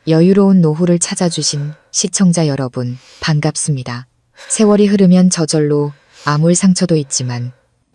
여유로운 노후를 찾아주신 시청자 여러분, 반갑습니다. 세월이 흐르면 저절로 아물 상처도 있지만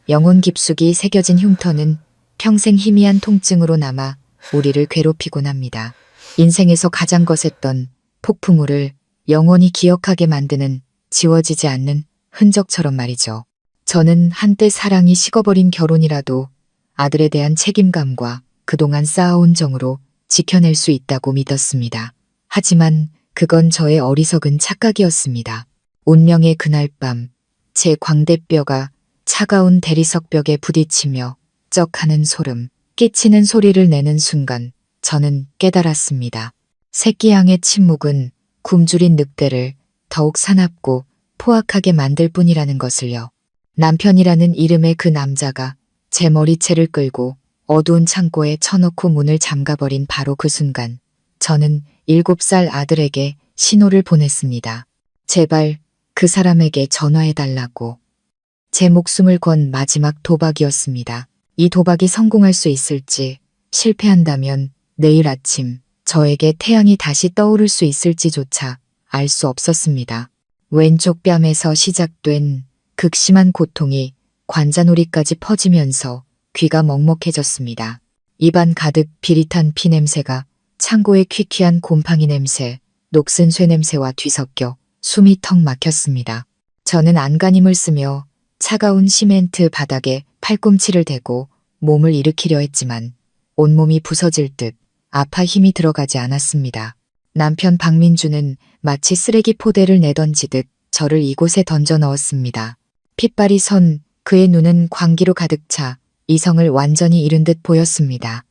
영혼 깊숙이 새겨진 흉터는 평생 희미한 통증으로 남아 우리를 괴롭히곤 합니다. 인생에서 가장 거셌던 폭풍우를 영원히 기억하게 만드는 지워지지 않는 흔적처럼 말이죠. 저는 한때 사랑이 식어버린 결혼이라도 아들에 대한 책임감과 그동안 쌓아온 정으로 지켜낼 수 있다고 믿었습니다. 하지만 그건 저의 어리석은 착각이었습니다. 운명의 그날 밤, 제 광대뼈가 차가운 대리석벽에 부딪히며 쩍하는 소름, 끼치는 소리를 내는 순간 저는 깨달았습니다. 새끼양의 침묵은 굶주린 늑대를 더욱 사납고 포악하게 만들 뿐이라는 것을요. 남편이라는 이름의 그 남자가 제 머리채를 끌고 어두운 창고에 쳐놓고 문을 잠가버린 바로 그 순간 저는 7살 아들에게 신호를 보냈습니다. 제발 그 사람에게 전화해달라고. 제 목숨을 건 마지막 도박이었습니다. 이 도박이 성공할 수 있을지, 실패한다면 내일 아침 저에게 태양이 다시 떠오를 수 있을지조차 알 수 없었습니다. 왼쪽 뺨에서 시작된 극심한 고통이 관자놀이까지 퍼지면서 귀가 먹먹해졌습니다. 입안 가득 비릿한 피 냄새가 창고의 퀴퀴한 곰팡이 냄새, 녹슨 쇠 냄새와 뒤섞여 숨이 턱 막혔습니다. 저는 안간힘을 쓰며 차가운 시멘트 바닥에 팔꿈치를 대고 몸을 일으키려 했지만 온몸이 부서질 듯 아파 힘이 들어가지 않았습니다. 남편 박민주는 마치 쓰레기 포대를 내던지듯 저를 이곳에 던져 넣었습니다. 핏발이 선 그의 눈은 광기로 가득 차 이성을 완전히 잃은 듯 보였습니다.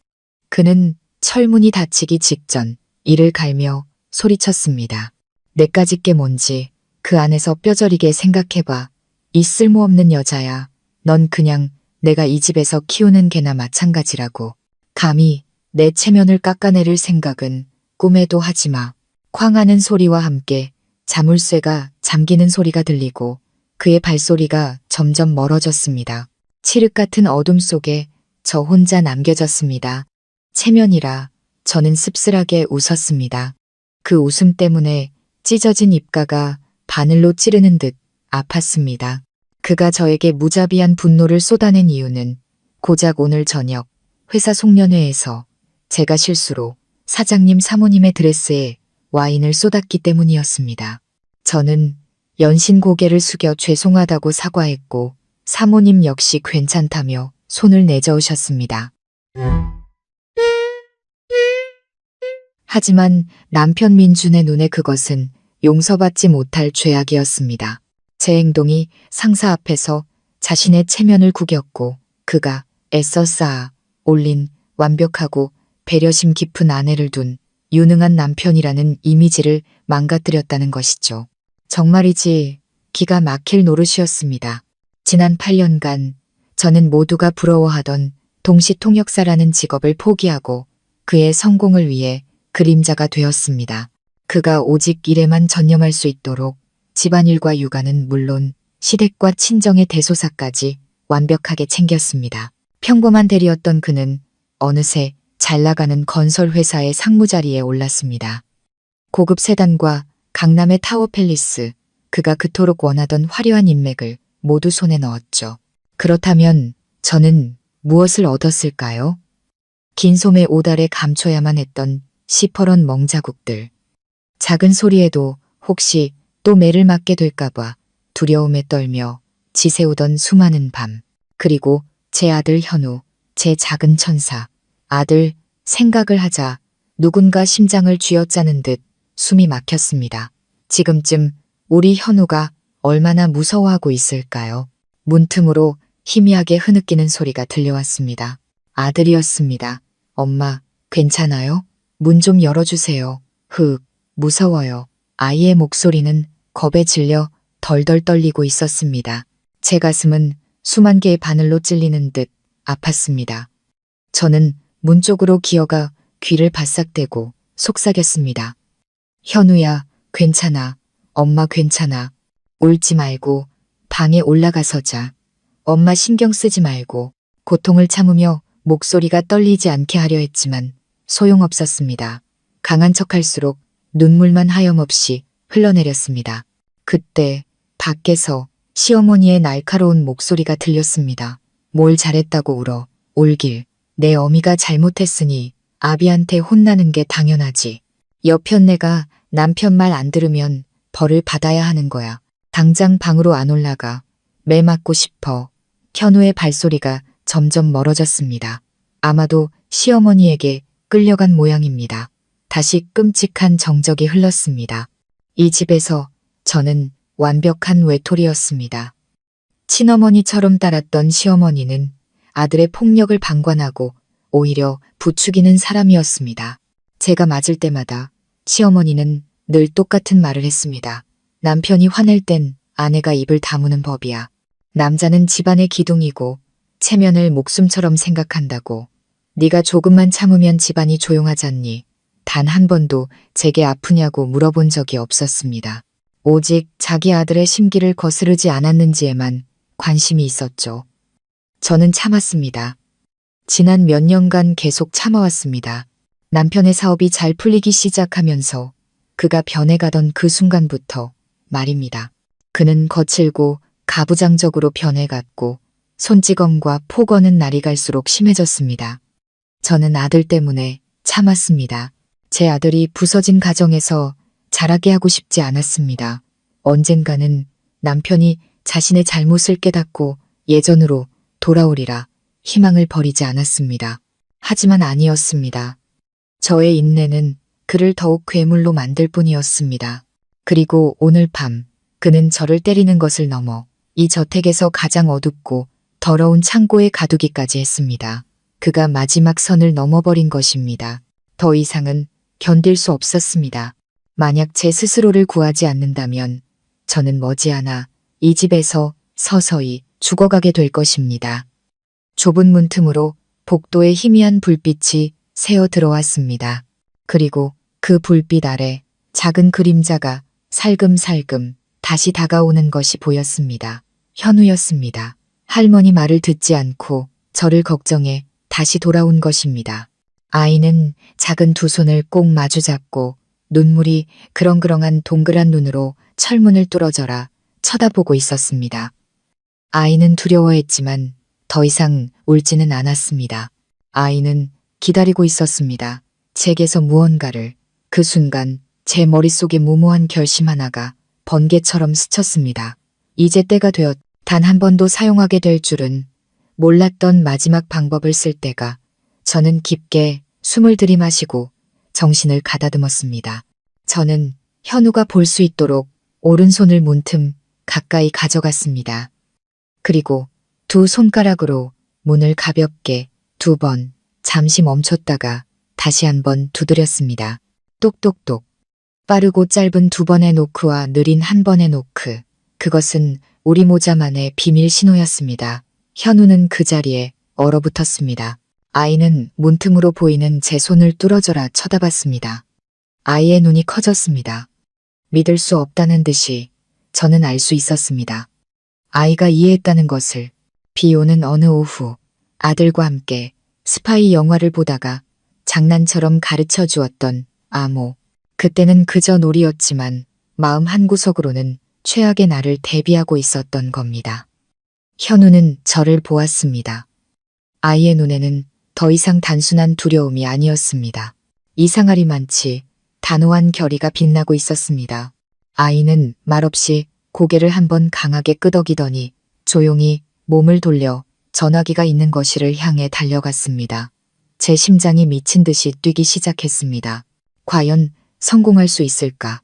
그는 철문이 닫히기 직전 이를 갈며 소리쳤습니다. 내까짓 게 뭔지 그 안에서 뼈저리게 생각해봐. 이 쓸모없는 여자야. 넌 그냥 내가 이 집에서 키우는 개나 마찬가지라고. 감히 내 체면을 깎아내릴 생각은 꿈에도 하지마. 쾅 하는 소리와 함께 자물쇠가 잠기는 소리가 들리고 그의 발소리가 점점 멀어졌습니다. 칠흑 같은 어둠 속에 저 혼자 남겨졌습니다. 체면이라 저는 씁쓸하게 웃었습니다. 그 웃음 때문에 찢어진 입가가 바늘로 찌르는 듯 아팠습니다. 그가 저에게 무자비한 분노를 쏟아낸 이유는 고작 오늘 저녁 회사 송년회에서 제가 실수로 사장님 사모님의 드레스에 와인을 쏟았기 때문이었습니다. 저는 연신 고개를 숙여 죄송하다고 사과했고 사모님 역시 괜찮다며 손을 내저으셨습니다. 하지만 남편 민준의 눈에 그것은 용서받지 못할 죄악이었습니다. 제 행동이 상사 앞에서 자신의 체면을 구겼고 그가 애써 쌓아 올린 완벽하고 배려심 깊은 아내를 둔 유능한 남편이라는 이미지를 망가뜨렸다는 것이죠. 정말이지 기가 막힐 노릇이었습니다. 지난 8년간 저는 모두가 부러워하던 동시통역사라는 직업을 포기하고 그의 성공을 위해 그림자가 되었습니다. 그가 오직 일에만 전념할 수 있도록 집안일과 육아는 물론 시댁과 친정의 대소사까지 완벽하게 챙겼습니다. 평범한 대리였던 그는 어느새 잘나가는 건설회사의 상무자리에 올랐습니다. 고급 세단과 강남의 타워팰리스, 그가 그토록 원하던 화려한 인맥을 모두 손에 넣었죠. 그렇다면 저는 무엇을 얻었을까요? 긴 소매 오달에 감춰야만 했던 시퍼런 멍자국들. 작은 소리에도 혹시 또 매를 맞게 될까봐 두려움에 떨며 지새우던 수많은 밤. 그리고 제 아들 현우, 제 작은 천사. 아들 생각을 하자 누군가 심장을 쥐어짜는 듯 숨이 막혔습니다. 지금쯤 우리 현우가 얼마나 무서워하고 있을까요? 문틈으로 희미하게 흐느끼는 소리가 들려왔습니다. 아들이었습니다. 엄마, 괜찮아요? 문 좀 열어주세요. 무서워요. 아이의 목소리는 겁에 질려 덜덜 떨리고 있었습니다. 제 가슴은 수만 개의 바늘로 찔리는 듯 아팠습니다. 저는 문 쪽으로 기어가 귀를 바싹대고 속삭였습니다. 현우야, 괜찮아. 엄마 괜찮아. 울지 말고 방에 올라가서 자. 엄마 신경 쓰지 말고. 고통을 참으며 목소리가 떨리지 않게 하려 했지만 소용없었습니다. 강한 척할수록 눈물만 하염없이 흘러내렸습니다. 그때 밖에서 시어머니의 날카로운 목소리가 들렸습니다. 뭘 잘했다고 울어. 올길. 내 어미가 잘못했으니 아비한테 혼나는 게 당연하지. 여편네가 남편 말 안 들으면 벌을 받아야 하는 거야. 당장 방으로 안 올라가. 매 맞고 싶어. 현우의 발소리가 점점 멀어졌습니다. 아마도 시어머니에게 끌려간 모양입니다. 다시 끔찍한 정적이 흘렀습니다. 이 집에서 저는 완벽한 외톨이였습니다. 친어머니처럼 따랐던 시어머니는 아들의 폭력을 방관하고 오히려 부추기는 사람이었습니다. 제가 맞을 때마다 시어머니는 늘 똑같은 말을 했습니다. 남편이 화낼 땐 아내가 입을 다무는 법이야. 남자는 집안의 기둥이고 체면을 목숨처럼 생각한다고. 네가 조금만 참으면 집안이 조용하잖니. 단 한 번도 제게 아프냐고 물어본 적이 없었습니다. 오직 자기 아들의 심기를 거스르지 않았는지에만 관심이 있었죠. 저는 참았습니다. 지난 몇 년간 계속 참아왔습니다. 남편의 사업이 잘 풀리기 시작하면서 그가 변해가던 그 순간부터 말입니다. 그는 거칠고 가부장적으로 변해갔고 손찌검과 폭언은 날이 갈수록 심해졌습니다. 저는 아들 때문에 참았습니다. 제 아들이 부서진 가정에서 자라게 하고 싶지 않았습니다. 언젠가는 남편이 자신의 잘못을 깨닫고 예전으로 돌아오리라 희망을 버리지 않았습니다. 하지만 아니었습니다. 저의 인내는 그를 더욱 괴물로 만들 뿐이었습니다. 그리고 오늘 밤 그는 저를 때리는 것을 넘어 이 저택에서 가장 어둡고 더러운 창고에 가두기까지 했습니다. 그가 마지막 선을 넘어버린 것입니다. 더 이상은 견딜 수 없었습니다. 만약 제 스스로를 구하지 않는다면 저는 머지않아 이 집에서 서서히 죽어가게 될 것입니다. 좁은 문틈으로 복도에 희미한 불빛이 새어 들어왔습니다. 그리고 그 불빛 아래 작은 그림자가 살금살금 다시 다가오는 것이 보였습니다. 현우였습니다. 할머니 말을 듣지 않고 저를 걱정해 다시 돌아온 것입니다. 아이는 작은 두 손을 꼭 마주잡고 눈물이 그렁그렁한 동그란 눈으로 철문을 뚫어져라 쳐다보고 있었습니다. 아이는 두려워했지만 더 이상 울지는 않았습니다. 아이는 기다리고 있었습니다. 제게서 무언가를. 그 순간 제 머릿속에 무모한 결심 하나가 번개처럼 스쳤습니다. 이제 때가 되었. 단 한 번도 사용하게 될 줄은 몰랐던 마지막 방법을 쓸 때가. 저는 깊게 숨을 들이마시고 정신을 가다듬었습니다. 저는 현우가 볼 수 있도록 오른손을 문틈 가까이 가져갔습니다. 그리고 두 손가락으로 문을 가볍게 2번 잠시 멈췄다가 다시 한 번 두드렸습니다. 똑똑똑. 빠르고 짧은 2번의 노크와 느린 한 번의 노크. 그것은 우리 모자만의 비밀 신호였습니다. 현우는 그 자리에 얼어붙었습니다. 아이는 문틈으로 보이는 제 손을 뚫어져라 쳐다봤습니다. 아이의 눈이 커졌습니다. 믿을 수 없다는 듯이 저는 알 수 있었습니다. 아이가 이해했다는 것을. 비 오는 어느 오후 아들과 함께 스파이 영화를 보다가 장난처럼 가르쳐 주었던 암호. 그때는 그저 놀이였지만 마음 한구석으로는 최악의 날을 대비하고 있었던 겁니다. 현우는 저를 보았습니다. 아이의 눈에는 더 이상 단순한 두려움이 아니었습니다. 이상하리만치 단호한 결의가 빛나고 있었습니다. 아이는 말없이 고개를 한번 강하게 끄덕이더니 조용히 몸을 돌려 전화기가 있는 거실을 향해 달려갔습니다. 제 심장이 미친 듯이 뛰기 시작했습니다. 과연 성공할 수 있을까?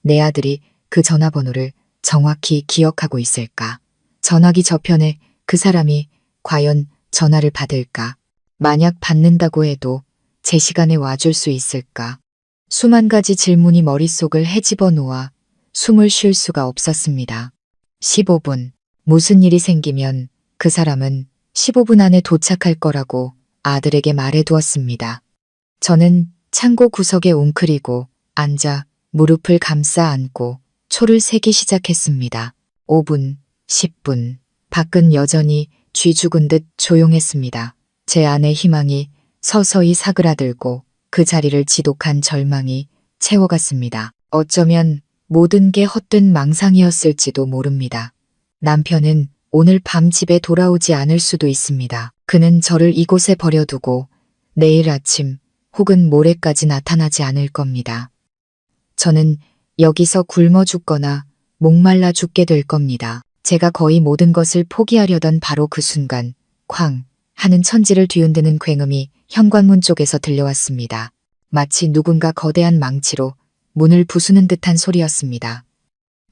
내 아들이 그 전화번호를 정확히 기억하고 있을까? 전화기 저편에 그 사람이 과연 전화를 받을까? 만약 받는다고 해도 제 시간에 와줄 수 있을까? 수만 가지 질문이 머릿속을 헤집어 놓아 숨을 쉴 수가 없었습니다. 15분. 무슨 일이 생기면 그 사람은 15분 안에 도착할 거라고 아들에게 말해두었습니다. 저는 창고 구석에 웅크리고 앉아 무릎을 감싸 안고 초를 세기 시작했습니다. 5분, 10분. 밖은 여전히 쥐 죽은 듯 조용했습니다. 제 안의 희망이 서서히 사그라들고 그 자리를 지독한 절망이 채워갔습니다. 어쩌면 모든 게 헛된 망상이었을지도 모릅니다. 남편은 오늘 밤 집에 돌아오지 않을 수도 있습니다. 그는 저를 이곳에 버려두고 내일 아침 혹은 모레까지 나타나지 않을 겁니다. 저는 여기서 굶어 죽거나 목말라 죽게 될 겁니다. 제가 거의 모든 것을 포기하려던 바로 그 순간 쾅 하는 천지를 뒤흔드는 굉음이 현관문 쪽에서 들려왔습니다. 마치 누군가 거대한 망치로 문을 부수는 듯한 소리였습니다.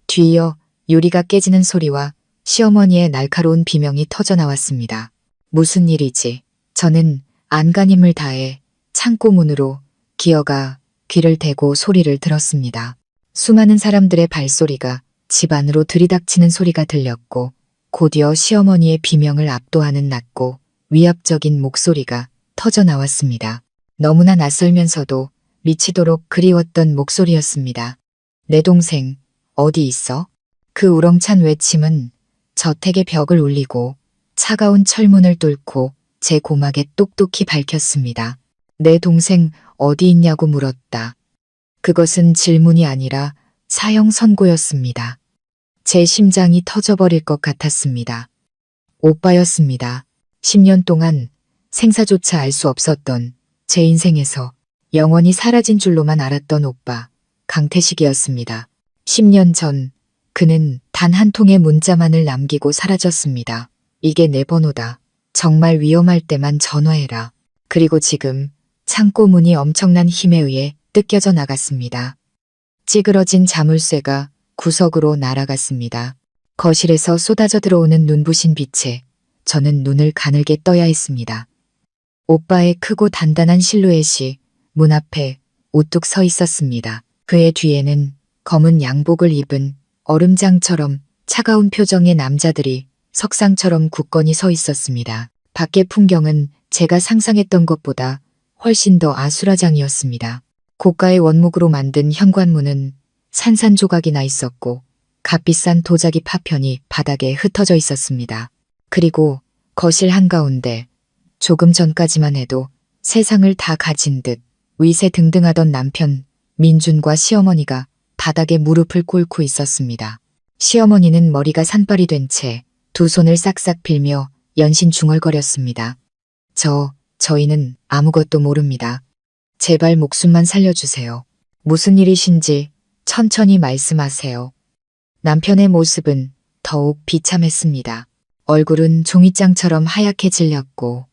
뒤이어 유리가 깨지는 소리와 시어머니의 날카로운 비명이 터져 나왔습니다. 무슨 일이지? 저는 안간힘을 다해 창고 문으로 기어가 귀를 대고 소리를 들었습니다. 수많은 사람들의 발소리가 집 안으로 들이닥치는 소리가 들렸고 곧이어 시어머니의 비명을 압도하는 낮고 위압적인 목소리가 터져 나왔습니다. 너무나 낯설면서도 미치도록 그리웠던 목소리였습니다. 내 동생 어디 있어? 그 우렁찬 외침은 저택의 벽을 울리고 차가운 철문을 뚫고 제 고막에 똑똑히 밝혔습니다. 내 동생 어디 있냐고 물었다. 그것은 질문이 아니라 사형 선고였습니다. 제 심장이 터져버릴 것 같았습니다. 오빠였습니다. 10년 동안 생사조차 알 수 없었던 제 인생에서 영원히 사라진 줄로만 알았던 오빠, 강태식이었습니다. 10년 전 그는 단 한 통의 문자만을 남기고 사라졌습니다. 이게 내 번호다. 정말 위험할 때만 전화해라. 그리고 지금 창고 문이 엄청난 힘에 의해 뜯겨져 나갔습니다. 찌그러진 자물쇠가 구석으로 날아갔습니다. 거실에서 쏟아져 들어오는 눈부신 빛에 저는 눈을 가늘게 떠야 했습니다. 오빠의 크고 단단한 실루엣이 문 앞에 우뚝 서 있었습니다. 그의 뒤에는 검은 양복을 입은 얼음장처럼 차가운 표정의 남자들이 석상처럼 굳건히 서 있었습니다. 밖의 풍경은 제가 상상했던 것보다 훨씬 더 아수라장이었습니다. 고가의 원목으로 만든 현관문은 산산조각이 나 있었고 값비싼 도자기 파편이 바닥에 흩어져 있었습니다. 그리고 거실 한가운데 조금 전까지만 해도 세상을 다 가진 듯 위세등등하던 남편 민준과 시어머니가 바닥에 무릎을 꿇고 있었습니다. 시어머니는 머리가 산발이 된 채 두 손을 싹싹 빌며 연신 중얼거렸습니다. 저희는 아무것도 모릅니다. 제발 목숨만 살려주세요. 무슨 일이신지 천천히 말씀하세요. 남편의 모습은 더욱 비참했습니다. 얼굴은 종이장처럼 하얗게 질렸고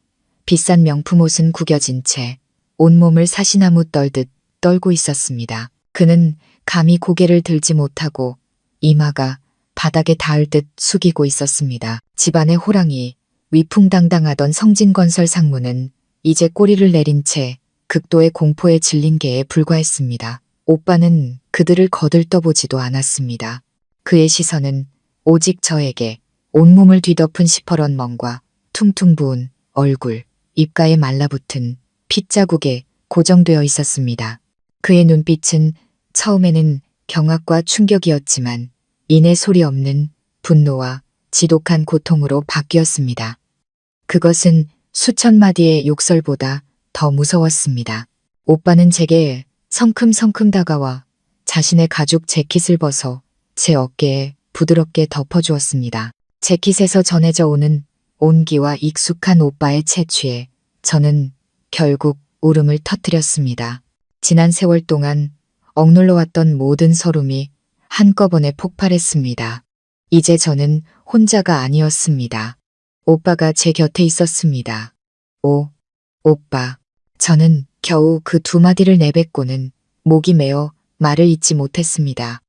비싼 명품 옷은 구겨진 채 온몸을 사시나무 떨듯 떨고 있었습니다. 그는 감히 고개를 들지 못하고 이마가 바닥에 닿을 듯 숙이고 있었습니다. 집안의 호랑이, 위풍당당하던 성진건설 상무는 이제 꼬리를 내린 채 극도의 공포에 질린 개에 불과했습니다. 오빠는 그들을 거들떠보지도 않았습니다. 그의 시선은 오직 저에게 온몸을 뒤덮은 시퍼런 멍과 퉁퉁 부은 얼굴, 입가에 말라붙은 핏자국에 고정되어 있었습니다. 그의 눈빛은 처음에는 경악과 충격이었지만 이내 소리 없는 분노와 지독한 고통으로 바뀌었습니다. 그것은 수천 마디의 욕설보다 더 무서웠습니다. 오빠는 제게 성큼성큼 다가와 자신의 가죽 재킷을 벗어 제 어깨에 부드럽게 덮어주었습니다. 재킷에서 전해져 오는 온기와 익숙한 오빠의 채취에 저는 결국 울음을 터뜨렸습니다. 지난 세월 동안 억눌러왔던 모든 서름이 한꺼번에 폭발했습니다. 이제 저는 혼자가 아니었습니다. 오빠가 제 곁에 있었습니다. 오빠. 저는 겨우 그 두 마디를 내뱉고는 목이 메어 말을 잇지 못했습니다.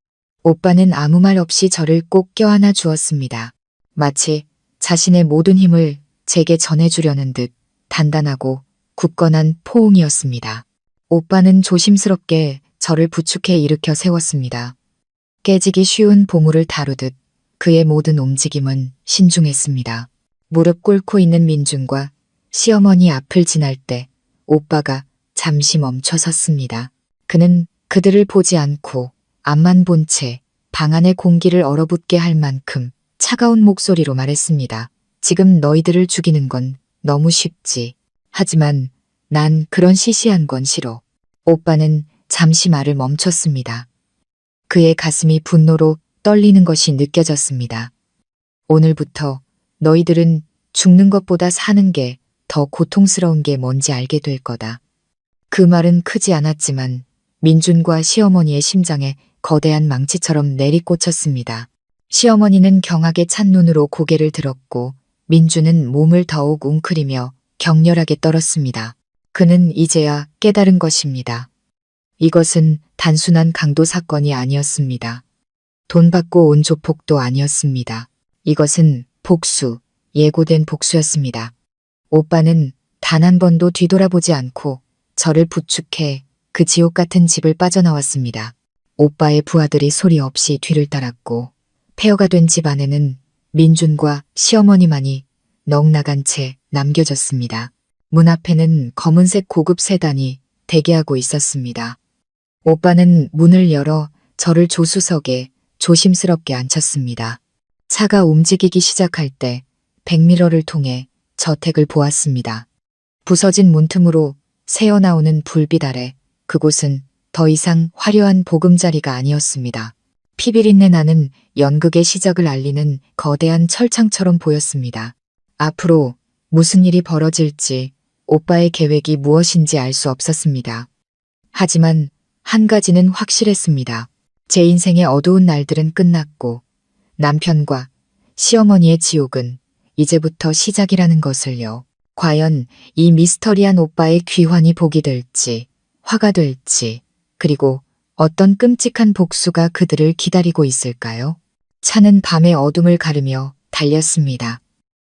오빠는 아무 말 없이 저를 꼭 껴안아 주었습니다. 마치 자신의 모든 힘을 제게 전해주려는 듯 단단하고 굳건한 포옹이었습니다. 오빠는 조심스럽게 저를 부축해 일으켜 세웠습니다. 깨지기 쉬운 보물을 다루듯 그의 모든 움직임은 신중했습니다. 무릎 꿇고 있는 민준과 시어머니 앞을 지날 때 오빠가 잠시 멈춰 섰습니다. 그는 그들을 보지 않고 앞만 본 채 방 안의 공기를 얼어붙게 할 만큼 차가운 목소리로 말했습니다. 지금 너희들을 죽이는 건 너무 쉽지. 하지만 난 그런 시시한 건 싫어. 오빠는 잠시 말을 멈췄습니다. 그의 가슴이 분노로 떨리는 것이 느껴졌습니다. 오늘부터 너희들은 죽는 것보다 사는 게 더 고통스러운 게 뭔지 알게 될 거다. 그 말은 크지 않았지만 민준과 시어머니의 심장에 거대한 망치처럼 내리꽂혔습니다. 시어머니는 경악에 찬 눈으로 고개를 들었고 민준은 몸을 더욱 웅크리며 격렬하게 떨었습니다. 그는 이제야 깨달은 것입니다. 이것은 단순한 강도 사건이 아니었습니다. 돈 받고 온 조폭도 아니었습니다. 이것은 복수, 예고된 복수였습니다. 오빠는 단 한 번도 뒤돌아보지 않고 저를 부축해 그 지옥 같은 집을 빠져나왔습니다. 오빠의 부하들이 소리 없이 뒤를 따랐고 폐허가 된 집 안에는 민준과 시어머니만이 넋나간 채 남겨졌습니다. 문 앞에는 검은색 고급 세단이 대기하고 있었습니다. 오빠는 문을 열어 저를 조수석에 조심스럽게 앉혔습니다. 차가 움직이기 시작할 때 백미러를 통해 저택을 보았습니다. 부서진 문틈으로 새어나오는 불빛 아래 그곳은 더 이상 화려한 보금자리가 아니었습니다. 피비린내 나는 연극의 시작을 알리는 거대한 철창처럼 보였습니다. 앞으로 무슨 일이 벌어질지 오빠의 계획이 무엇인지 알 수 없었습니다. 하지만 한 가지는 확실했습니다. 제 인생의 어두운 날들은 끝났고 남편과 시어머니의 지옥은 이제부터 시작이라는 것을요. 과연 이 미스터리한 오빠의 귀환이 복이 될지, 화가 될지, 그리고 어떤 끔찍한 복수가 그들을 기다리고 있을까요? 차는 밤의 어둠을 가르며 달렸습니다.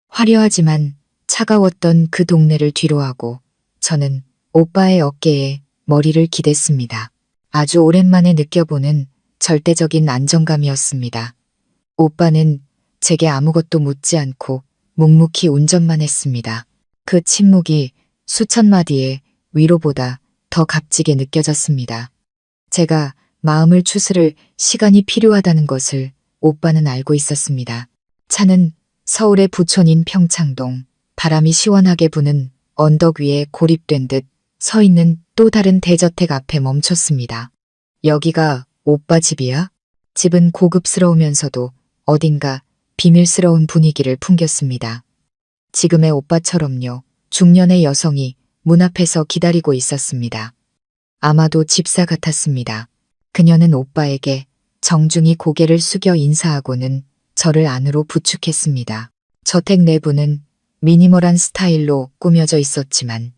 화려하지만 차가웠던 그 동네를 뒤로하고 저는 오빠의 어깨에 머리를 기댔습니다. 아주 오랜만에 느껴보는 절대적인 안정감이었습니다. 오빠는 제게 아무것도 묻지 않고 묵묵히 운전만 했습니다. 그 침묵이 수천 마디의 위로보다 더 값지게 느껴졌습니다. 제가 마음을 추스를 시간이 필요하다는 것을 오빠는 알고 있었습니다. 차는 서울의 부촌인 평창동, 바람이 시원하게 부는 언덕 위에 고립된 듯 서 있는 또 다른 대저택 앞에 멈췄습니다. 여기가 오빠 집이야? 집은 고급스러우면서도 어딘가 비밀스러운 분위기를 풍겼습니다. 지금의 오빠처럼요. 중년의 여성이 문 앞에서 기다리고 있었습니다. 아마도 집사 같았습니다. 그녀는 오빠에게 정중히 고개를 숙여 인사하고는 저를 안으로 부축했습니다. 저택 내부는 미니멀한 스타일로 꾸며져 있었지만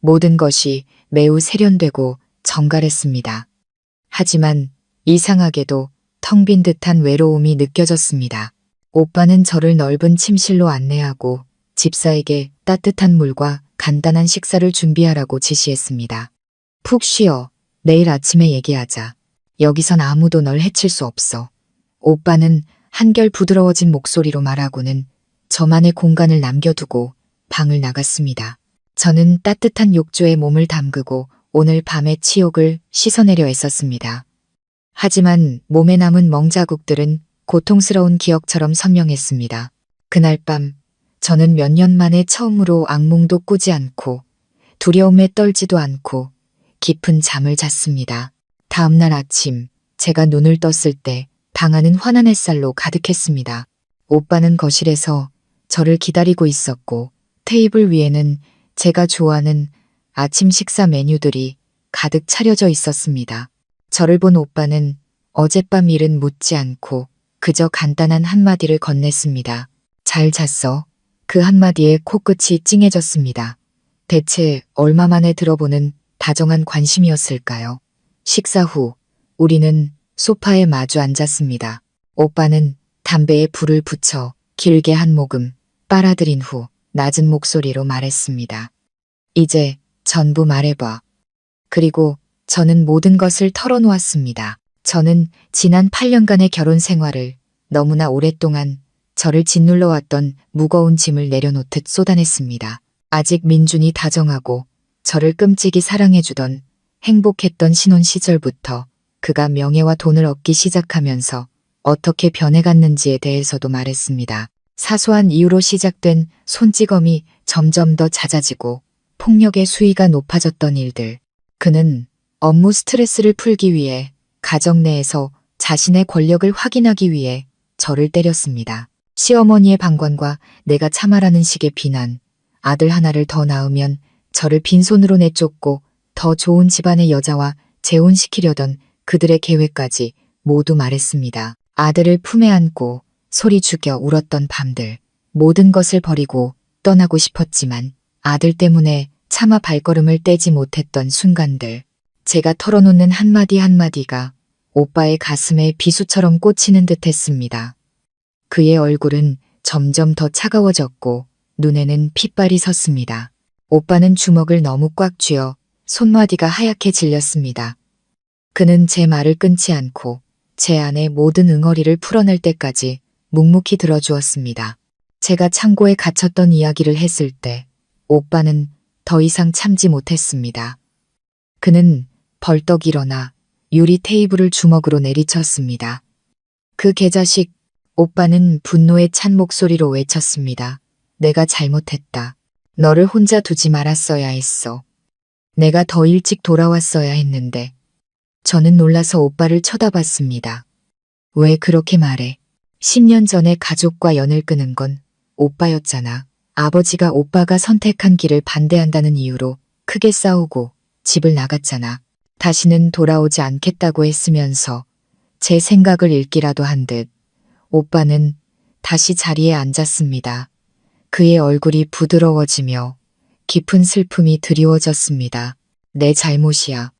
모든 것이 매우 세련되고 정갈했습니다. 하지만 이상하게도 텅 빈 듯한 외로움이 느껴졌습니다. 오빠는 저를 넓은 침실로 안내하고 집사에게 따뜻한 물과 간단한 식사를 준비하라고 지시했습니다. 푹 쉬어. 내일 아침에 얘기하자. 여기선 아무도 널 해칠 수 없어. 오빠는 한결 부드러워진 목소리로 말하고는 저만의 공간을 남겨두고 방을 나갔습니다. 저는 따뜻한 욕조에 몸을 담그고 오늘 밤의 치욕을 씻어내려 애썼습니다. 하지만 몸에 남은 멍자국들은 고통스러운 기억처럼 선명했습니다. 그날 밤 저는 몇 년 만에 처음으로 악몽도 꾸지 않고 두려움에 떨지도 않고 깊은 잠을 잤습니다. 다음날 아침 제가 눈을 떴을 때 방 안은 환한 햇살로 가득했습니다. 오빠는 거실에서 저를 기다리고 있었고 테이블 위에는 제가 좋아하는 아침 식사 메뉴들이 가득 차려져 있었습니다. 저를 본 오빠는 어젯밤 일은 묻지 않고 그저 간단한 한마디를 건넸습니다. 잘 잤어? 그 한마디에 코끝이 찡해졌습니다. 대체 얼마 만에 들어보는 다정한 관심이었을까요? 식사 후 우리는 소파에 마주 앉았습니다. 오빠는 담배에 불을 붙여 길게 한 모금 빨아들인 후 낮은 목소리로 말했습니다. 이제 전부 말해봐. 그리고 저는 모든 것을 털어놓았습니다. 저는 지난 8년간의 결혼 생활을 너무나 오랫동안 저를 짓눌러왔던 무거운 짐을 내려놓듯 쏟아냈습니다. 아직 민준이 다정하고 저를 끔찍이 사랑해주던 행복했던 신혼 시절부터 그가 명예와 돈을 얻기 시작하면서 어떻게 변해갔는지에 대해서도 말했습니다. 사소한 이유로 시작된 손찌검이 점점 더 잦아지고 폭력의 수위가 높아졌던 일들, 그는 업무 스트레스를 풀기 위해 가정 내에서 자신의 권력을 확인하기 위해 저를 때렸습니다. 시어머니의 방관과 내가 참아라는 식의 비난, 아들 하나를 더 낳으면 저를 빈손으로 내쫓고 더 좋은 집안의 여자와 재혼시키려던 그들의 계획까지 모두 말했습니다. 아들을 품에 안고 소리 죽여 울었던 밤들, 모든 것을 버리고 떠나고 싶었지만 아들 때문에 차마 발걸음을 떼지 못했던 순간들, 제가 털어놓는 한마디 한마디가 오빠의 가슴에 비수처럼 꽂히는 듯 했습니다. 그의 얼굴은 점점 더 차가워졌고 눈에는 핏발이 섰습니다. 오빠는 주먹을 너무 꽉 쥐어 손마디가 하얗게 질렸습니다. 그는 제 말을 끊지 않고 제 안의 모든 응어리를 풀어낼 때까지 묵묵히 들어주었습니다. 제가 창고에 갇혔던 이야기를 했을 때 오빠는 더 이상 참지 못했습니다. 그는 벌떡 일어나 유리 테이블을 주먹으로 내리쳤습니다. 그 개자식, 오빠는 분노에 찬 목소리로 외쳤습니다. 내가 잘못했다. 너를 혼자 두지 말았어야 했어. 내가 더 일찍 돌아왔어야 했는데. 저는 놀라서 오빠를 쳐다봤습니다. 왜 그렇게 말해? 10년 전에 가족과 연을 끊은 건 오빠였잖아. 아버지가 오빠가 선택한 길을 반대한다는 이유로 크게 싸우고 집을 나갔잖아. 다시는 돌아오지 않겠다고 했으면서 제 생각을 읽기라도 한 듯 오빠는 다시 자리에 앉았습니다. 그의 얼굴이 부드러워지며 깊은 슬픔이 드리워졌습니다. 내 잘못이야.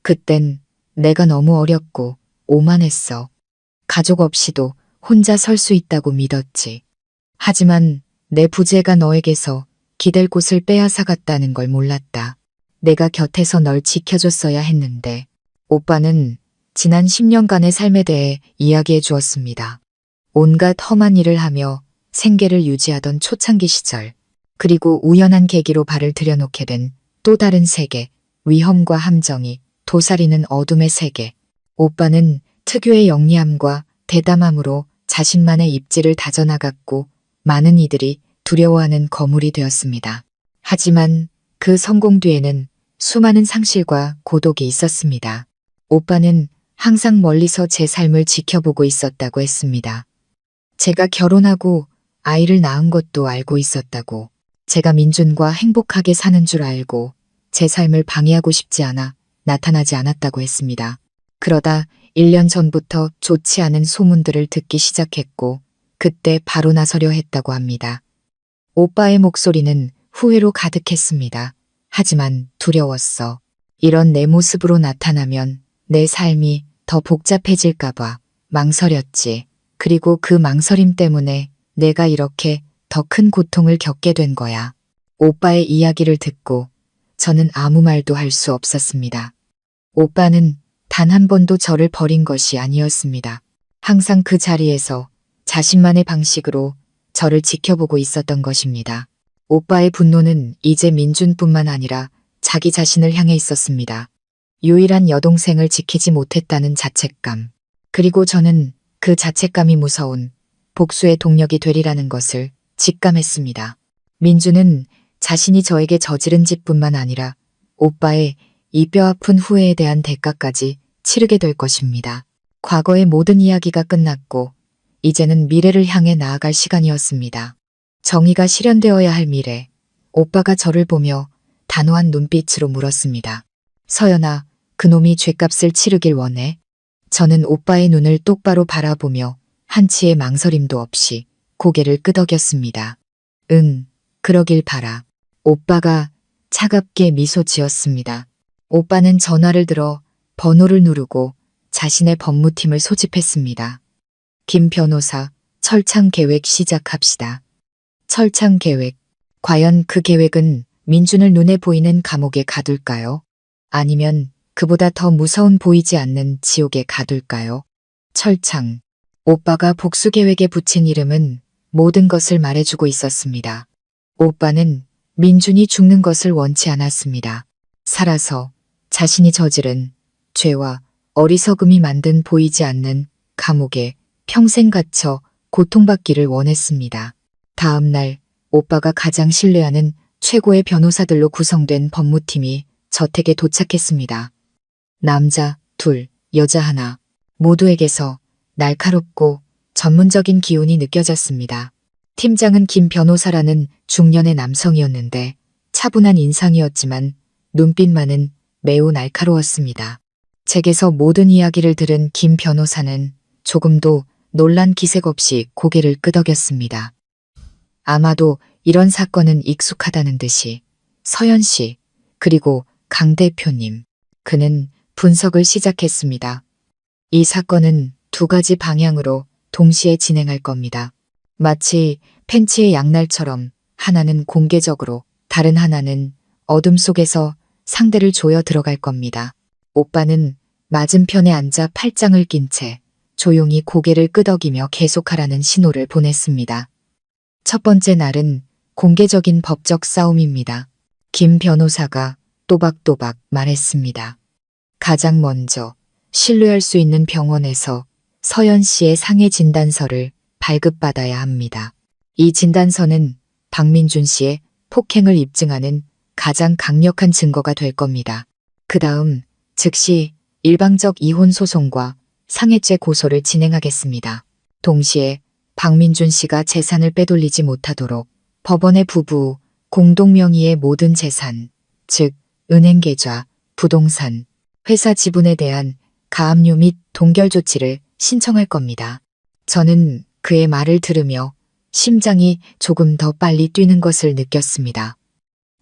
그땐 내가 너무 어렸고 오만했어. 가족 없이도 혼자 설 수 있다고 믿었지. 하지만 내 부재가 너에게서 기댈 곳을 빼앗아갔다는 걸 몰랐다. 내가 곁에서 널 지켜줬어야 했는데. 오빠는 지난 10년간의 삶에 대해 이야기해 주었습니다. 온갖 험한 일을 하며 생계를 유지하던 초창기 시절, 그리고 우연한 계기로 발을 들여놓게 된 또 다른 세계, 위험과 함정이 도사리는 어둠의 세계. 오빠는 특유의 영리함과 대담함으로 자신만의 입지를 다져나갔고 많은 이들이 두려워하는 거물이 되었습니다. 하지만 그 성공 뒤에는 수많은 상실과 고독이 있었습니다. 오빠는 항상 멀리서 제 삶을 지켜보고 있었다고 했습니다. 제가 결혼하고 아이를 낳은 것도 알고 있었다고. 제가 민준과 행복하게 사는 줄 알고 제 삶을 방해하고 싶지 않아 나타나지 않았다고 했습니다. 그러다 1년 전부터 좋지 않은 소문들을 듣기 시작했고 그때 바로 나서려 했다고 합니다. 오빠의 목소리는 후회로 가득했습니다. 하지만 두려웠어. 이런 내 모습으로 나타나면 내 삶이 더 복잡해질까봐 망설였지. 그리고 그 망설임 때문에 내가 이렇게 더 큰 고통을 겪게 된 거야. 오빠의 이야기를 듣고 저는 아무 말도 할 수 없었습니다. 오빠는 단 한 번도 저를 버린 것이 아니었습니다. 항상 그 자리에서 자신만의 방식으로 저를 지켜보고 있었던 것입니다. 오빠의 분노는 이제 민준뿐만 아니라 자기 자신을 향해 있었습니다. 유일한 여동생을 지키지 못했다는 자책감. 그리고 저는 그 자책감이 무서운 복수의 동력이 되리라는 것을 직감했습니다. 민주는 자신이 저에게 저지른 짓뿐만 아니라 오빠의 이 뼈아픈 후회에 대한 대가까지 치르게 될 것입니다. 과거의 모든 이야기가 끝났고 이제는 미래를 향해 나아갈 시간이었습니다. 정의가 실현되어야 할 미래. 오빠가 저를 보며 단호한 눈빛으로 물었습니다. 서연아, 그놈이 죗값을 치르길 원해? 저는 오빠의 눈을 똑바로 바라보며 한치의 망설임도 없이 고개를 끄덕였습니다. 응, 그러길 바라. 오빠가 차갑게 미소 지었습니다. 오빠는 전화를 들어 번호를 누르고 자신의 법무팀을 소집했습니다. 김 변호사, 철창 계획 시작합시다. 철창 계획. 과연 그 계획은 민준을 눈에 보이는 감옥에 가둘까요? 아니면 그보다 더 무서운 보이지 않는 지옥에 가둘까요? 철창. 오빠가 복수 계획에 붙인 이름은 모든 것을 말해주고 있었습니다. 오빠는 민준이 죽는 것을 원치 않았습니다. 살아서 자신이 저지른 죄와 어리석음이 만든 보이지 않는 감옥에 평생 갇혀 고통받기를 원했습니다. 다음 날 오빠가 가장 신뢰하는 최고의 변호사들로 구성된 법무팀이 저택에 도착했습니다. 남자 둘, 여자 하나. 모두에게서 날카롭고 전문적인 기운이 느껴졌습니다. 팀장은 김 변호사라는 중년의 남성이었는데 차분한 인상이었지만 눈빛만은 매우 날카로웠습니다. 제게서 모든 이야기를 들은 김 변호사는 조금도 놀란 기색 없이 고개를 끄덕였습니다. 아마도 이런 사건은 익숙하다는 듯이 서연 씨, 그리고 강 대표님. 그는 분석을 시작했습니다. 이 사건은 두 가지 방향으로 동시에 진행할 겁니다. 마치 팬츠의 양날처럼 하나는 공개적으로, 다른 하나는 어둠 속에서 상대를 조여 들어갈 겁니다. 오빠는 맞은편에 앉아 팔짱을 낀 채 조용히 고개를 끄덕이며 계속하라는 신호를 보냈습니다. 첫 번째 날은 공개적인 법적 싸움입니다. 김 변호사가 또박또박 말했습니다. 가장 먼저 신뢰할 수 있는 병원에서 서연 씨의 상해 진단서를 발급받아야 합니다. 이 진단서는 박민준 씨의 폭행을 입증하는 가장 강력한 증거가 될 겁니다. 그 다음 즉시 일방적 이혼 소송과 상해죄 고소를 진행하겠습니다. 동시에 박민준 씨가 재산을 빼돌리지 못하도록 법원의 부부 공동 명의의 모든 재산, 즉 은행 계좌, 부동산, 회사 지분에 대한 가압류 및 동결 조치를 신청할 겁니다. 저는 그의 말을 들으며 심장이 조금 더 빨리 뛰는 것을 느꼈습니다.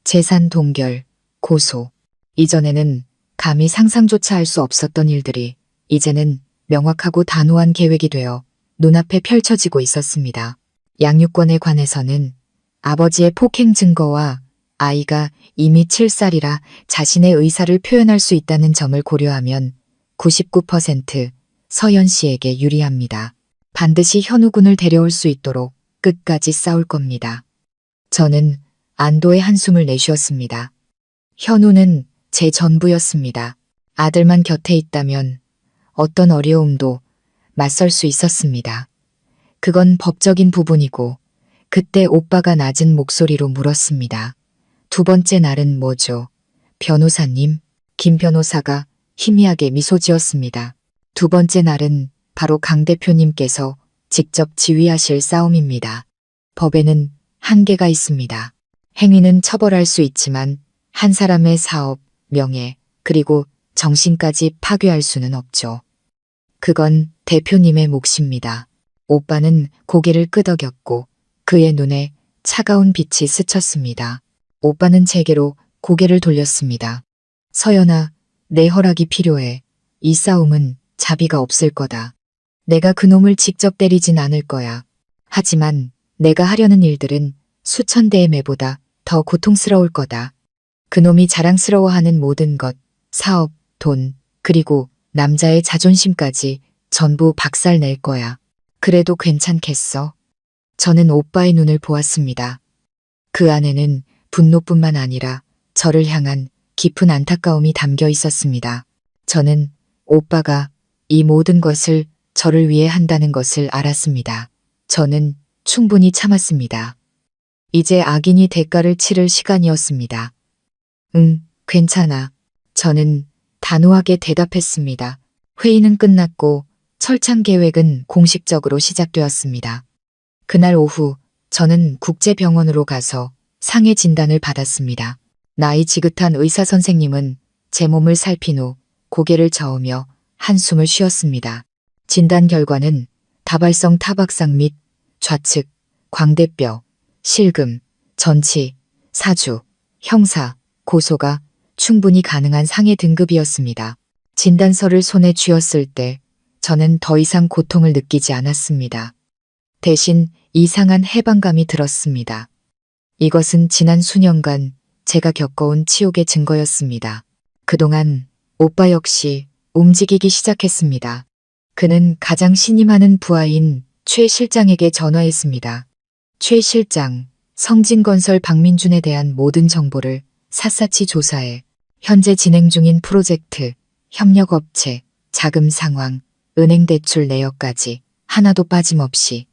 재산 동결, 고소. 이전에는 감히 상상조차 할 수 없었던 일들이 이제는 명확하고 단호한 계획이 되어 눈앞에 펼쳐지고 있었습니다. 양육권에 관해서는 아버지의 폭행 증거와 아이가 이미 7살이라 자신의 의사를 표현할 수 있다는 점을 고려하면 99% 서연 씨에게 유리합니다. 반드시 현우 군을 데려올 수 있도록 끝까지 싸울 겁니다. 저는 안도의 한숨을 내쉬었습니다. 현우는 제 전부였습니다. 아들만 곁에 있다면 어떤 어려움도 맞설 수 있었습니다. 그건 법적인 부분이고 그때 오빠가 낮은 목소리로 물었습니다. 두 번째 날은 뭐죠? 변호사님, 김 변호사가 희미하게 미소 지었습니다. 두 번째 날은 바로 강 대표님께서 직접 지휘하실 싸움입니다. 법에는 한계가 있습니다. 행위는 처벌할 수 있지만 한 사람의 사업, 명예, 그리고 정신까지 파괴할 수는 없죠. 그건 대표님의 몫입니다. 오빠는 고개를 끄덕였고 그의 눈에 차가운 빛이 스쳤습니다. 오빠는 제게로 고개를 돌렸습니다. 서연아, 내 허락이 필요해. 이 싸움은 자비가 없을 거다. 내가 그놈을 직접 때리진 않을 거야. 하지만 내가 하려는 일들은 수천 대의 매보다 더 고통스러울 거다. 그놈이 자랑스러워하는 모든 것, 사업, 돈, 그리고 남자의 자존심까지 전부 박살낼 거야. 그래도 괜찮겠어? 저는 오빠의 눈을 보았습니다. 그 안에는 분노뿐만 아니라 저를 향한 깊은 안타까움이 담겨 있었습니다. 저는 오빠가 이 모든 것을 저를 위해 한다는 것을 알았습니다. 저는 충분히 참았습니다. 이제 악인이 대가를 치를 시간이었습니다. 괜찮아. 저는 단호하게 대답했습니다. 회의는 끝났고 철창 계획은 공식적으로 시작되었습니다. 그날 오후 저는 국제병원으로 가서 상해 진단을 받았습니다. 나이 지긋한 의사 선생님은 제 몸을 살핀 후 고개를 저으며 한숨을 쉬었습니다. 진단 결과는 다발성 타박상 및 좌측, 광대뼈, 실금, 전치, 사주, 형사, 고소가 충분히 가능한 상해 등급이었습니다. 진단서를 손에 쥐었을 때 저는 더 이상 고통을 느끼지 않았습니다. 대신 이상한 해방감이 들었습니다. 이것은 지난 수년간 제가 겪어온 치욕의 증거였습니다. 그동안 오빠 역시 움직이기 시작했습니다. 그는 가장 신임하는 부하인 최 실장에게 전화했습니다. 최 실장, 성진건설 박민준에 대한 모든 정보를 샅샅이 조사해 현재 진행 중인 프로젝트, 협력업체, 자금 상황, 은행 대출 내역까지 하나도 빠짐없이,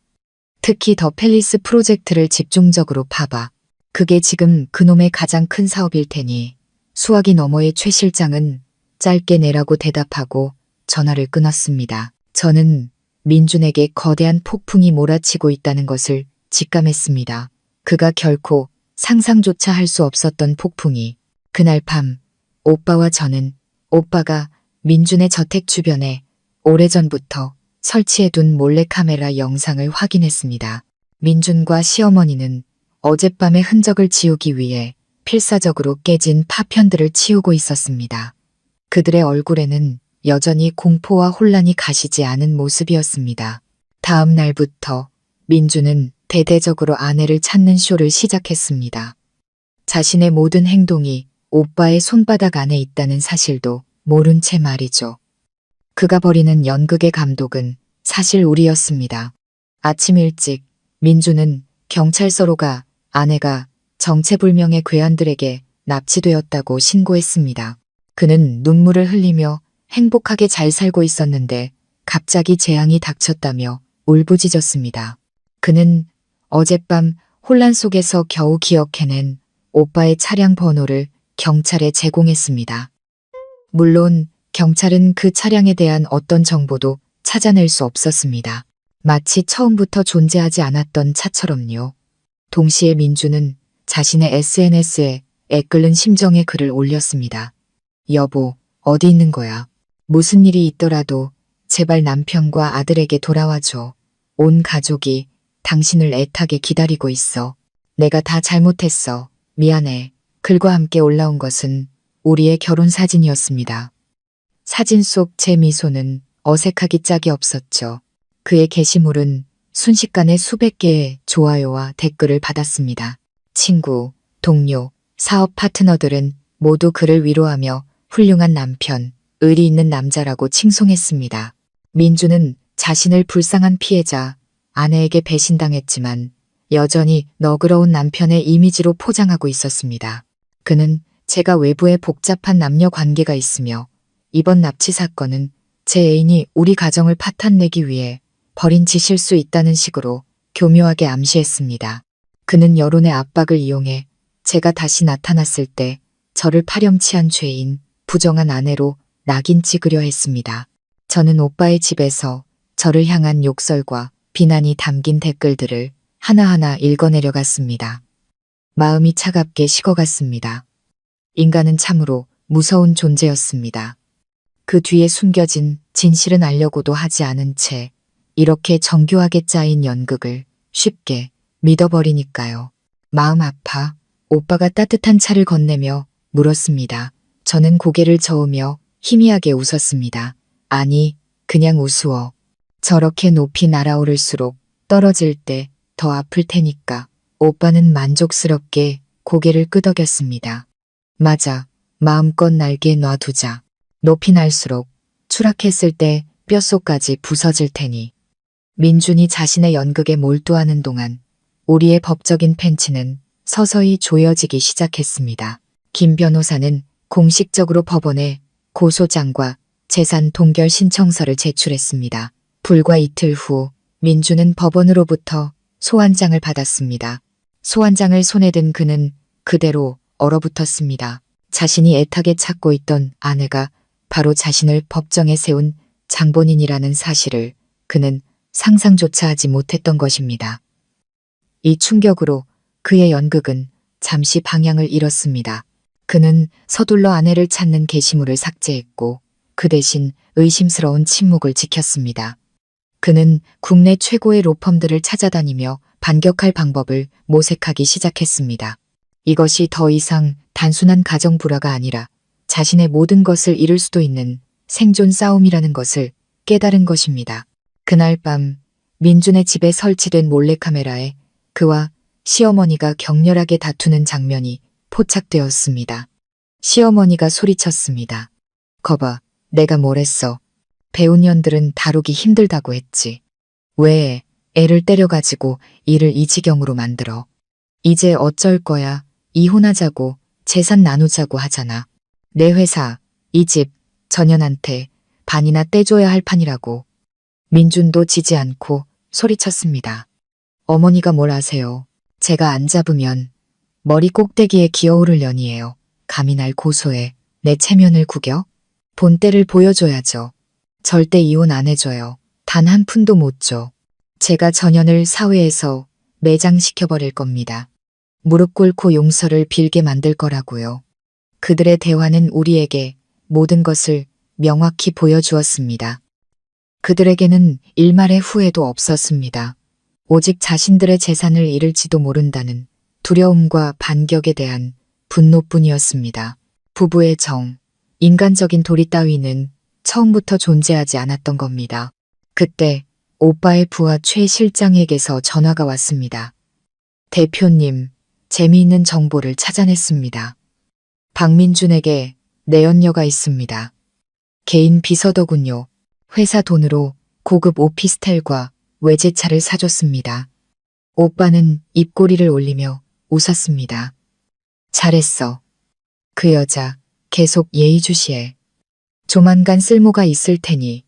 특히 더 팰리스 프로젝트를 집중적으로 파봐. 그게 지금 그놈의 가장 큰 사업일 테니 수화기 너머의 최 실장은 짧게 내라고 대답하고 전화를 끊었습니다. 저는 민준에게 거대한 폭풍이 몰아치고 있다는 것을 직감했습니다. 그가 결코 상상조차 할 수 없었던 폭풍이. 그날 밤 오빠와 저는 오빠가 민준의 저택 주변에 오래전부터 설치해둔 몰래카메라 영상을 확인했습니다. 민준과 시어머니는 어젯밤의 흔적을 지우기 위해 필사적으로 깨진 파편들을 치우고 있었습니다. 그들의 얼굴에는 여전히 공포와 혼란이 가시지 않은 모습이었습니다. 다음 날부터 민준은 대대적으로 아내를 찾는 쇼를 시작했습니다. 자신의 모든 행동이 오빠의 손바닥 안에 있다는 사실도 모른 채 말이죠. 그가 벌이는 연극의 감독은 사실 우리였습니다. 아침 일찍 민준은 경찰서로 가 아내가 정체불명의 괴한들에게 납치되었다고 신고했습니다. 그는 눈물을 흘리며 행복하게 잘 살고 있었는데 갑자기 재앙이 닥쳤다며 울부짖었습니다. 그는 어젯밤 혼란 속에서 겨우 기억해낸 오빠의 차량 번호를 경찰에 제공했습니다. 물론 경찰은 그 차량에 대한 어떤 정보도 찾아낼 수 없었습니다. 마치 처음부터 존재하지 않았던 차처럼요. 동시에 민준은 자신의 SNS에 애끓는 심정의 글을 올렸습니다. 여보, 어디 있는 거야? 무슨 일이 있더라도 제발 남편과 아들에게 돌아와줘. 온 가족이 당신을 애타게 기다리고 있어. 내가 다 잘못했어. 미안해. 글과 함께 올라온 것은 우리의 결혼 사진이었습니다. 사진 속 제 미소는 어색하기 짝이 없었죠. 그의 게시물은 순식간에 수백 개의 좋아요와 댓글을 받았습니다. 친구, 동료, 사업 파트너들은 모두 그를 위로하며 훌륭한 남편, 의리 있는 남자라고 칭송했습니다. 민준은 자신을 불쌍한 피해자, 아내에게 배신당했지만 여전히 너그러운 남편의 이미지로 포장하고 있었습니다. 그는 제가 외부에 복잡한 남녀 관계가 있으며 이번 납치 사건은 제 애인이 우리 가정을 파탄내기 위해 벌인 짓일 수 있다는 식으로 교묘하게 암시했습니다. 그는 여론의 압박을 이용해 제가 다시 나타났을 때 저를 파렴치한 죄인, 부정한 아내로 낙인 찍으려 했습니다. 저는 오빠의 집에서 저를 향한 욕설과 비난이 담긴 댓글들을 하나하나 읽어내려갔습니다. 마음이 차갑게 식어갔습니다. 인간은 참으로 무서운 존재였습니다. 그 뒤에 숨겨진 진실은 알려고도 하지 않은 채 이렇게 정교하게 짜인 연극을 쉽게 믿어버리니까요. 마음 아파 오빠가 따뜻한 차를 건네며 물었습니다. 저는 고개를 저으며 희미하게 웃었습니다. 아니, 그냥 우스워. 저렇게 높이 날아오를수록 떨어질 때 더 아플 테니까. 오빠는 만족스럽게 고개를 끄덕였습니다. 맞아. 마음껏 날개 놔두자. 높이 날수록 추락했을 때 뼛속까지 부서질 테니. 민준이 자신의 연극에 몰두하는 동안 우리의 법적인 팬츠는 서서히 조여지기 시작했습니다. 김 변호사는 공식적으로 법원에 고소장과 재산 동결 신청서를 제출했습니다. 불과 이틀 후 민준은 법원으로부터 소환장을 받았습니다. 소환장을 손에 든 그는 그대로 얼어붙었습니다. 자신이 애타게 찾고 있던 아내가 바로 자신을 법정에 세운 장본인이라는 사실을 그는 상상조차 하지 못했던 것입니다. 이 충격으로 그의 연극은 잠시 방향을 잃었습니다. 그는 서둘러 아내를 찾는 게시물을 삭제했고 그 대신 의심스러운 침묵을 지켰습니다. 그는 국내 최고의 로펌들을 찾아다니며 반격할 방법을 모색하기 시작했습니다. 이것이 더 이상 단순한 가정 불화가 아니라 자신의 모든 것을 잃을 수도 있는 생존 싸움이라는 것을 깨달은 것입니다. 그날 밤 민준의 집에 설치된 몰래카메라에 그와 시어머니가 격렬하게 다투는 장면이 포착되었습니다. 시어머니가 소리쳤습니다. 거봐, 내가 뭘 했어. 배운 년들은 다루기 힘들다고 했지. 왜 애를 때려가지고 일을 이 지경으로 만들어. 이제 어쩔 거야. 이혼하자고 재산 나누자고 하잖아. 내 회사, 이 집, 전현한테 반이나 떼줘야 할 판이라고. 민준도 지지 않고 소리쳤습니다. 어머니가 뭘 아세요. 제가 안 잡으면 머리 꼭대기에 기어오를 년이에요. 감히 날 고소해. 내 체면을 구겨? 본때를 보여줘야죠. 절대 이혼 안 해줘요. 단 한 푼도 못 줘. 제가 전현을 사회에서 매장시켜버릴 겁니다. 무릎 꿇고 용서를 빌게 만들 거라고요. 그들의 대화는 우리에게 모든 것을 명확히 보여주었습니다. 그들에게는 일말의 후회도 없었습니다. 오직 자신들의 재산을 잃을지도 모른다는 두려움과 반격에 대한 분노뿐이었습니다. 부부의 정, 인간적인 도리 따위는 처음부터 존재하지 않았던 겁니다. 그때 오빠의 부하 최 실장에게서 전화가 왔습니다. 대표님, 재미있는 정보를 찾아냈습니다. 박민준에게 내연녀가 있습니다. 개인 비서더군요. 회사 돈으로 고급 오피스텔과 외제차를 사줬습니다. 오빠는 입꼬리를 올리며 웃었습니다. 잘했어. 그 여자 계속 예의주시해. 조만간 쓸모가 있을 테니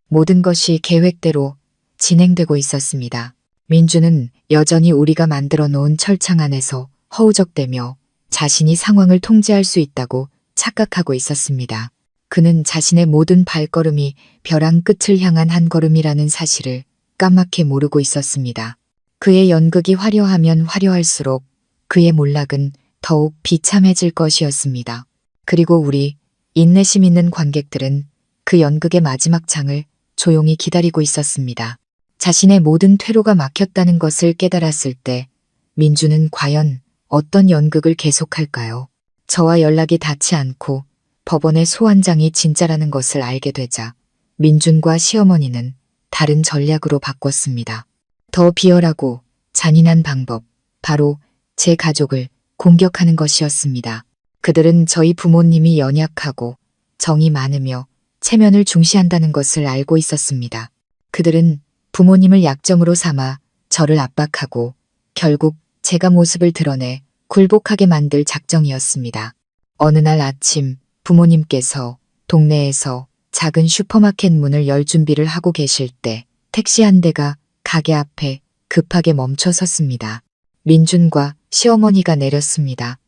모든 것이 계획대로 진행되고 있었습니다. 민주는 여전히 우리가 만들어 놓은 철창 안에서 허우적대며 자신이 상황을 통제할 수 있다고 착각하고 있었습니다. 그는 자신의 모든 발걸음이 벼랑 끝을 향한 한 걸음이라는 사실을 까맣게 모르고 있었습니다. 그의 연극이 화려하면 화려할수록 그의 몰락은 더욱 비참해질 것이었습니다. 그리고 우리 인내심 있는 관객들은 그 연극의 마지막 장을 조용히 기다리고 있었습니다. 자신의 모든 퇴로가 막혔다는 것을 깨달았을 때 민주는 과연 어떤 연극을 계속할까요? 저와 연락이 닿지 않고 법원의 소환장이 진짜라는 것을 알게 되자 민준과 시어머니는 다른 전략으로 바꿨습니다. 더 비열하고 잔인한 방법, 바로 제 가족을 공격하는 것이었습니다. 그들은 저희 부모님이 연약하고 정이 많으며 체면을 중시한다는 것을 알고 있었습니다. 그들은 부모님을 약점으로 삼아 저를 압박하고 결국 제가 모습을 드러내 굴복하게 만들 작정이었습니다. 어느 날 아침 부모님께서 동네에서 작은 슈퍼마켓 문을 열 준비를 하고 계실 때 택시 한 대가 가게 앞에 급하게 멈춰 섰습니다. 민준과 시어머니가 내렸습니다.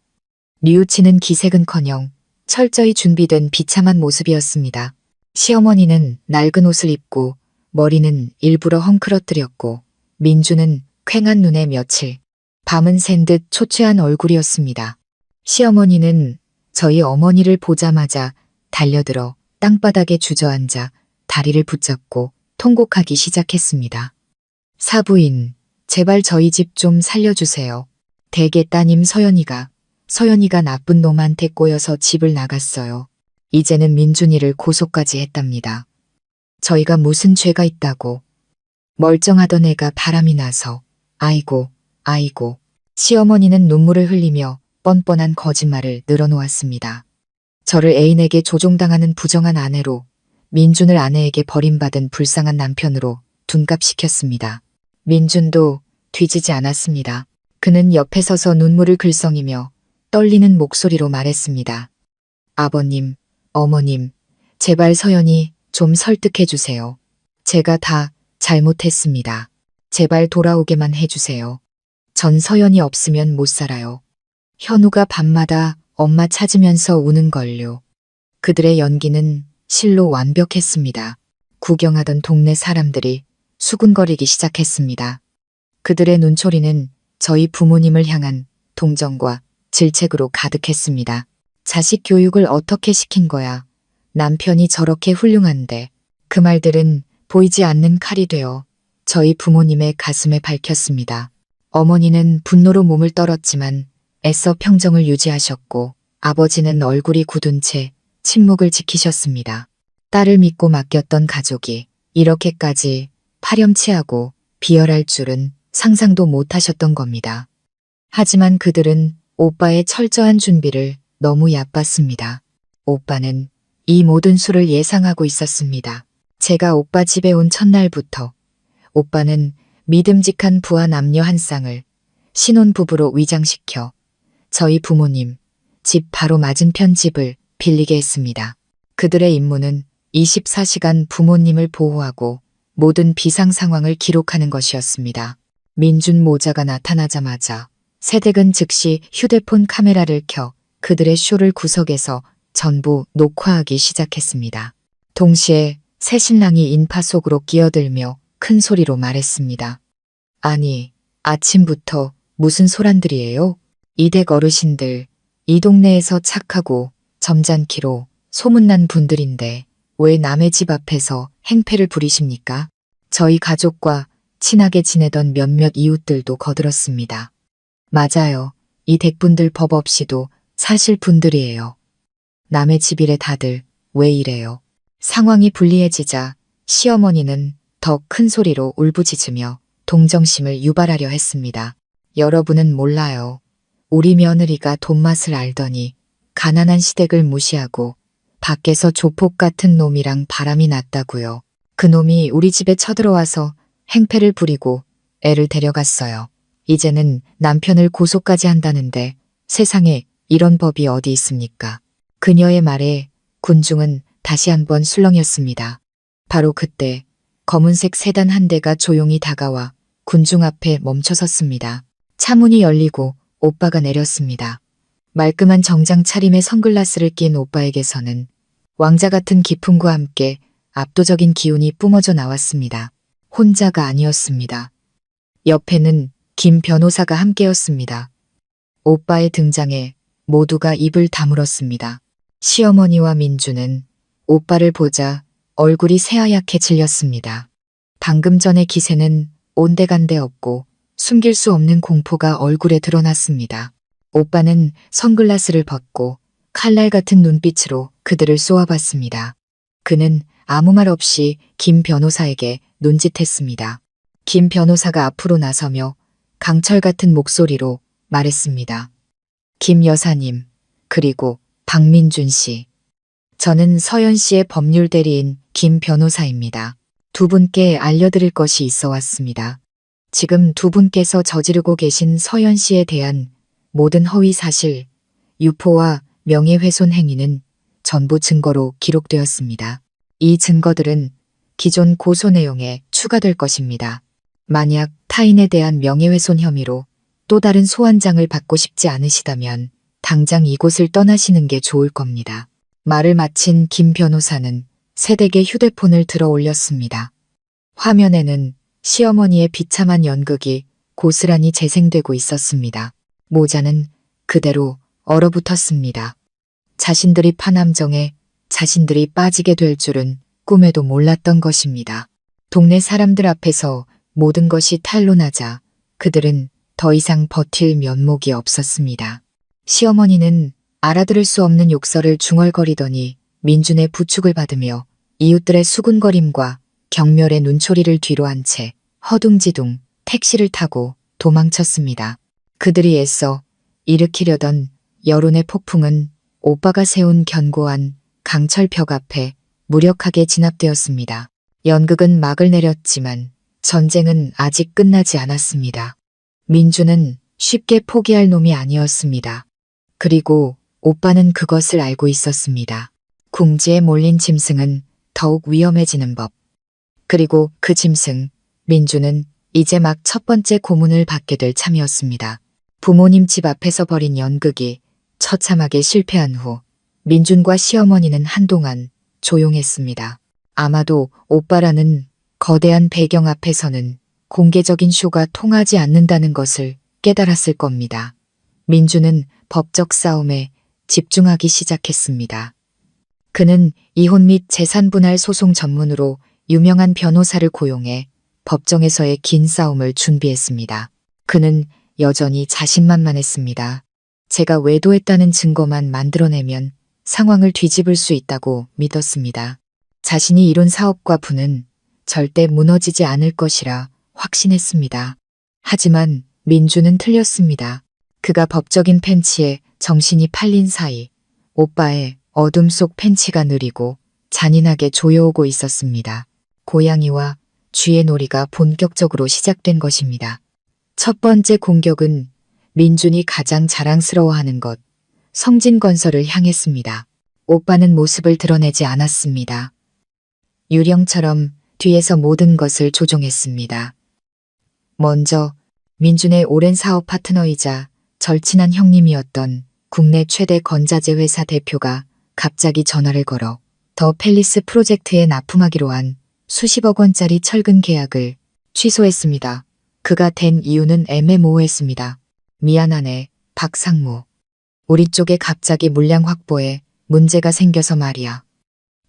뉘우치는 기색은커녕 철저히 준비된 비참한 모습이었습니다. 시어머니는 낡은 옷을 입고 머리는 일부러 헝클어뜨렸고 민주는 퀭한 눈에 며칠 밤은 샌 듯 초췌한 얼굴이었습니다. 시어머니는 저희 어머니를 보자마자 달려들어 땅바닥에 주저앉아 다리를 붙잡고 통곡하기 시작했습니다. 사부인, 제발 저희 집 좀 살려주세요. 대개 따님 서연이가 나쁜 놈한테 꼬여서 집을 나갔어요. 이제는 민준이를 고소까지 했답니다. 저희가 무슨 죄가 있다고. 멀쩡하던 애가 바람이 나서. 아이고. 시어머니는 눈물을 흘리며 뻔뻔한 거짓말을 늘어놓았습니다. 저를 애인에게 조종당하는 부정한 아내로, 민준을 아내에게 버림받은 불쌍한 남편으로 둔갑시켰습니다. 민준도 뒤지지 않았습니다. 그는 옆에 서서 눈물을 글썽이며 떨리는 목소리로 말했습니다. 아버님, 어머님, 제발 서연이 좀 설득해 주세요. 제가 다 잘못했습니다. 제발 돌아오게만 해주세요. 전 서연이 없으면 못 살아요. 현우가 밤마다 엄마 찾으면서 우는걸요. 그들의 연기는 실로 완벽했습니다. 구경하던 동네 사람들이 수군거리기 시작했습니다. 그들의 눈초리는 저희 부모님을 향한 동정과 질책으로 가득했습니다. 자식 교육을 어떻게 시킨 거야. 남편이 저렇게 훌륭한데. 그 말들은 보이지 않는 칼이 되어 저희 부모님의 가슴에 박혔습니다. 어머니는 분노로 몸을 떨었지만 애써 평정을 유지하셨고 아버지는 얼굴이 굳은 채 침묵을 지키셨습니다. 딸을 믿고 맡겼던 가족이 이렇게까지 파렴치하고 비열할 줄은 상상도 못하셨던 겁니다. 하지만 그들은 오빠의 철저한 준비를 너무 얕봤습니다. 오빠는 이 모든 수를 예상하고 있었습니다. 제가 오빠 집에 온 첫날부터 오빠는 믿음직한 부하 남녀 한 쌍을 신혼부부로 위장시켜 저희 부모님 집 바로 맞은편 집을 빌리게 했습니다. 그들의 임무는 24시간 부모님을 보호하고 모든 비상 상황을 기록하는 것이었습니다. 민준 모자가 나타나자마자 세댁은 즉시 휴대폰 카메라를 켜 그들의 쇼를 구석에서 전부 녹화하기 시작했습니다. 동시에 새 신랑이 인파 속으로 끼어들며 큰 소리로 말했습니다. 아니, 아침부터 무슨 소란들이에요? 이 댁 어르신들, 이 동네에서 착하고 점잖기로 소문난 분들인데 왜 남의 집 앞에서 행패를 부리십니까? 저희 가족과 친하게 지내던 몇몇 이웃들도 거들었습니다. 맞아요. 이 댁분들 법 없이도 사실 분들이에요. 남의 집이래 다들 왜 이래요? 상황이 불리해지자 시어머니는 더 큰 소리로 울부짖으며 동정심을 유발하려 했습니다. 여러분은 몰라요. 우리 며느리가 돈맛을 알더니 가난한 시댁을 무시하고 밖에서 조폭 같은 놈이랑 바람이 났다고요. 그 놈이 우리 집에 쳐들어와서 행패를 부리고 애를 데려갔어요. 이제는 남편을 고소까지 한다는데 세상에 이런 법이 어디 있습니까? 그녀의 말에 군중은 다시 한번 술렁였습니다. 바로 그때 검은색 세단 한 대가 조용히 다가와 군중 앞에 멈춰섰습니다. 차문이 열리고 오빠가 내렸습니다. 말끔한 정장 차림에 선글라스를 낀 오빠에게서는 왕자 같은 기품과 함께 압도적인 기운이 뿜어져 나왔습니다. 혼자가 아니었습니다. 옆에는 김 변호사가 함께였습니다. 오빠의 등장에 모두가 입을 다물었습니다. 시어머니와 민주는 오빠를 보자 얼굴이 새하얗게 질렸습니다. 방금 전의 기세는 온데간데 없고 숨길 수 없는 공포가 얼굴에 드러났습니다. 오빠는 선글라스를 벗고 칼날 같은 눈빛으로 그들을 쏘아봤습니다. 그는 아무 말 없이 김 변호사에게 눈짓했습니다. 김 변호사가 앞으로 나서며 강철 같은 목소리로 말했습니다. 김 여사님, 그리고 박민준 씨. 저는 서연 씨의 법률 대리인 김 변호사입니다. 두 분께 알려드릴 것이 있어 왔습니다. 지금 두 분께서 저지르고 계신 서연 씨에 대한 모든 허위 사실, 유포와 명예훼손 행위는 전부 증거로 기록되었습니다. 이 증거들은 기존 고소 내용에 추가될 것입니다. 만약 타인에 대한 명예훼손 혐의로 또 다른 소환장을 받고 싶지 않으시다면 당장 이곳을 떠나시는 게 좋을 겁니다. 말을 마친 김 변호사는 세 댁의 휴대폰을 들어 올렸습니다. 화면에는 시어머니의 비참한 연극이 고스란히 재생되고 있었습니다. 모자는 그대로 얼어붙었습니다. 자신들이 파남정에 자신들이 빠지게 될 줄은 꿈에도 몰랐던 것입니다. 동네 사람들 앞에서 모든 것이 탄로나자 그들은 더 이상 버틸 면목이 없었습니다. 시어머니는 알아들을 수 없는 욕설을 중얼거리더니 민준의 부축을 받으며 이웃들의 수군거림과 경멸의 눈초리를 뒤로 한 채 허둥지둥 택시를 타고 도망쳤습니다. 그들이 애써 일으키려던 여론의 폭풍은 오빠가 세운 견고한 강철벽 앞에 무력하게 진압되었습니다. 연극은 막을 내렸지만 전쟁은 아직 끝나지 않았습니다. 민주는 쉽게 포기할 놈이 아니었습니다. 그리고 오빠는 그것을 알고 있었습니다. 궁지에 몰린 짐승은 더욱 위험해지는 법. 그리고 그 짐승, 민주는 이제 막 첫 번째 고문을 받게 될 참이었습니다. 부모님 집 앞에서 벌인 연극이 처참하게 실패한 후 민준과 시어머니는 한동안 조용했습니다. 아마도 오빠라는 거대한 배경 앞에서는 공개적인 쇼가 통하지 않는다는 것을 깨달았을 겁니다. 민주는 법적 싸움에 집중하기 시작했습니다. 그는 이혼 및 재산분할 소송 전문으로 유명한 변호사를 고용해 법정에서의 긴 싸움을 준비했습니다. 그는 여전히 자신만만했습니다. 제가 외도했다는 증거만 만들어내면 상황을 뒤집을 수 있다고 믿었습니다. 자신이 이룬 사업과 부는 절대 무너지지 않을 것이라 확신했습니다. 하지만 민주는 틀렸습니다. 그가 법적인 팬치에 정신이 팔린 사이 오빠의 어둠 속 팬치가 느리고 잔인하게 조여오고 있었습니다. 고양이와 쥐의 놀이가 본격적으로 시작된 것입니다. 첫 번째 공격은 민준이 가장 자랑스러워하는 것, 성진건설을 향했습니다. 오빠는 모습을 드러내지 않았습니다. 유령처럼 뒤에서 모든 것을 조종했습니다. 먼저 민준의 오랜 사업 파트너이자 절친한 형님이었던 국내 최대 건자재 회사 대표가 갑자기 전화를 걸어 더 팰리스 프로젝트에 납품하기로 한 수십억 원짜리 철근 계약을 취소했습니다. 그가 된 이유는 애매모호했습니다. 미안하네, 박상무. 우리 쪽에 갑자기 물량 확보에 문제가 생겨서 말이야.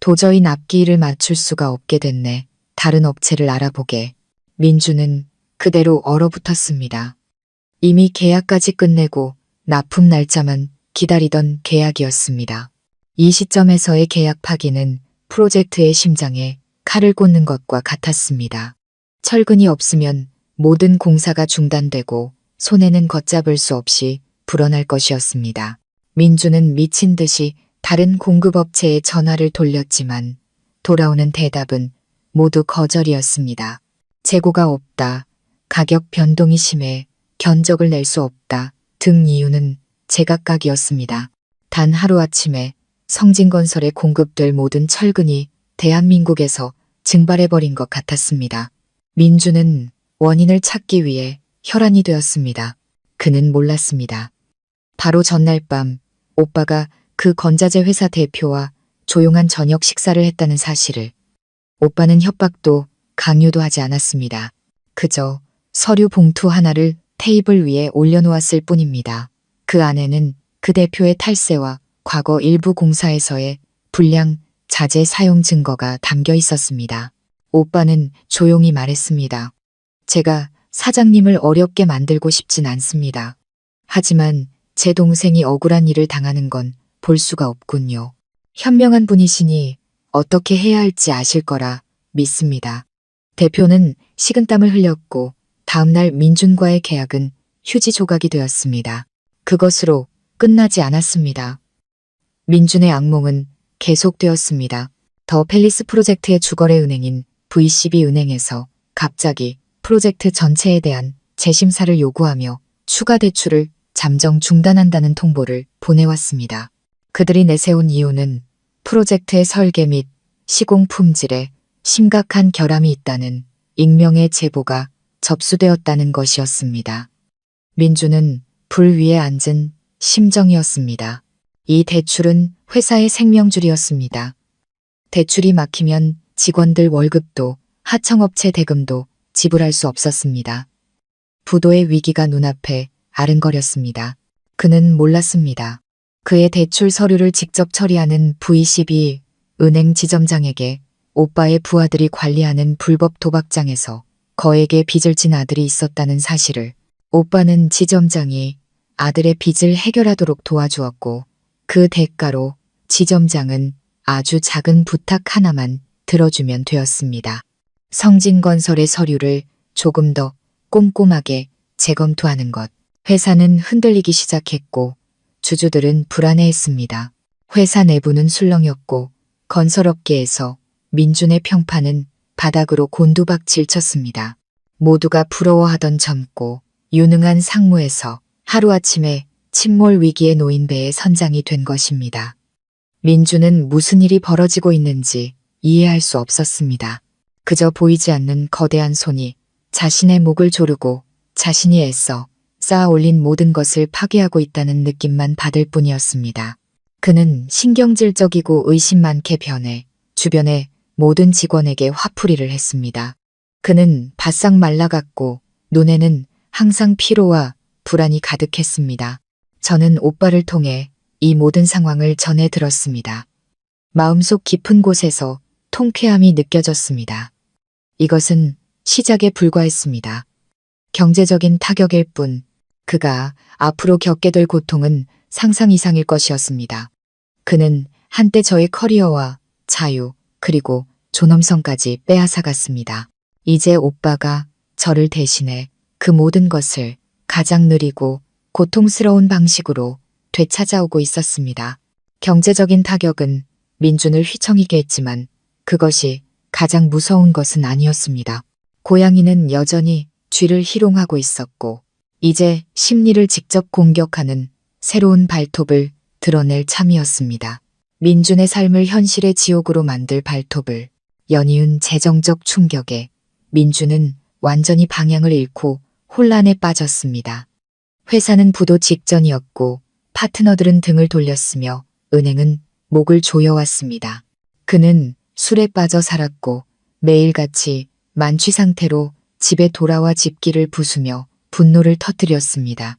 도저히 납기일을 맞출 수가 없게 됐네. 다른 업체를 알아보게. 민주는 그대로 얼어붙었습니다. 이미 계약까지 끝내고 납품 날짜만 기다리던 계약이었습니다. 이 시점에서의 계약 파기는 프로젝트의 심장에 칼을 꽂는 것과 같았습니다. 철근이 없으면 모든 공사가 중단되고 손해는 걷잡을 수 없이 불어날 것이었습니다. 민주는 미친 듯이 다른 공급업체에 전화를 돌렸지만 돌아오는 대답은 모두 거절이었습니다. 재고가 없다, 가격 변동이 심해, 견적을 낼 수 없다 등 이유는 제각각이었습니다. 단 하루아침에 성진건설에 공급될 모든 철근이 대한민국에서 증발해버린 것 같았습니다. 민주는 원인을 찾기 위해 혈안이 되었습니다. 그는 몰랐습니다. 바로 전날 밤 오빠가 그 건자재 회사 대표와 조용한 저녁 식사를 했다는 사실을. 오빠는 협박도 강요도 하지 않았습니다. 그저 서류 봉투 하나를 테이블 위에 올려놓았을 뿐입니다. 그 안에는 그 대표의 탈세와 과거 일부 공사에서의 불량 자재 사용 증거가 담겨 있었습니다. 오빠는 조용히 말했습니다. 제가 사장님을 어렵게 만들고 싶진 않습니다. 하지만 제 동생이 억울한 일을 당하는 건 볼 수가 없군요. 현명한 분이시니 어떻게 해야 할지 아실 거라 믿습니다. 대표는 식은땀을 흘렸고 다음날 민준과의 계약은 휴지 조각이 되었습니다. 그것으로 끝나지 않았습니다. 민준의 악몽은 계속되었습니다. 더 팰리스 프로젝트의 주거래 은행인 VCB은행에서 갑자기 프로젝트 전체에 대한 재심사를 요구하며 추가 대출을 잠정 중단한다는 통보를 보내왔습니다. 그들이 내세운 이유는 프로젝트의 설계 및 시공 품질에 심각한 결함이 있다는 익명의 제보가 접수되었다는 것이었습니다. 민주는 불 위에 앉은 심정이었습니다. 이 대출은 회사의 생명줄이었습니다. 대출이 막히면 직원들 월급도 하청업체 대금도 지불할 수 없었습니다. 부도의 위기가 눈앞에 아른거렸습니다. 그는 몰랐습니다. 그의 대출 서류를 직접 처리하는 VCB 은행 지점장에게 오빠의 부하들이 관리하는 불법 도박장에서 거액의 빚을 진 아들이 있었다는 사실을. 오빠는 지점장이 아들의 빚을 해결하도록 도와주었고 그 대가로 지점장은 아주 작은 부탁 하나만 들어주면 되었습니다. 성진건설의 서류를 조금 더 꼼꼼하게 재검토하는 것. 회사는 흔들리기 시작했고 주주들은 불안해했습니다. 회사 내부는 술렁였고 건설업계에서 민준의 평판은 바닥으로 곤두박질 쳤습니다. 모두가 부러워하던 젊고 유능한 상무에서 하루아침에 침몰 위기에 놓인 배의 선장이 된 것입니다. 민준은 무슨 일이 벌어지고 있는지 이해할 수 없었습니다. 그저 보이지 않는 거대한 손이 자신의 목을 조르고 자신이 애써 쌓아 올린 모든 것을 파괴하고 있다는 느낌만 받을 뿐이었습니다. 그는 신경질적이고 의심 많게 변해 주변의 모든 직원에게 화풀이를 했습니다. 그는 바싹 말라갔고 눈에는 항상 피로와 불안이 가득했습니다. 저는 오빠를 통해 이 모든 상황을 전해 들었습니다. 마음속 깊은 곳에서 통쾌함이 느껴졌습니다. 이것은 시작에 불과했습니다. 경제적인 타격일 뿐 그가 앞으로 겪게 될 고통은 상상 이상일 것이었습니다. 그는 한때 저의 커리어와 자유 그리고 존엄성까지 빼앗아갔습니다. 이제 오빠가 저를 대신해 그 모든 것을 가장 느리고 고통스러운 방식으로 되찾아오고 있었습니다. 경제적인 타격은 민준을 휘청이게 했지만 그것이 가장 무서운 것은 아니었습니다. 고양이는 여전히 쥐를 희롱하고 있었고 이제 심리를 직접 공격하는 새로운 발톱을 드러낼 참이었습니다. 민준의 삶을 현실의 지옥으로 만들 발톱을. 연이은 재정적 충격에 민준은 완전히 방향을 잃고 혼란에 빠졌습니다. 회사는 부도 직전이었고 파트너들은 등을 돌렸으며 은행은 목을 조여왔습니다. 그는 술에 빠져 살았고 매일같이 만취 상태로 집에 돌아와 집기를 부수며 분노를 터뜨렸습니다.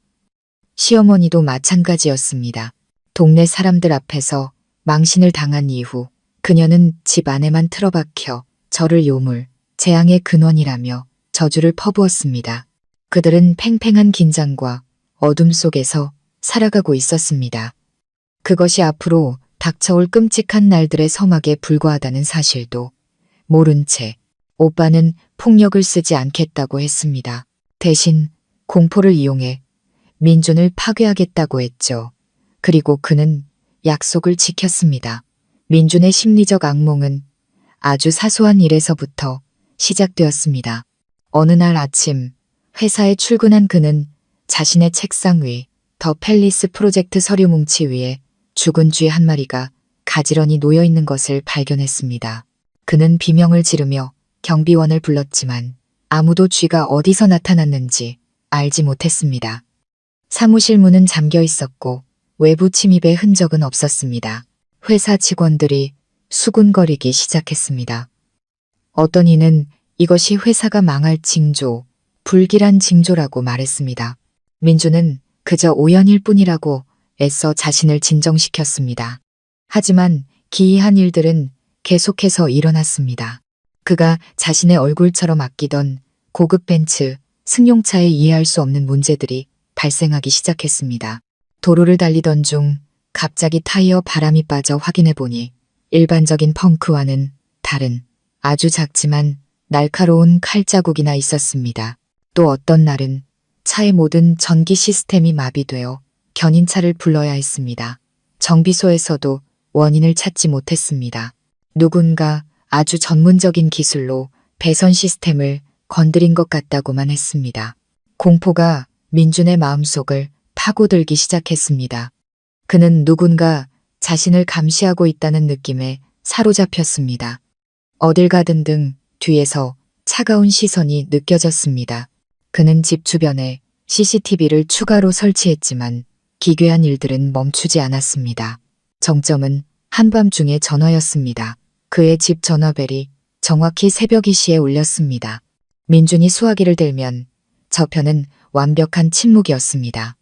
시어머니도 마찬가지였습니다. 동네 사람들 앞에서 망신을 당한 이후 그녀는 집 안에만 틀어박혀 저를 요물, 재앙의 근원이라며 저주를 퍼부었습니다. 그들은 팽팽한 긴장과 어둠 속에서 살아가고 있었습니다. 그것이 앞으로 닥쳐올 끔찍한 날들의 서막에 불과하다는 사실도 모른 채 오빠는 폭력을 쓰지 않겠다고 했습니다. 대신 공포를 이용해 민준을 파괴하겠다고 했죠. 그리고 그는 약속을 지켰습니다. 민준의 심리적 악몽은 아주 사소한 일에서부터 시작되었습니다. 어느 날 아침 회사에 출근한 그는 자신의 책상 위 더 팰리스 프로젝트 서류 뭉치 위에 죽은 쥐 한 마리가 가지런히 놓여 있는 것을 발견했습니다. 그는 비명을 지르며 경비원을 불렀지만 아무도 쥐가 어디서 나타났는지 알지 못했습니다. 사무실 문은 잠겨 있었고 외부 침입의 흔적은 없었습니다. 회사 직원들이 수군거리기 시작했습니다. 어떤 이는 이것이 회사가 망할 징조, 불길한 징조라고 말했습니다. 민주는 그저 우연일 뿐이라고 애써 자신을 진정시켰습니다. 하지만 기이한 일들은 계속해서 일어났습니다. 그가 자신의 얼굴처럼 아끼던 고급 벤츠, 승용차에 이해할 수 없는 문제들이 발생하기 시작했습니다. 도로를 달리던 중 갑자기 타이어 바람이 빠져 확인해 보니 일반적인 펑크와는 다른 아주 작지만 날카로운 칼자국이나 있었습니다. 또 어떤 날은 차의 모든 전기 시스템이 마비되어 견인차를 불러야 했습니다. 정비소에서도 원인을 찾지 못했습니다. 누군가 아주 전문적인 기술로 배선 시스템을 건드린 것 같다고만 했습니다. 공포가 민준의 마음속을 파고들기 시작했습니다. 그는 누군가 자신을 감시하고 있다는 느낌에 사로잡혔습니다. 어딜 가든 등 뒤에서 차가운 시선이 느껴졌습니다. 그는 집 주변에 CCTV를 추가로 설치했지만 기괴한 일들은 멈추지 않았습니다. 정점은 한밤중의 전화였습니다. 그의 집 전화벨이 정확히 새벽 2시에 울렸습니다. 민준이 수화기를 들면 저편은 완벽한 침묵이었습니다.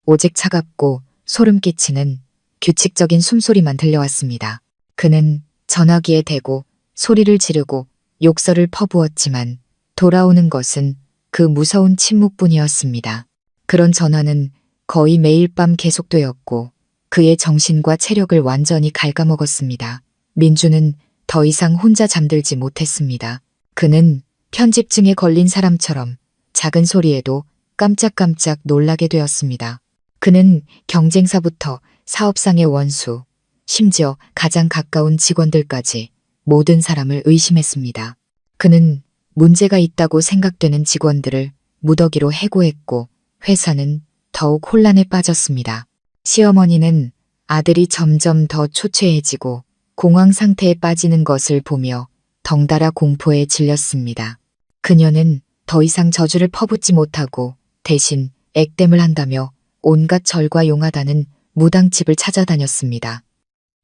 오직 차갑고 소름 끼치는 규칙적인 숨소리만 들려왔습니다. 그는 전화기에 대고 소리를 지르고 욕설을 퍼부었지만 돌아오는 것은 그 무서운 침묵뿐이었습니다. 그런 전화는 거의 매일 밤 계속되었고 그의 정신과 체력을 완전히 갉아먹었습니다. 민주는 더 이상 혼자 잠들지 못했습니다. 그는 편집증에 걸린 사람처럼 작은 소리에도 깜짝깜짝 놀라게 되었습니다. 그는 경쟁사부터 사업상의 원수, 심지어 가장 가까운 직원들까지 모든 사람을 의심했습니다. 그는 문제가 있다고 생각되는 직원들을 무더기로 해고했고 회사는 더욱 혼란에 빠졌습니다. 시어머니는 아들이 점점 더 초췌해지고 공황 상태에 빠지는 것을 보며 덩달아 공포에 질렸습니다. 그녀는 더 이상 저주를 퍼붓지 못하고 대신 액땜을 한다며 온갖 절과 용하다는 무당집을 찾아다녔습니다.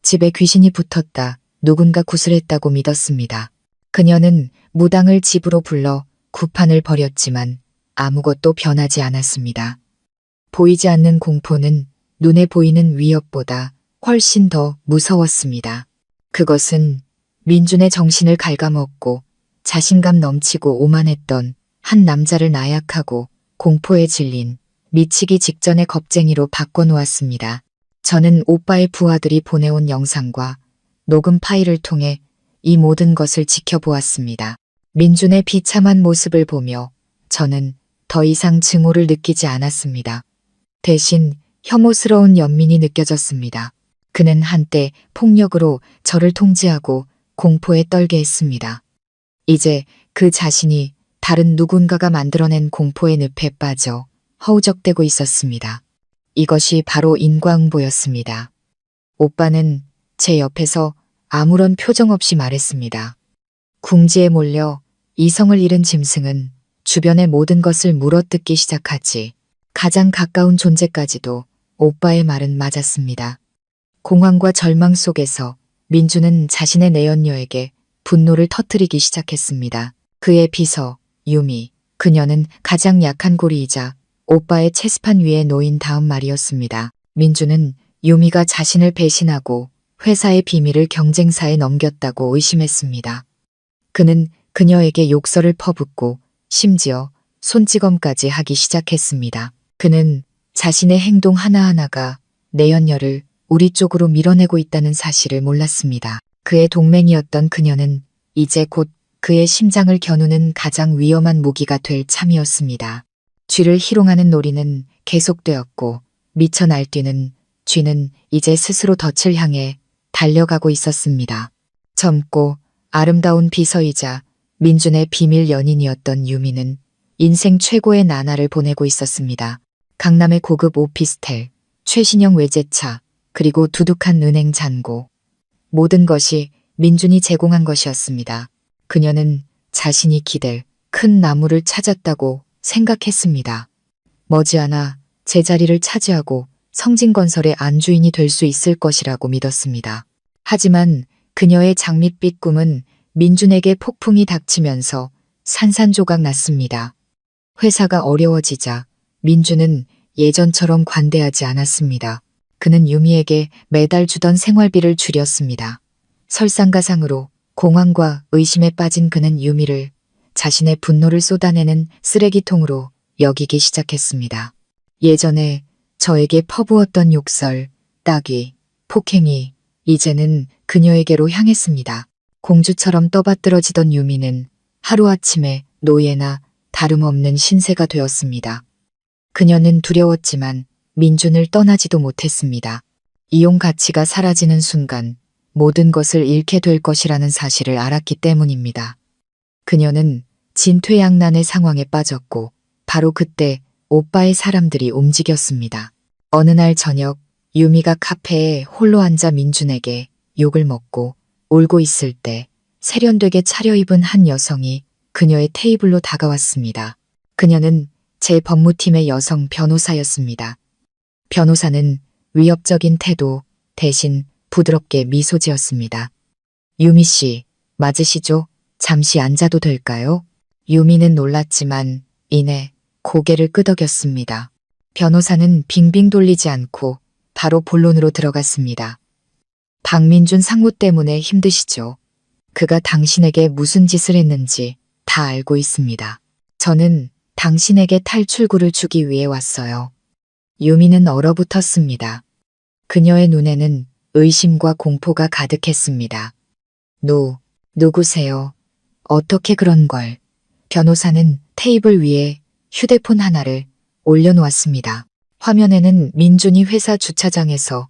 집에 귀신이 붙었다, 누군가 구슬했다고 믿었습니다. 그녀는 무당을 집으로 불러 구판을 벌였지만 아무것도 변하지 않았습니다. 보이지 않는 공포는 눈에 보이는 위협보다 훨씬 더 무서웠습니다. 그것은 민준의 정신을 갉아먹고 자신감 넘치고 오만했던 한 남자를 나약하고 공포에 질린 미치기 직전의 겁쟁이로 바꿔놓았습니다. 저는 오빠의 부하들이 보내온 영상과 녹음 파일을 통해 이 모든 것을 지켜보았습니다. 민준의 비참한 모습을 보며 저는 더 이상 증오를 느끼지 않았습니다. 대신 혐오스러운 연민이 느껴졌습니다. 그는 한때 폭력으로 저를 통제하고 공포에 떨게 했습니다. 이제 그 자신이 다른 누군가가 만들어낸 공포의 늪에 빠져 허우적대고 있었습니다. 이것이 바로 인과응보였습니다. 오빠는 제 옆에서 아무런 표정 없이 말했습니다. 궁지에 몰려 이성을 잃은 짐승은 주변의 모든 것을 물어뜯기 시작하지. 가장 가까운 존재까지도 오빠의 말은 맞았습니다. 공황과 절망 속에서 민주는 자신의 내연녀에게 분노를 터뜨리기 시작했습니다. 그의 비서, 유미, 그녀는 가장 약한 고리이자 오빠의 체스판 위에 놓인 다음 말이었습니다. 민주는 유미가 자신을 배신하고 회사의 비밀을 경쟁사에 넘겼다고 의심했습니다. 그는 그녀에게 욕설을 퍼붓고 심지어 손찌검까지 하기 시작했습니다. 그는 자신의 행동 하나하나가 내연녀를 우리 쪽으로 밀어내고 있다는 사실을 몰랐습니다. 그의 동맹이었던 그녀는 이제 곧 그의 심장을 겨누는 가장 위험한 무기가 될 참이었습니다. 쥐를 희롱하는 놀이는 계속되었고 미쳐 날뛰는 쥐는 이제 스스로 덫을 향해 달려가고 있었습니다. 젊고 아름다운 비서이자 민준의 비밀 연인이었던 유미는 인생 최고의 나날을 보내고 있었습니다. 강남의 고급 오피스텔, 최신형 외제차, 그리고 두둑한 은행 잔고. 모든 것이 민준이 제공한 것이었습니다. 그녀는 자신이 기댈 큰 나무를 찾았다고 생각했습니다. 머지않아 제자리를 차지하고 성진건설의 안주인이 될 수 있을 것이라고 믿었습니다. 하지만 그녀의 장밋빛 꿈은 민준에게 폭풍이 닥치면서 산산조각 났습니다. 회사가 어려워지자 민준은 예전처럼 관대하지 않았습니다. 그는 유미에게 매달 주던 생활비를 줄였습니다. 설상가상으로 공황과 의심에 빠진 그는 유미를 자신의 분노를 쏟아내는 쓰레기통으로 여기기 시작했습니다. 예전에 저에게 퍼부었던 욕설, 따귀, 폭행이 이제는 그녀에게로 향했습니다. 공주처럼 떠받들어지던 유미는 하루아침에 노예나 다름없는 신세가 되었습니다. 그녀는 두려웠지만 민준을 떠나지도 못했습니다. 이용 가치가 사라지는 순간 모든 것을 잃게 될 것이라는 사실을 알았기 때문입니다. 그녀는 진퇴양난의 상황에 빠졌고 바로 그때 오빠의 사람들이 움직였습니다. 어느 날 저녁 유미가 카페에 홀로 앉아 민준에게 욕을 먹고 울고 있을 때 세련되게 차려입은 한 여성이 그녀의 테이블로 다가왔습니다. 그녀는 제 법무팀의 여성 변호사였습니다. 변호사는 위협적인 태도 대신 부드럽게 미소 지었습니다. 유미 씨, 맞으시죠? 잠시 앉아도 될까요? 유미는 놀랐지만 이내 고개를 끄덕였습니다. 변호사는 빙빙 돌리지 않고 바로 본론으로 들어갔습니다. 박민준 상무 때문에 힘드시죠? 그가 당신에게 무슨 짓을 했는지 다 알고 있습니다. 저는 당신에게 탈출구를 주기 위해 왔어요. 유미는 얼어붙었습니다. 그녀의 눈에는 의심과 공포가 가득했습니다. 누구세요? 어떻게 그런 걸? 변호사는 테이블 위에 휴대폰 하나를 올려놓았습니다. 화면에는 민준이 회사 주차장에서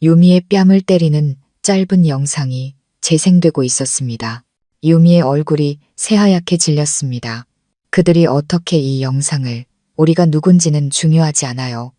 유미의 뺨을 때리는 짧은 영상이 재생되고 있었습니다. 유미의 얼굴이 새하얗게 질렸습니다. 그들이 어떻게 이 영상을, 우리가 누군지는 중요하지 않아요.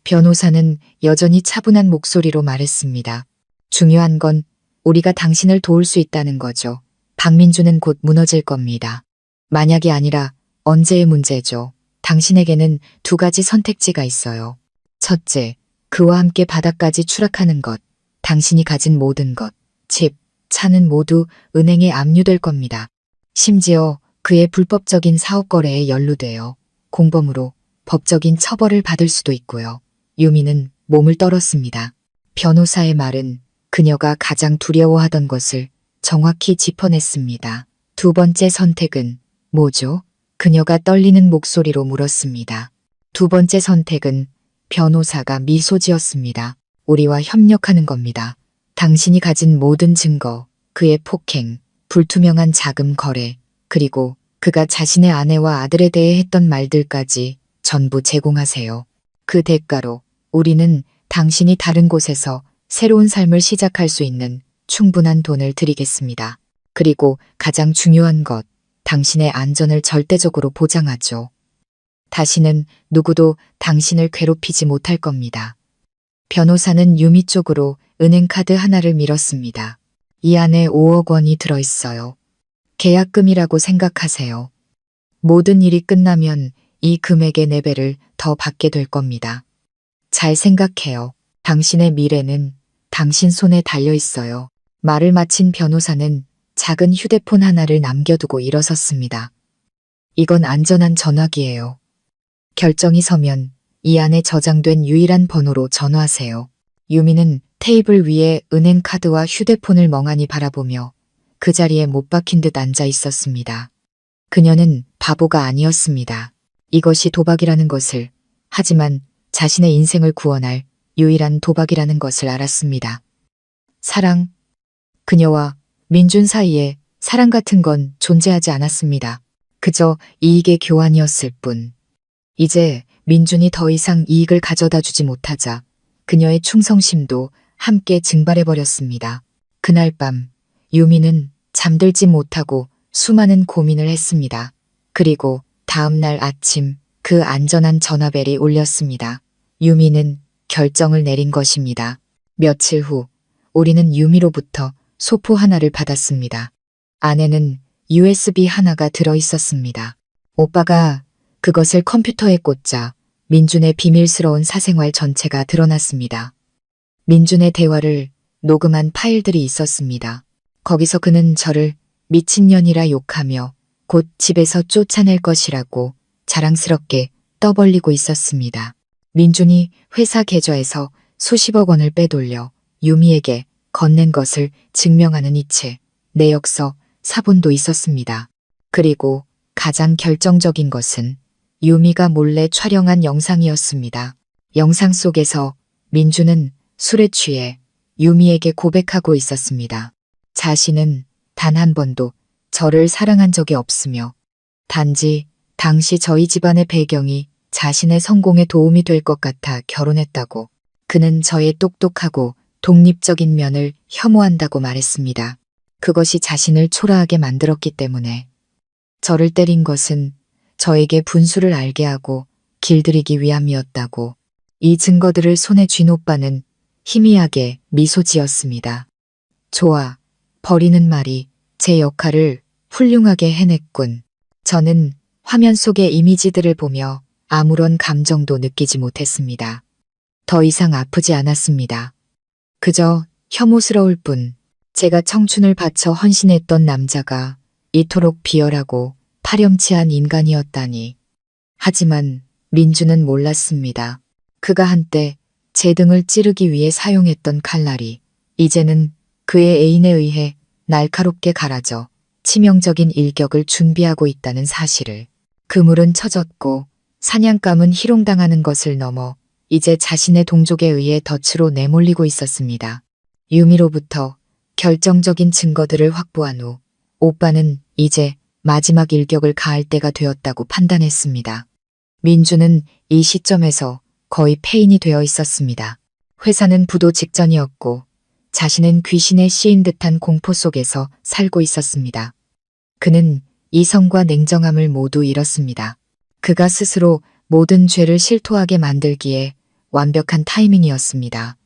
변호사는 여전히 차분한 목소리로 말했습니다. 중요한 건 우리가 당신을 도울 수 있다는 거죠. 박민준은 곧 무너질 겁니다. 만약이 아니라 언제의 문제죠. 당신에게는 두 가지 선택지가 있어요. 첫째, 그와 함께 바닥까지 추락하는 것. 당신이 가진 모든 것, 집, 차는 모두 은행에 압류될 겁니다. 심지어 그의 불법적인 사업 거래에 연루되어 공범으로 법적인 처벌을 받을 수도 있고요. 유미는 몸을 떨었습니다. 변호사의 말은 그녀가 가장 두려워하던 것을 정확히 짚어냈습니다. 두 번째 선택은 뭐죠? 그녀가 떨리는 목소리로 물었습니다. 두 번째 선택은 변호사가 미소 지었습니다. 우리와 협력하는 겁니다. 당신이 가진 모든 증거, 그의 폭행, 불투명한 자금 거래, 그리고 그가 자신의 아내와 아들에 대해 했던 말들까지 전부 제공하세요. 그 대가로 우리는 당신이 다른 곳에서 새로운 삶을 시작할 수 있는 충분한 돈을 드리겠습니다. 그리고 가장 중요한 것, 당신의 안전을 절대적으로 보장하죠. 다시는 누구도 당신을 괴롭히지 못할 겁니다. 변호사는 유미 쪽으로 은행카드 하나를 밀었습니다. 이 안에 5억 원이 들어있어요. 계약금이라고 생각하세요. 모든 일이 끝나면 이 금액의 4배를 더 받게 될 겁니다. 잘 생각해요. 당신의 미래는 당신 손에 달려 있어요. 말을 마친 변호사는 작은 휴대폰 하나를 남겨두고 일어섰습니다. 이건 안전한 전화기예요. 결정이 서면 이 안에 저장된 유일한 번호로 전화하세요. 유미는 테이블 위에 은행 카드와 휴대폰을 멍하니 바라보며 그 자리에 못 박힌 듯 앉아 있었습니다. 그녀는 바보가 아니었습니다. 이것이 도박이라는 것을, 하지만 자신의 인생을 구원할 유일한 도박이라는 것을 알았습니다. 사랑. 그녀와 민준 사이에 사랑 같은 건 존재하지 않았습니다. 그저 이익의 교환이었을 뿐. 이제 민준이 더 이상 이익을 가져다 주지 못하자 그녀의 충성심도 함께 증발해버렸습니다. 그날 밤 유미는 잠들지 못하고 수많은 고민을 했습니다. 그리고 다음 날 아침 그 안전한 전화벨이 울렸습니다. 유미는 결정을 내린 것입니다. 며칠 후 우리는 유미로부터 소포 하나를 받았습니다. 안에는 USB 하나가 들어 있었습니다. 오빠가 그것을 컴퓨터에 꽂자 민준의 비밀스러운 사생활 전체가 드러났습니다. 민준의 대화를 녹음한 파일들이 있었습니다. 거기서 그는 저를 미친년이라 욕하며 곧 집에서 쫓아낼 것이라고 자랑스럽게 떠벌리고 있었습니다. 민준이 회사 계좌에서 수십억 원을 빼돌려 유미에게 건넨 것을 증명하는 이체, 내역서, 사본도 있었습니다. 그리고 가장 결정적인 것은 유미가 몰래 촬영한 영상이었습니다. 영상 속에서 민준은 술에 취해 유미에게 고백하고 있었습니다. 자신은 단 한 번도 저를 사랑한 적이 없으며 단지 당시 저희 집안의 배경이 자신의 성공에 도움이 될 것 같아 결혼했다고, 그는 저의 똑똑하고 독립적인 면을 혐오한다고 말했습니다. 그것이 자신을 초라하게 만들었기 때문에 저를 때린 것은 저에게 분수를 알게 하고 길들이기 위함이었다고. 이 증거들을 손에 쥔 오빠는 희미하게 미소 지었습니다. 좋아. 버리는 말이 제 역할을 훌륭하게 해냈군. 저는 화면 속의 이미지들을 보며 아무런 감정도 느끼지 못했습니다. 더 이상 아프지 않았습니다. 그저 혐오스러울 뿐. 제가 청춘을 바쳐 헌신했던 남자가 이토록 비열하고 파렴치한 인간이었다니. 하지만 민주는 몰랐습니다. 그가 한때 제 등을 찌르기 위해 사용했던 칼날이 이제는 그의 애인에 의해 날카롭게 갈아져 치명적인 일격을 준비하고 있다는 사실을. 그물은 쳐졌고 사냥감은 희롱당하는 것을 넘어 이제 자신의 동족에 의해 덫으로 내몰리고 있었습니다. 유미로부터 결정적인 증거들을 확보한 후 오빠는 이제 마지막 일격을 가할 때가 되었다고 판단했습니다. 민주는 이 시점에서 거의 폐인이 되어 있었습니다. 회사는 부도 직전이었고 자신은 귀신에 씌인 듯한 공포 속에서 살고 있었습니다. 그는 이성과 냉정함을 모두 잃었습니다. 그가 스스로 모든 죄를 실토하게 만들기에 완벽한 타이밍이었습니다.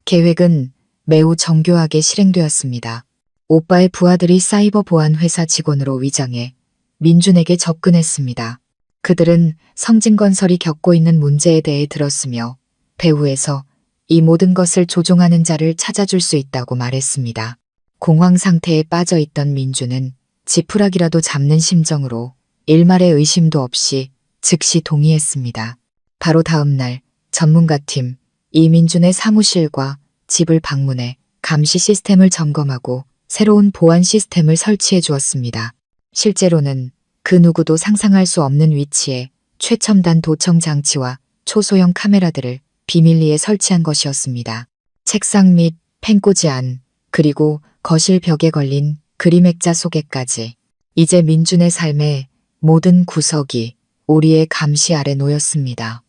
계획은 매우 정교하게 실행되었습니다. 오빠의 부하들이 사이버 보안 회사 직원으로 위장해 민준에게 접근했습니다. 그들은 성진건설이 겪고 있는 문제에 대해 들었으며 배후에서 이 모든 것을 조종하는 자를 찾아줄 수 있다고 말했습니다. 공황 상태에 빠져 있던 민준은 지푸라기라도 잡는 심정으로 일말의 의심도 없이 즉시 동의했습니다. 바로 다음 날 전문가팀 이민준의 사무실과 집을 방문해 감시 시스템을 점검하고 새로운 보안 시스템을 설치해 주었습니다. 실제로는 그 누구도 상상할 수 없는 위치에 최첨단 도청 장치와 초소형 카메라들을 비밀리에 설치한 것이었습니다. 책상 및 펜꽂이 안, 그리고 거실 벽에 걸린 그림 액자 속에까지 이제 민준의 삶의 모든 구석이 우리의 감시 아래 놓였습니다.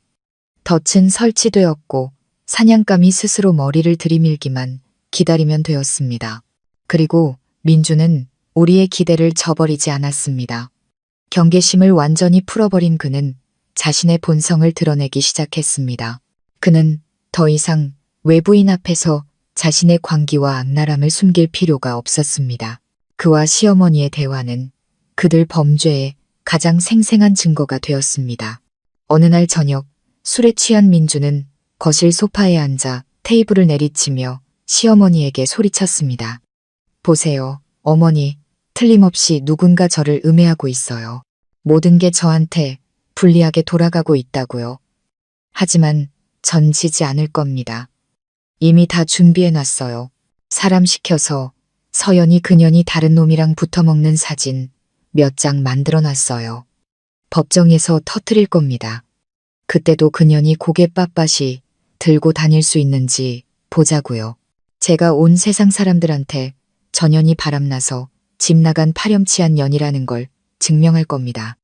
덫은 설치되었고 사냥감이 스스로 머리를 들이밀기만 기다리면 되었습니다. 그리고 민준은 우리의 기대를 저버리지 않았습니다. 경계심을 완전히 풀어버린 그는 자신의 본성을 드러내기 시작했습니다. 그는 더 이상 외부인 앞에서 자신의 광기와 악랄함을 숨길 필요가 없었습니다. 그와 시어머니의 대화는 그들 범죄의 가장 생생한 증거가 되었습니다. 어느 날 저녁 술에 취한 민주는 거실 소파에 앉아 테이블을 내리치며 시어머니에게 소리쳤습니다. 보세요, 어머니. 틀림없이 누군가 저를 음해하고 있어요. 모든 게 저한테 불리하게 돌아가고 있다고요. 하지만 전 지지 않을 겁니다. 이미 다 준비해놨어요. 사람 시켜서 서연이 그년이 다른 놈이랑 붙어먹는 사진 몇 장 만들어놨어요. 법정에서 터뜨릴 겁니다. 그때도 그년이 고개 빳빳이 들고 다닐 수 있는지 보자고요. 제가 온 세상 사람들한테 전연이 바람나서 집 나간 파렴치한 년이라는 걸 증명할 겁니다.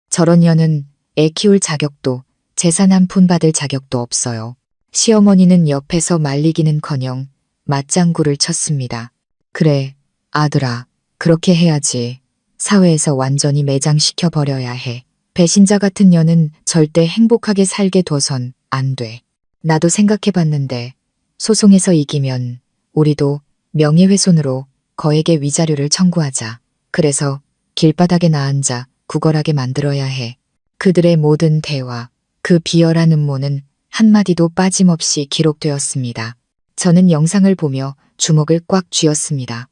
저런 년은 애 키울 자격도 재산 한 푼 받을 자격도 없어요. 시어머니는 옆에서 말리기는커녕 맞장구를 쳤습니다. 그래, 아들아, 그렇게 해야지. 사회에서 완전히 매장시켜버려야 해. 배신자 같은 년은 절대 행복하게 살게 둬선 안 돼. 나도 생각해봤는데 소송에서 이기면 우리도 명예훼손으로 거액의 위자료를 청구하자. 그래서 길바닥에 나앉아 구걸하게 만들어야 해. 그들의 모든 대화, 그 비열한 음모는 한마디도 빠짐없이 기록되었습니다. 저는 영상을 보며 주먹을 꽉 쥐었습니다.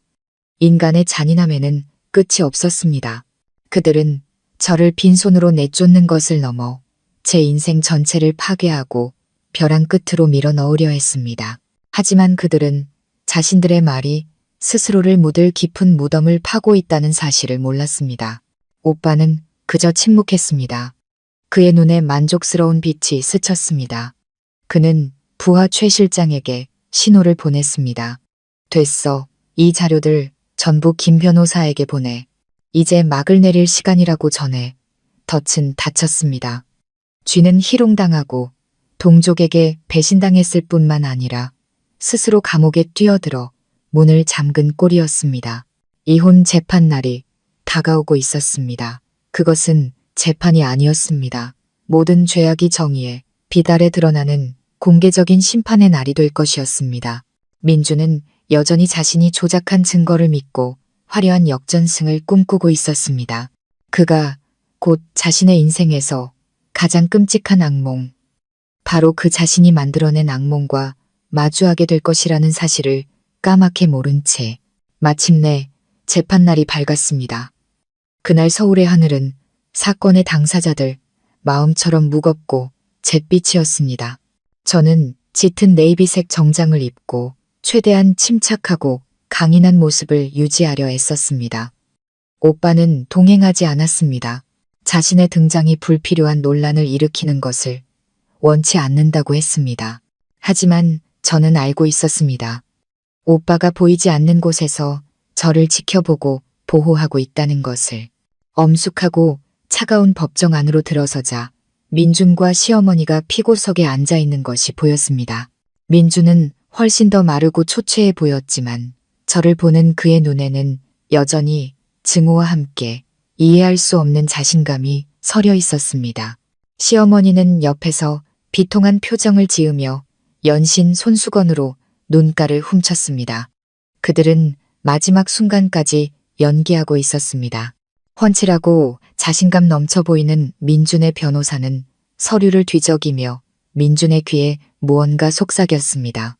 인간의 잔인함에는 끝이 없었습니다. 그들은 저를 빈손으로 내쫓는 것을 넘어 제 인생 전체를 파괴하고 벼랑 끝으로 밀어 넣으려 했습니다. 하지만 그들은 자신들의 말이 스스로를 묻을 깊은 무덤을 파고 있다는 사실을 몰랐습니다. 오빠는 그저 침묵했습니다. 그의 눈에 만족스러운 빛이 스쳤습니다. 그는 부하 최 실장에게 신호를 보냈습니다. 됐어. 이 자료들 전부 김 변호사에게 보내. 이제 막을 내릴 시간이라고 전해. 덫은 닫혔습니다. 쥐는 희롱당하고 동족에게 배신당했을 뿐만 아니라 스스로 감옥에 뛰어들어 문을 잠근 꼴이었습니다. 이혼 재판 날이 다가오고 있었습니다. 그것은 재판이 아니었습니다. 모든 죄악이 정의에 비달에 드러나는 공개적인 심판의 날이 될 것이었습니다. 민주는 여전히 자신이 조작한 증거를 믿고 화려한 역전승을 꿈꾸고 있었습니다. 그가 곧 자신의 인생에서 가장 끔찍한 악몽, 바로 그 자신이 만들어낸 악몽과 마주하게 될 것이라는 사실을 까맣게 모른 채 마침내 재판날이 밝았습니다. 그날 서울의 하늘은 사건의 당사자들 마음처럼 무겁고 잿빛이었습니다. 저는 짙은 네이비색 정장을 입고 최대한 침착하고 강인한 모습을 유지하려 애썼습니다. 오빠는 동행하지 않았습니다. 자신의 등장이 불필요한 논란을 일으키는 것을 원치 않는다고 했습니다. 하지만 저는 알고 있었습니다. 오빠가 보이지 않는 곳에서 저를 지켜보고 보호하고 있다는 것을. 엄숙하고 차가운 법정 안으로 들어서자 민준과 시어머니가 피고석에 앉아 있는 것이 보였습니다. 민준은 훨씬 더 마르고 초췌해 보였지만 저를 보는 그의 눈에는 여전히 증오와 함께 이해할 수 없는 자신감이 서려 있었습니다. 시어머니는 옆에서 비통한 표정을 지으며 연신 손수건으로 눈가를 훔쳤습니다. 그들은 마지막 순간까지 연기하고 있었습니다. 훤칠하고 자신감 넘쳐 보이는 민준의 변호사는 서류를 뒤적이며 민준의 귀에 무언가 속삭였습니다.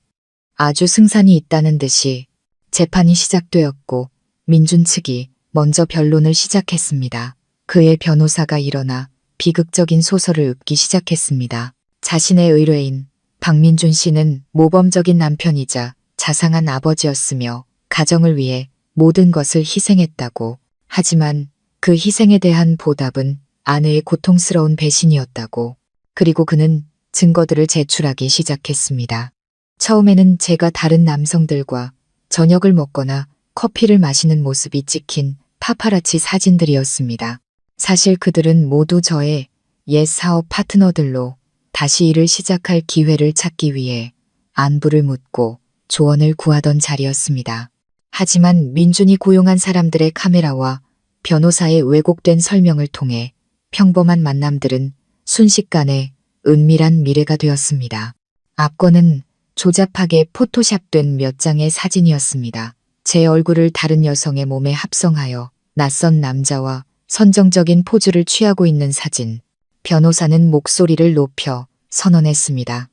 아주 승산이 있다는 듯이 재판이 시작되었고 민준 측이 먼저 변론을 시작했습니다. 그의 변호사가 일어나 비극적인 소설을 읊기 시작했습니다. 자신의 의뢰인 박민준 씨는 모범적인 남편이자 자상한 아버지였으며 가정을 위해 모든 것을 희생했다고. 하지만 그 희생에 대한 보답은 아내의 고통스러운 배신이었다고. 그리고 그는 증거들을 제출하기 시작했습니다. 처음에는 제가 다른 남성들과 저녁을 먹거나 커피를 마시는 모습이 찍힌 파파라치 사진들이었습니다. 사실 그들은 모두 저의 옛 사업 파트너들로 다시 일을 시작할 기회를 찾기 위해 안부를 묻고 조언을 구하던 자리였습니다. 하지만 민준이 고용한 사람들의 카메라와 변호사의 왜곡된 설명을 통해 평범한 만남들은 순식간에 은밀한 미래가 되었습니다. 앞권은 조잡하게 포토샵된 몇 장의 사진이었습니다. 제 얼굴을 다른 여성의 몸에 합성하여 낯선 남자와 선정적인 포즈를 취하고 있는 사진. 변호사는 목소리를 높여 선언했습니다.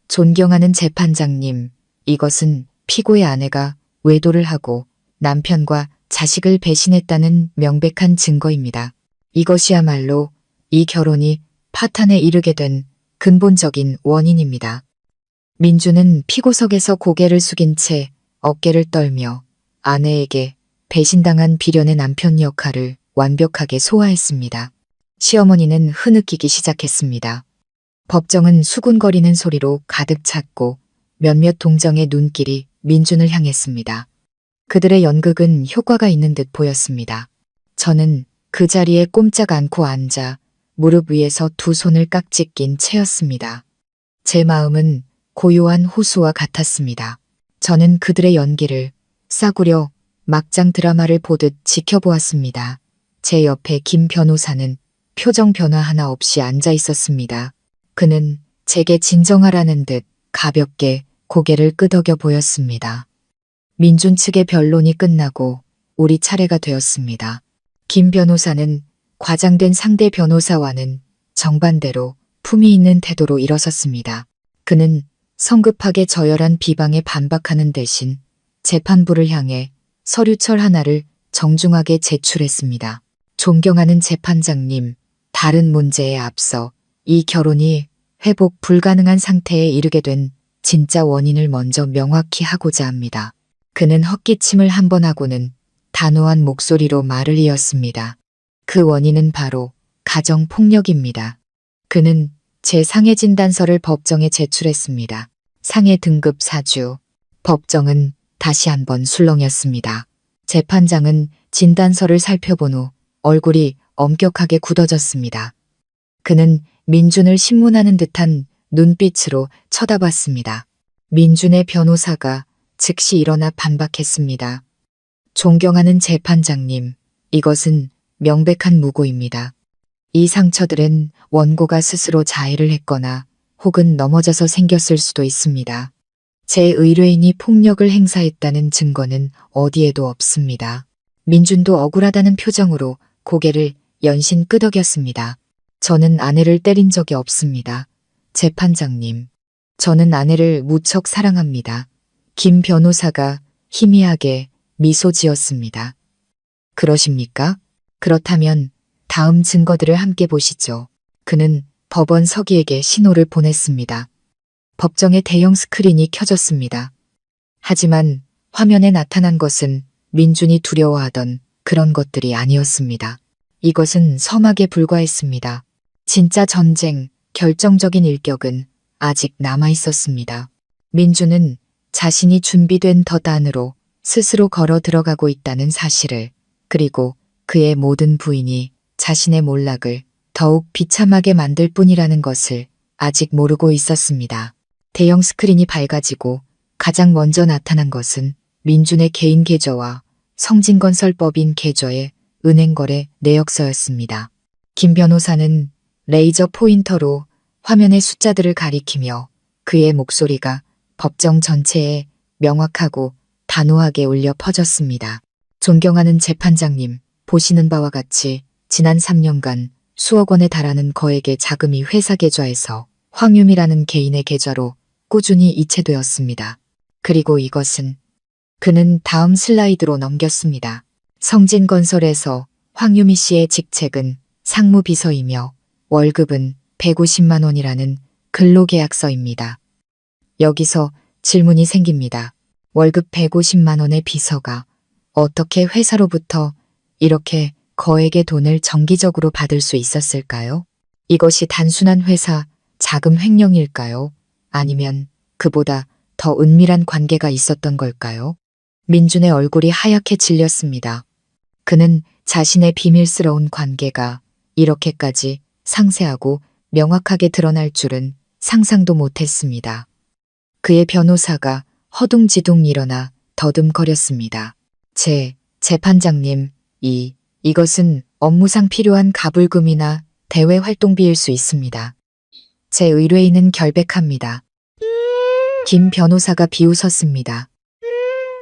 존경하는 재판장님, 이것은 피고의 아내가 외도를 하고 남편과 자식을 배신했다는 명백한 증거입니다. 이것이야말로 이 결혼이 파탄에 이르게 된 근본적인 원인입니다. 민주는 피고석에서 고개를 숙인 채 어깨를 떨며 아내에게 배신당한 비련의 남편 역할을 완벽하게 소화했습니다. 시어머니는 흐느끼기 시작했습니다. 법정은 수군거리는 소리로 가득 찼고 몇몇 동정의 눈길이 민준을 향했습니다. 그들의 연극은 효과가 있는 듯 보였습니다. 저는 그 자리에 꼼짝 않고 앉아 무릎 위에서 두 손을 깍지 낀 채였습니다. 제 마음은 고요한 호수와 같았습니다. 저는 그들의 연기를 싸구려 막장 드라마를 보듯 지켜보았습니다. 제 옆에 김 변호사는 표정 변화 하나 없이 앉아 있었습니다. 그는 제게 진정하라는 듯 가볍게 고개를 끄덕여 보였습니다. 민준 측의 변론이 끝나고 우리 차례가 되었습니다. 김 변호사는 과장된 상대 변호사와는 정반대로 품위 있는 태도로 일어섰습니다. 그는 성급하게 저열한 비방에 반박하는 대신 재판부를 향해 서류철 하나를 정중하게 제출했습니다. 존경하는 재판장님, 다른 문제에 앞서 이 결혼이 회복 불가능한 상태에 이르게 된 진짜 원인을 먼저 명확히 하고자 합니다. 그는 헛기침을 한 번 하고는 단호한 목소리로 말을 이었습니다. 그 원인은 바로 가정폭력입니다. 그는 제 상해 진단서를 법정에 제출했습니다. 상해 등급 4주. 법정은 다시 한번 술렁였습니다. 재판장은 진단서를 살펴본 후 얼굴이 엄격하게 굳어졌습니다. 그는 민준을 신문하는 듯한 눈빛으로 쳐다봤습니다. 민준의 변호사가 즉시 일어나 반박했습니다. 존경하는 재판장님, 이것은 명백한 무고입니다. 이 상처들은 원고가 스스로 자해를 했거나 혹은 넘어져서 생겼을 수도 있습니다. 제 의뢰인이 폭력을 행사했다는 증거는 어디에도 없습니다. 민준도 억울하다는 표정으로 고개를 연신 끄덕였습니다. 저는 아내를 때린 적이 없습니다. 재판장님, 저는 아내를 무척 사랑합니다. 김 변호사가 희미하게 미소 지었습니다. 그러십니까? 그렇다면 다음 증거들을 함께 보시죠. 그는 법원 서기에게 신호를 보냈습니다. 법정의 대형 스크린이 켜졌습니다. 하지만 화면에 나타난 것은 민준이 두려워하던 그런 것들이 아니었습니다. 이것은 서막에 불과했습니다. 진짜 전쟁, 결정적인 일격은 아직 남아 있었습니다. 민준은 자신이 준비된 덫 안으로 스스로 걸어 들어가고 있다는 사실을, 그리고 그의 모든 부인이 자신의 몰락을 더욱 비참하게 만들 뿐이라는 것을 아직 모르고 있었습니다. 대형 스크린이 밝아지고 가장 먼저 나타난 것은 민준의 개인 계좌와 성진건설법인 계좌의 은행거래 내역서였습니다. 김 변호사는 레이저 포인터로 화면의 숫자들을 가리키며 그의 목소리가 법정 전체에 명확하고 단호하게 울려 퍼졌습니다. 존경하는 재판장님, 보시는 바와 같이 지난 3년간 수억 원에 달하는 거액의 자금이 회사 계좌에서 황유미라는 개인의 계좌로 꾸준히 이체되었습니다. 그리고 이것은, 그는 다음 슬라이드로 넘겼습니다. 성진건설에서 황유미 씨의 직책은 상무비서이며 월급은 150만 원이라는 근로계약서입니다. 여기서 질문이 생깁니다. 월급 150만 원의 비서가 어떻게 회사로부터 이렇게 거액의 돈을 정기적으로 받을 수 있었을까요? 이것이 단순한 회사 자금 횡령일까요? 아니면 그보다 더 은밀한 관계가 있었던 걸까요? 민준의 얼굴이 하얗게 질렸습니다. 그는 자신의 비밀스러운 관계가 이렇게까지 상세하고 명확하게 드러날 줄은 상상도 못했습니다. 그의 변호사가 허둥지둥 일어나 더듬거렸습니다. 재판장님, 이것은 업무상 필요한 가불금이나 대외 활동비일 수 있습니다. 제 의뢰인은 결백합니다. 김 변호사가 비웃었습니다.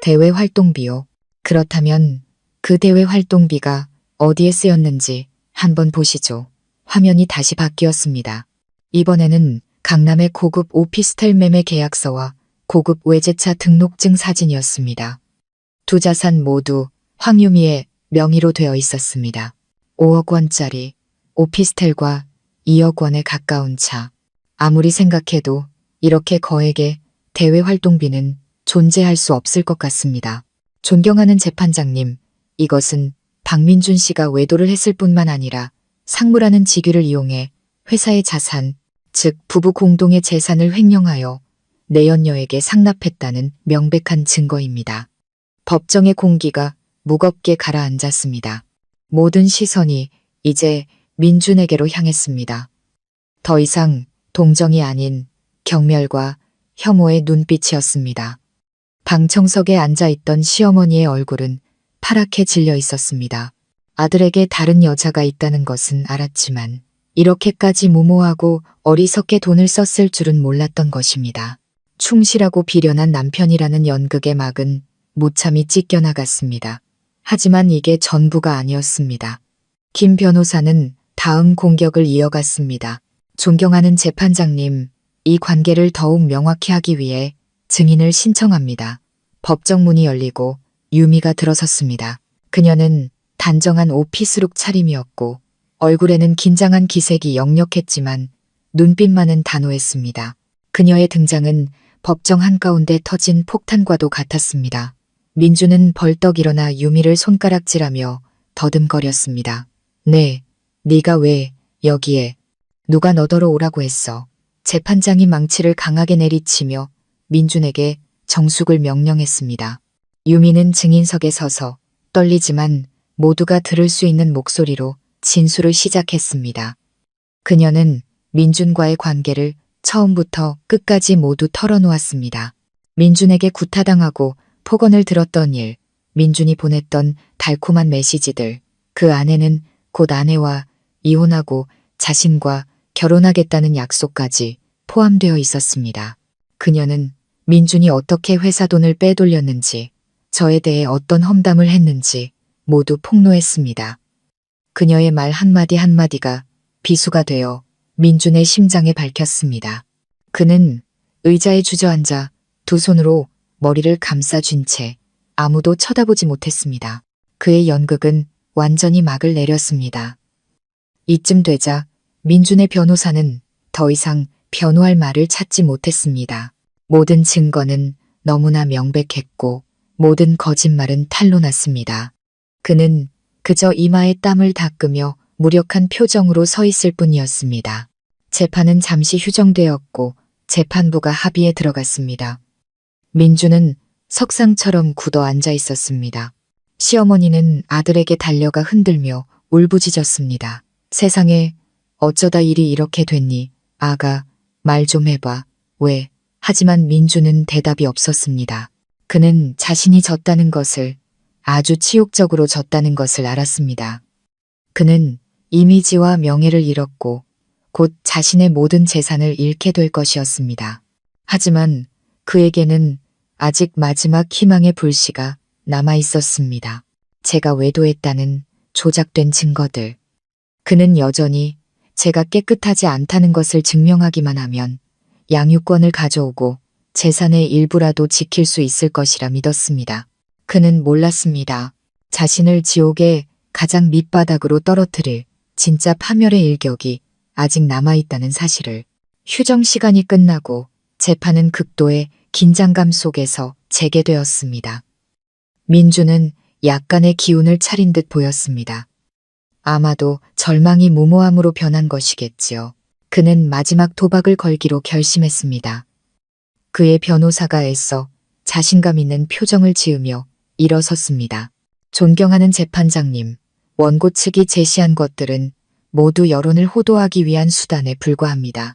대외 활동비요. 그렇다면 그 대외 활동비가 어디에 쓰였는지 한번 보시죠. 화면이 다시 바뀌었습니다. 이번에는 강남의 고급 오피스텔 매매 계약서와 고급 외제차 등록증 사진이었습니다. 두 자산 모두 황유미의 명의로 되어 있었습니다. 5억 원짜리 오피스텔과 2억 원에 가까운 차. 아무리 생각해도 이렇게 거액의 대외 활동비는 존재할 수 없을 것 같습니다. 존경하는 재판장님, 이것은 박민준 씨가 외도를 했을 뿐만 아니라 상무라는 직위를 이용해 회사의 자산, 즉 부부 공동의 재산을 횡령하여 내연녀에게 상납했다는 명백한 증거입니다. 법정의 공기가 무겁게 가라앉았습니다. 모든 시선이 이제 민준에게로 향했습니다. 더 이상 동정이 아닌 경멸과 혐오의 눈빛이었습니다. 방청석에 앉아있던 시어머니의 얼굴은 파랗게 질려 있었습니다. 아들에게 다른 여자가 있다는 것은 알았지만 이렇게까지 무모하고 어리석게 돈을 썼을 줄은 몰랐던 것입니다. 충실하고 비련한 남편이라는 연극의 막은 무참히 찢겨나갔습니다. 하지만 이게 전부가 아니었습니다. 김 변호사는 다음 공격을 이어갔습니다. 존경하는 재판장님, 이 관계를 더욱 명확히 하기 위해 증인을 신청합니다. 법정 문이 열리고 유미가 들어섰습니다. 그녀는 단정한 오피스룩 차림이었고 얼굴에는 긴장한 기색이 역력했지만 눈빛만은 단호했습니다. 그녀의 등장은 법정 한가운데 터진 폭탄과도 같았습니다. 민주는 벌떡 일어나 유미를 손가락질하며 더듬거렸습니다. 네, 네가 왜 여기에? 누가 너더러 오라고 했어? 재판장이 망치를 강하게 내리치며 민준에게 정숙을 명령했습니다. 유미는 증인석에 서서 떨리지만 모두가 들을 수 있는 목소리로 진술을 시작했습니다. 그녀는 민준과의 관계를 처음부터 끝까지 모두 털어놓았습니다. 민준에게 구타당하고 폭언을 들었던 일, 민준이 보냈던 달콤한 메시지들, 그 안에는 곧 아내와 이혼하고 자신과 결혼하겠다는 약속까지 포함되어 있었습니다. 그녀는 민준이 어떻게 회사 돈을 빼돌렸는지, 저에 대해 어떤 험담을 했는지 모두 폭로했습니다. 그녀의 말 한마디 한마디가 비수가 되어 민준의 심장에 밝혔습니다. 그는 의자에 주저앉아 두 손으로 머리를 감싸쥔 채 아무도 쳐다보지 못했습니다. 그의 연극은 완전히 막을 내렸습니다. 이쯤 되자 민준의 변호사는 더 이상 변호할 말을 찾지 못했습니다. 모든 증거는 너무나 명백했고 모든 거짓말은 탄로났습니다. 그는 그저 이마에 땀을 닦으며 무력한 표정으로 서 있을 뿐이었습니다. 재판은 잠시 휴정되었고 재판부가 합의에 들어갔습니다. 민주는 석상처럼 굳어 앉아 있었습니다. 시어머니는 아들에게 달려가 흔들며 울부짖었습니다. 세상에 어쩌다 일이 이렇게 됐니? 아가, 말 좀 해봐. 왜? 하지만 민주는 대답이 없었습니다. 그는 자신이 졌다는 것을, 아주 치욕적으로 졌다는 것을 알았습니다. 그는 이미지와 명예를 잃었고 곧 자신의 모든 재산을 잃게 될 것이었습니다. 하지만 그에게는 아직 마지막 희망의 불씨가 남아 있었습니다. 제가 외도했다는 조작된 증거들. 그는 여전히 제가 깨끗하지 않다는 것을 증명하기만 하면 양육권을 가져오고 재산의 일부라도 지킬 수 있을 것이라 믿었습니다. 그는 몰랐습니다. 자신을 지옥의 가장 밑바닥으로 떨어뜨릴 진짜 파멸의 일격이 아직 남아있다는 사실을. 휴정 시간이 끝나고 재판은 극도의 긴장감 속에서 재개되었습니다. 민주는 약간의 기운을 차린 듯 보였습니다. 아마도 절망이 무모함으로 변한 것이겠지요. 그는 마지막 도박을 걸기로 결심했습니다. 그의 변호사가 애써 자신감 있는 표정을 지으며 일어섰습니다. 존경하는 재판장님, 원고 측이 제시한 것들은 모두 여론을 호도하기 위한 수단에 불과합니다.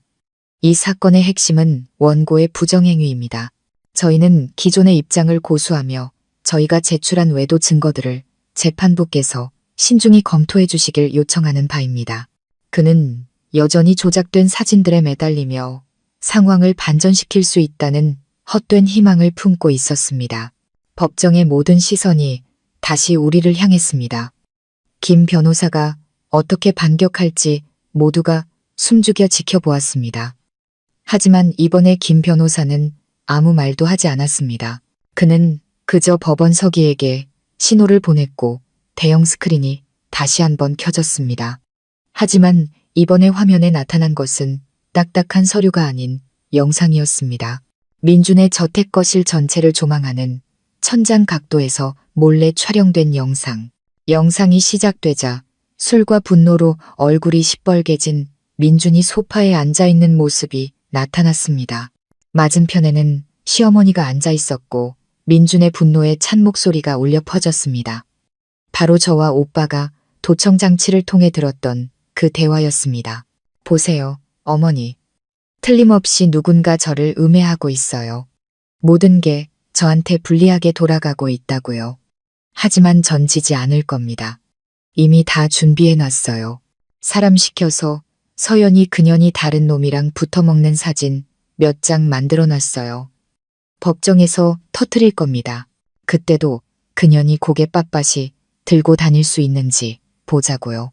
이 사건의 핵심은 원고의 부정행위입니다. 저희는 기존의 입장을 고수하며 저희가 제출한 외도 증거들을 재판부께서 신중히 검토해 주시길 요청하는 바입니다. 그는 여전히 조작된 사진들에 매달리며 상황을 반전시킬 수 있다는 헛된 희망을 품고 있었습니다. 법정의 모든 시선이 다시 우리를 향했습니다. 김 변호사가 어떻게 반격할지 모두가 숨죽여 지켜보았습니다. 하지만 이번에 김 변호사는 아무 말도 하지 않았습니다. 그는 그저 법원 서기에게 신호를 보냈고 대형 스크린이 다시 한번 켜졌습니다. 하지만 이번에 화면에 나타난 것은 딱딱한 서류가 아닌 영상이었습니다. 민준의 저택 거실 전체를 조망하는 천장 각도에서 몰래 촬영된 영상. 영상이 시작되자 술과 분노로 얼굴이 시뻘개진 민준이 소파에 앉아있는 모습이 나타났습니다. 맞은편에는 시어머니가 앉아 있었고 민준의 분노에 찬 목소리가 울려 퍼졌습니다. 바로 저와 오빠가 도청장치를 통해 들었던 그 대화였습니다. 보세요, 어머니. 틀림없이 누군가 저를 음해하고 있어요. 모든 게 저한테 불리하게 돌아가고 있다고요. 하지만 전 지지 않을 겁니다. 이미 다 준비해놨어요. 사람 시켜서 서연이 그년이 다른 놈이랑 붙어먹는 사진 몇 장 만들어놨어요. 법정에서 터뜨릴 겁니다. 그때도 그년이 고개 빳빳이 들고 다닐 수 있는지 보자고요.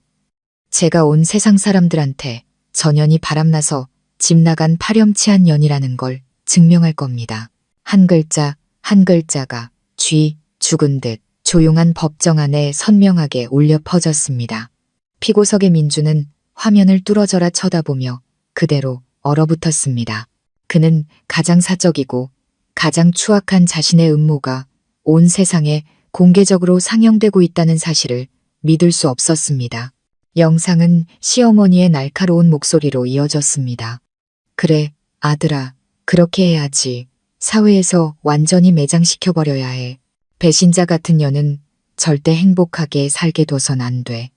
제가 온 세상 사람들한테 전연이 바람나서 집 나간 파렴치한 년이라는 걸 증명할 겁니다. 한 글자 한 글자가 죽은 듯 조용한 법정 안에 선명하게 울려 퍼졌습니다. 피고석의 민주는 화면을 뚫어져라 쳐다보며 그대로 얼어붙었습니다. 그는 가장 사적이고 가장 추악한 자신의 음모가 온 세상에 공개적으로 상영되고 있다는 사실을 믿을 수 없었습니다. 영상은 시어머니의 날카로운 목소리로 이어졌습니다. 그래, 아들아, 그렇게 해야지. 사회에서 완전히 매장시켜버려야 해. 배신자 같은 년은 절대 행복하게 살게 둬선 안 돼.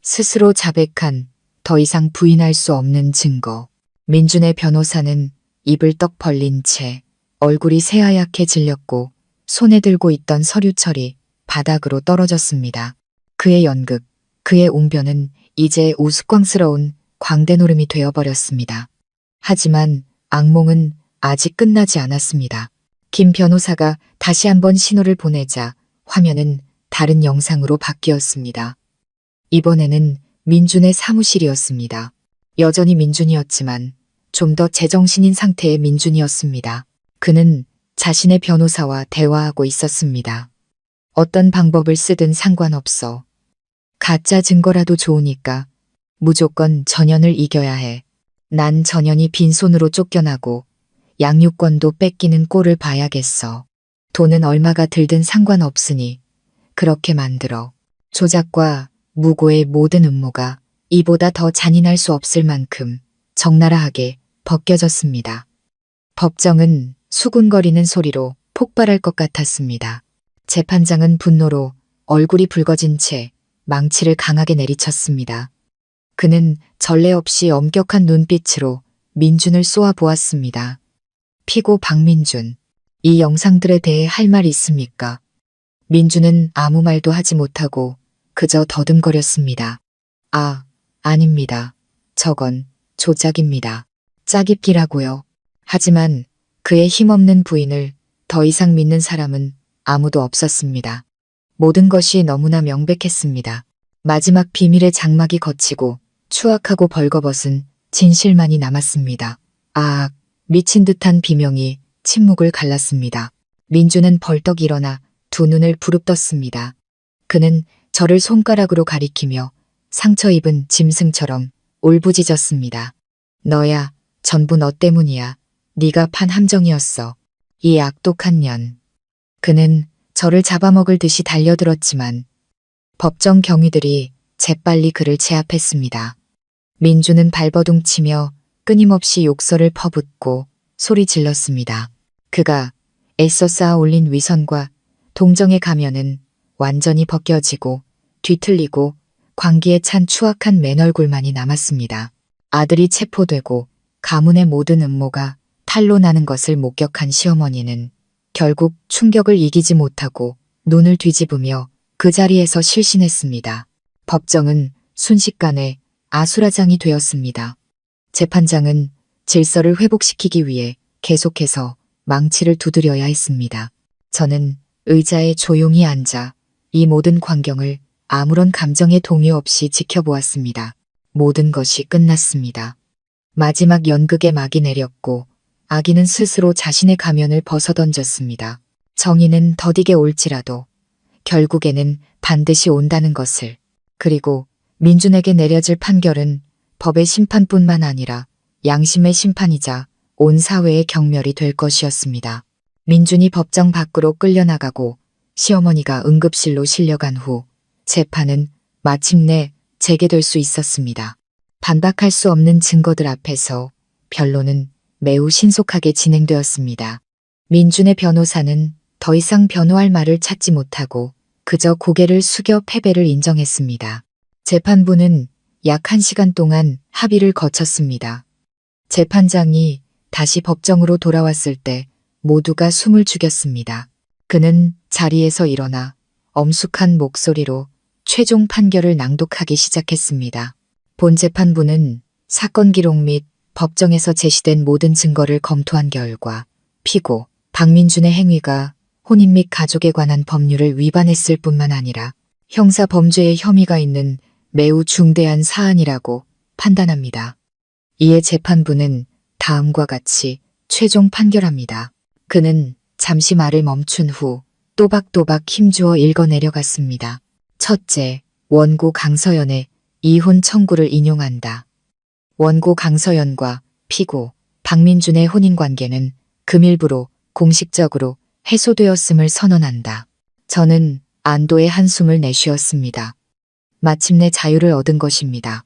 스스로 자백한 더 이상 부인할 수 없는 증거. 민준의 변호사는 입을 떡 벌린 채 얼굴이 새하얗게 질렸고 손에 들고 있던 서류철이 바닥으로 떨어졌습니다. 그의 연극, 그의 웅변은 이제 우스꽝스러운 광대노름이 되어버렸습니다. 하지만 악몽은 아직 끝나지 않았습니다. 김 변호사가 다시 한번 신호를 보내자 화면은 다른 영상으로 바뀌었습니다. 이번에는 민준의 사무실이었습니다. 여전히 민준이었지만 좀 더 제정신인 상태의 민준이었습니다. 그는 자신의 변호사와 대화하고 있었습니다. 어떤 방법을 쓰든 상관없어. 가짜 증거라도 좋으니까 무조건 전연을 이겨야 해. 난 전연이 빈손으로 쫓겨나고 양육권도 뺏기는 꼴을 봐야겠어. 돈은 얼마가 들든 상관없으니 그렇게 만들어. 조작과 무고의 모든 음모가 이보다 더 잔인할 수 없을 만큼 적나라하게 벗겨졌습니다. 법정은 수군거리는 소리로 폭발할 것 같았습니다. 재판장은 분노로 얼굴이 붉어진 채 망치를 강하게 내리쳤습니다. 그는 전례 없이 엄격한 눈빛으로 민준을 쏘아 보았습니다. 피고 박민준, 이 영상들에 대해 할 말 있습니까? 민준은 아무 말도 하지 못하고 그저 더듬거렸습니다. 아닙니다. 저건 조작입니다. 짜깁기라고요. 하지만 그의 힘없는 부인을 더 이상 믿는 사람은 아무도 없었습니다. 모든 것이 너무나 명백했습니다. 마지막 비밀의 장막이 걷히고 추악하고 벌거벗은 진실만이 남았습니다. 미친 듯한 비명이 침묵을 갈랐습니다. 민주는 벌떡 일어나 두 눈을 부릅떴습니다. 그는 저를 손가락으로 가리키며 상처 입은 짐승처럼 울부짖었습니다. 너야, 전부 너 때문이야. 네가 판 함정이었어. 이 악독한 년. 그는 저를 잡아먹을 듯이 달려들었지만 법정 경위들이 재빨리 그를 제압했습니다. 민주는 발버둥치며 끊임없이 욕설을 퍼붓고 소리 질렀습니다. 그가 애써 쌓아 올린 위선과 동정의 가면은 완전히 벗겨지고 뒤틀리고 광기에 찬 추악한 맨얼굴만이 남았습니다. 아들이 체포되고 가문의 모든 음모가 탄로나는 것을 목격한 시어머니는 결국 충격을 이기지 못하고 눈을 뒤집으며 그 자리에서 실신했습니다. 법정은 순식간에 아수라장이 되었습니다. 재판장은 질서를 회복시키기 위해 계속해서 망치를 두드려야 했습니다. 저는 의자에 조용히 앉아 이 모든 광경을 아무런 감정의 동요 없이 지켜보았습니다. 모든 것이 끝났습니다. 마지막 연극의 막이 내렸고 아기는 스스로 자신의 가면을 벗어던졌습니다. 정의는 더디게 올지라도 결국에는 반드시 온다는 것을. 그리고 민준에게 내려질 판결은 법의 심판뿐만 아니라 양심의 심판이자 온 사회의 경멸이 될 것이었습니다. 민준이 법정 밖으로 끌려나가고 시어머니가 응급실로 실려간 후 재판은 마침내 재개될 수 있었습니다. 반박할 수 없는 증거들 앞에서 변론은 매우 신속하게 진행되었습니다. 민준의 변호사는 더 이상 변호할 말을 찾지 못하고 그저 고개를 숙여 패배를 인정했습니다. 재판부는 약 1시간 동안 합의를 거쳤습니다. 재판장이 다시 법정으로 돌아왔을 때 모두가 숨을 죽였습니다. 그는 자리에서 일어나 엄숙한 목소리로 최종 판결을 낭독하기 시작했습니다. 본 재판부는 사건 기록 및 법정에서 제시된 모든 증거를 검토한 결과 피고 박민준의 행위가 혼인 및 가족에 관한 법률을 위반했을 뿐만 아니라 형사 범죄의 혐의가 있는 매우 중대한 사안이라고 판단합니다. 이에 재판부는 다음과 같이 최종 판결합니다. 그는 잠시 말을 멈춘 후 또박또박 힘주어 읽어 내려갔습니다. 첫째, 원고 강서연의 이혼 청구를 인용한다. 원고 강서연과 피고 박민준의 혼인관계는 금일부로 공식적으로 해소되었음을 선언한다. 저는 안도의 한숨을 내쉬었습니다. 마침내 자유를 얻은 것입니다.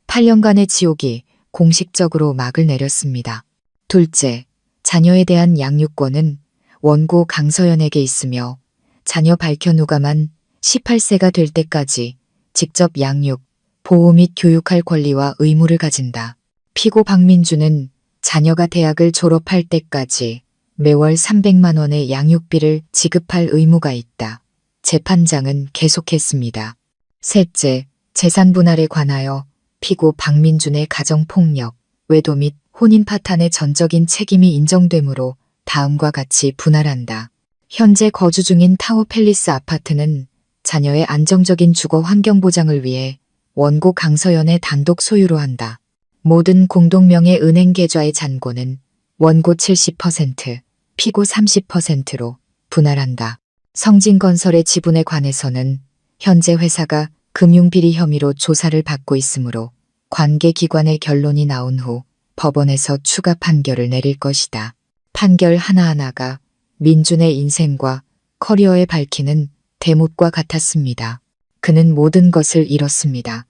8년간의 지옥이 공식적으로 막을 내렸습니다. 둘째, 자녀에 대한 양육권은 원고 강서연에게 있으며 자녀 발견 후가만 18세가 될 때까지 직접 양육, 보호 및 교육할 권리와 의무를 가진다. 피고 박민준은 자녀가 대학을 졸업할 때까지 매월 300만 원의 양육비를 지급할 의무가 있다. 재판장은 계속했습니다. 셋째, 재산 분할에 관하여 피고 박민준의 가정폭력, 외도 및 혼인 파탄의 전적인 책임이 인정되므로 다음과 같이 분할한다. 현재 거주 중인 타워 팰리스 아파트는 자녀의 안정적인 주거 환경 보장을 위해 원고 강서연의 단독 소유로 한다. 모든 공동명의 은행 계좌의 잔고는 원고 70%, 피고 30%로 분할한다. 성진건설의 지분에 관해서는 현재 회사가 금융비리 혐의로 조사를 받고 있으므로 관계기관의 결론이 나온 후 법원에서 추가 판결을 내릴 것이다. 판결 하나하나가 민준의 인생과 커리어에 밝히는 대못과 같았습니다. 그는 모든 것을 잃었습니다.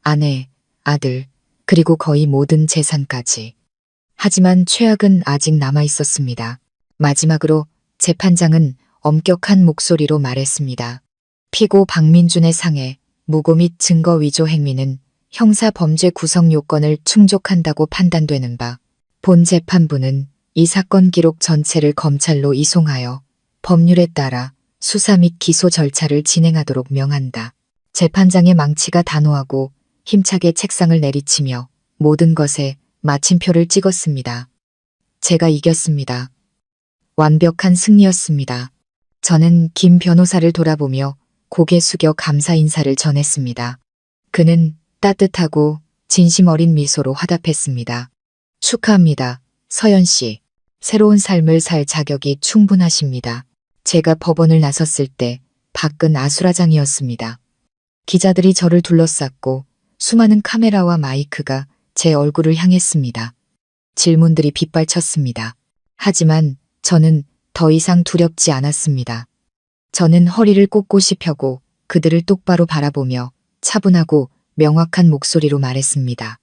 아내, 아들, 그리고 거의 모든 재산까지. 하지만 최악은 아직 남아 있었습니다. 마지막으로 재판장은 엄격한 목소리로 말했습니다. 피고 박민준의 상해, 무고 및 증거 위조 행위는 형사 범죄 구성 요건을 충족한다고 판단되는 바, 본 재판부는 이 사건 기록 전체를 검찰로 이송하여 법률에 따라 수사 및 기소 절차를 진행하도록 명한다. 재판장의 망치가 단호하고 힘차게 책상을 내리치며 모든 것에 마침표를 찍었습니다. 제가 이겼습니다. 완벽한 승리였습니다. 저는 김 변호사를 돌아보며 고개 숙여 감사 인사를 전했습니다. 그는 따뜻하고 진심 어린 미소로 화답했습니다. 축하합니다, 서연 씨. 새로운 삶을 살 자격이 충분하십니다. 제가 법원을 나섰을 때 밖은 아수라장이었습니다. 기자들이 저를 둘러쌌고 수많은 카메라와 마이크가 제 얼굴을 향했습니다. 질문들이 빗발쳤습니다. 하지만 저는 더 이상 두렵지 않았습니다. 저는 허리를 꼿꼿이 펴고 그들을 똑바로 바라보며 차분하고 명확한 목소리로 말했습니다.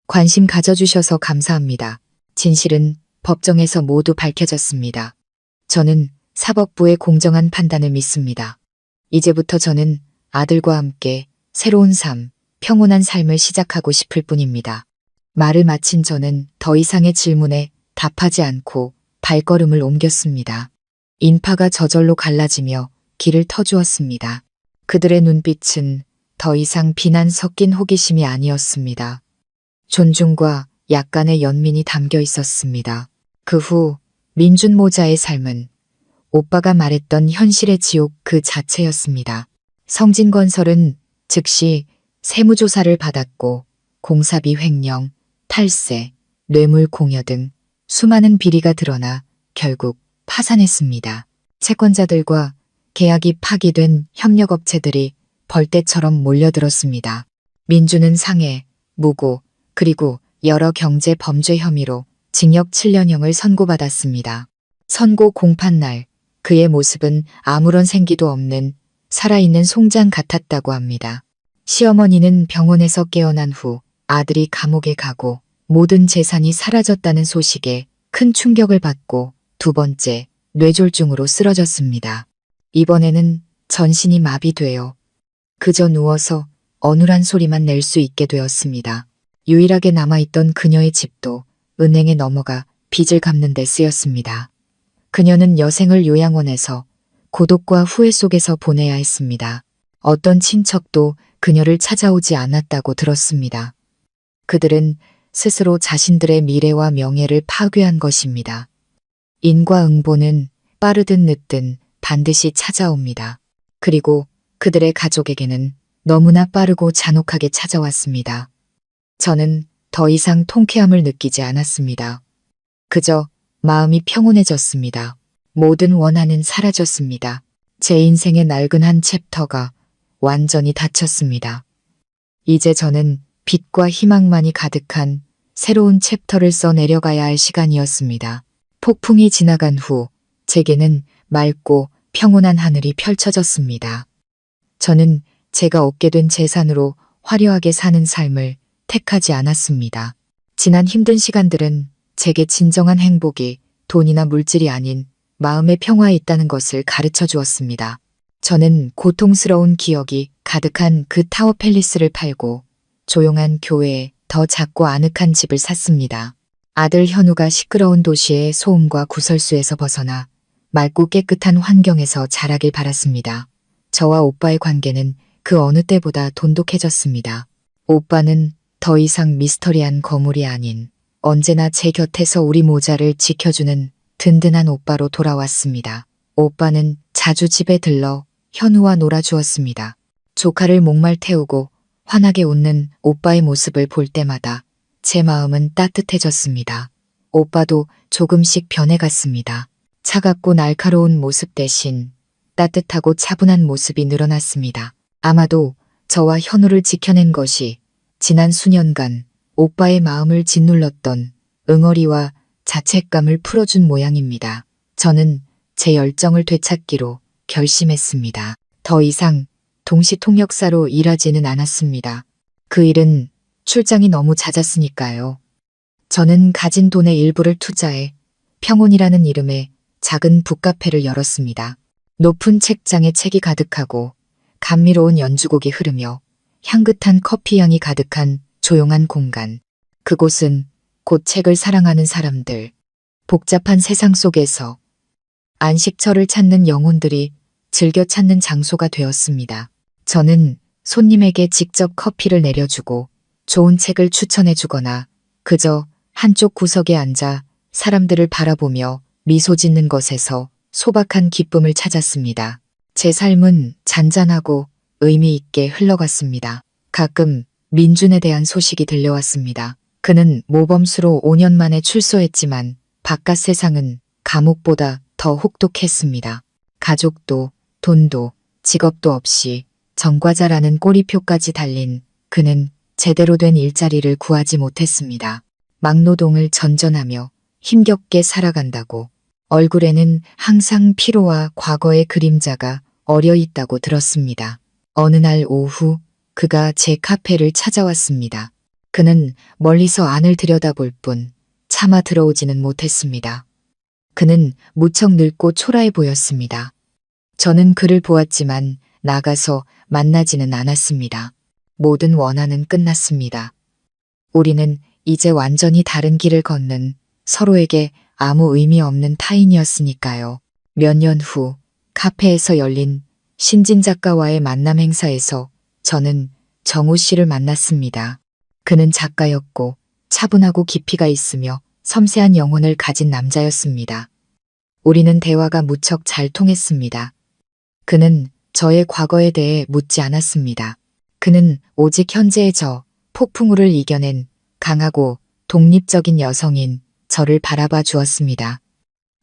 관심 가져주셔서 감사합니다. 진실은 법정에서 모두 밝혀졌습니다. 저는 사법부의 공정한 판단을 믿습니다. 이제부터 저는 아들과 함께 새로운 삶, 평온한 삶을 시작하고 싶을 뿐입니다. 말을 마친 저는 더 이상의 질문에 답하지 않고 발걸음을 옮겼습니다. 인파가 저절로 갈라지며 길을 터주었습니다. 그들의 눈빛은 더 이상 비난 섞인 호기심이 아니었습니다. 존중과 약간의 연민이 담겨 있었습니다. 그 후 민준 모자의 삶은 오빠가 말했던 현실의 지옥 그 자체였습니다. 성진건설은 즉시 세무조사를 받았고 공사비 횡령, 탈세, 뇌물 공여 등 수많은 비리가 드러나 결국 파산했습니다. 채권자들과 계약이 파기된 협력업체들이 벌떼처럼 몰려들었습니다. 민주는 상해, 무고, 그리고 여러 경제 범죄 혐의로 징역 7년형을 선고받았습니다. 선고 공판날 그의 모습은 아무런 생기도 없는 살아있는 송장 같았다고 합니다. 시어머니는 병원에서 깨어난 후 아들이 감옥에 가고 모든 재산이 사라졌다는 소식에 큰 충격을 받고 두 번째 뇌졸중으로 쓰러졌습니다. 이번에는 전신이 마비되어 그저 누워서 어눌한 소리만 낼 수 있게 되었습니다. 유일하게 남아있던 그녀의 집도 은행에 넘어가 빚을 갚는 데 쓰였습니다. 그녀는 여생을 요양원에서 고독과 후회 속에서 보내야 했습니다. 어떤 친척도 그녀를 찾아오지 않았다고 들었습니다. 그들은 스스로 자신들의 미래와 명예를 파괴한 것입니다. 인과응보는 빠르든 늦든 반드시 찾아옵니다. 그리고 그들의 가족에게는 너무나 빠르고 잔혹하게 찾아왔습니다. 저는 더 이상 통쾌함을 느끼지 않았습니다. 그저 마음이 평온해졌습니다. 모든 원한은 사라졌습니다. 제 인생의 낡은 한 챕터가 완전히 닫혔습니다. 이제 저는 빛과 희망만이 가득한 새로운 챕터를 써 내려가야 할 시간이었습니다. 폭풍이 지나간 후 제게는 맑고 평온한 하늘이 펼쳐졌습니다. 저는 제가 얻게 된 재산으로 화려하게 사는 삶을 택하지 않았습니다. 지난 힘든 시간들은 제게 진정한 행복이 돈이나 물질이 아닌 마음의 평화에 있다는 것을 가르쳐 주었습니다. 저는 고통스러운 기억이 가득한 그 타워 팰리스를 팔고 조용한 교회에 더 작고 아늑한 집을 샀습니다. 아들 현우가 시끄러운 도시의 소음과 구설수에서 벗어나 맑고 깨끗한 환경에서 자라길 바랐습니다. 저와 오빠의 관계는 그 어느 때보다 돈독해졌습니다. 오빠는 더 이상 미스터리한 거물이 아닌 언제나 제 곁에서 우리 모자를 지켜주는 든든한 오빠로 돌아왔습니다. 오빠는 자주 집에 들러 현우와 놀아주었습니다. 조카를 목말 태우고 환하게 웃는 오빠의 모습을 볼 때마다 제 마음은 따뜻해졌습니다. 오빠도 조금씩 변해갔습니다. 차갑고 날카로운 모습 대신 따뜻하고 차분한 모습이 늘어났습니다. 아마도 저와 현우를 지켜낸 것이 지난 수년간 오빠의 마음을 짓눌렀던 응어리와 자책감을 풀어준 모양입니다. 저는 제 열정을 되찾기로 결심했습니다. 더 이상 동시통역사로 일하지는 않았습니다. 그 일은 출장이 너무 잦았으니까요. 저는 가진 돈의 일부를 투자해 평온이라는 이름의 작은 북카페를 열었습니다. 높은 책장에 책이 가득하고 감미로운 연주곡이 흐르며 향긋한 커피 향이 가득한 조용한 공간. 그곳은 곧 책을 사랑하는 사람들, 복잡한 세상 속에서 안식처를 찾는 영혼들이 즐겨 찾는 장소가 되었습니다. 저는 손님에게 직접 커피를 내려주고 좋은 책을 추천해 주거나 그저 한쪽 구석에 앉아 사람들을 바라보며 미소 짓는 것에서 소박한 기쁨을 찾았습니다. 제 삶은 잔잔하고 의미 있게 흘러갔습니다. 가끔 민준에 대한 소식이 들려왔습니다. 그는 모범수로 5년 만에 출소했지만 바깥 세상은 감옥보다 더 혹독했습니다. 가족도 돈도 직업도 없이 전과자라는 꼬리표까지 달린 그는 제대로 된 일자리를 구하지 못했습니다. 막노동을 전전하며 힘겹게 살아간다고 얼굴에는 항상 피로와 과거의 그림자가 어려 있다고 들었습니다. 어느 날 오후 그가 제 카페를 찾아왔습니다. 그는 멀리서 안을 들여다볼 뿐 차마 들어오지는 못했습니다. 그는 무척 늙고 초라해 보였습니다. 저는 그를 보았지만 나가서 만나지는 않았습니다. 모든 원한은 끝났습니다. 우리는 이제 완전히 다른 길을 걷는 서로에게 아무 의미 없는 타인이었으니까요. 몇 년 후 카페에서 열린 신진 작가와의 만남 행사에서 저는 정우 씨를 만났습니다. 그는 작가였고 차분하고 깊이가 있으며 섬세한 영혼을 가진 남자였습니다. 우리는 대화가 무척 잘 통했습니다. 그는 저의 과거에 대해 묻지 않았습니다. 그는 오직 현재의 저, 폭풍우를 이겨낸 강하고 독립적인 여성인 저를 바라봐 주었습니다.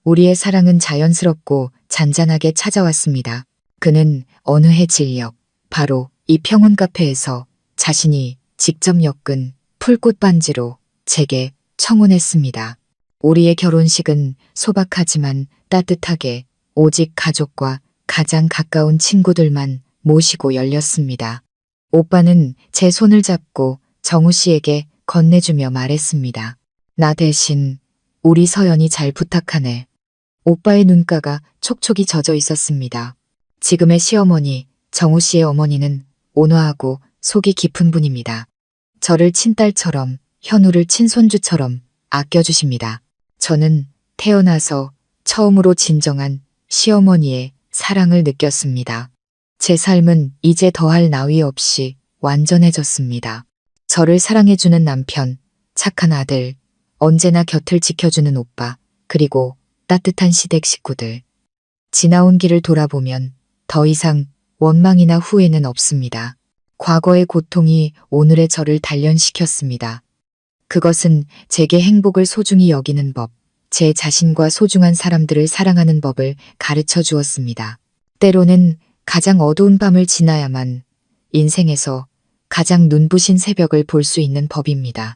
우리의 사랑은 자연스럽고 잔잔하게 찾아왔습니다. 그는 어느 해 진력, 바로 이 평온 카페에서 자신이 직접 엮은 풀꽃 반지로 제게 청혼했습니다. 우리의 결혼식은 소박하지만 따뜻하게 오직 가족과 가장 가까운 친구들만 모시고 열렸습니다. 오빠는 제 손을 잡고 정우 씨에게 건네주며 말했습니다. 나 대신 우리 서연이 잘 부탁하네. 오빠의 눈가가 촉촉이 젖어 있었습니다. 지금의 시어머니 정우 씨의 어머니는 온화하고 속이 깊은 분입니다. 저를 친딸처럼, 현우를 친손주처럼 아껴주십니다. 저는 태어나서 처음으로 진정한 시어머니의 사랑을 느꼈습니다. 제 삶은 이제 더할 나위 없이 완전해졌습니다. 저를 사랑해주는 남편, 착한 아들, 언제나 곁을 지켜주는 오빠, 그리고 따뜻한 시댁 식구들. 지나온 길을 돌아보면 더 이상 원망이나 후회는 없습니다. 과거의 고통이 오늘의 저를 단련시켰습니다. 그것은 제게 행복을 소중히 여기는 법, 제 자신과 소중한 사람들을 사랑하는 법을 가르쳐 주었습니다. 때로는 가장 어두운 밤을 지나야만 인생에서 가장 눈부신 새벽을 볼 수 있는 법입니다.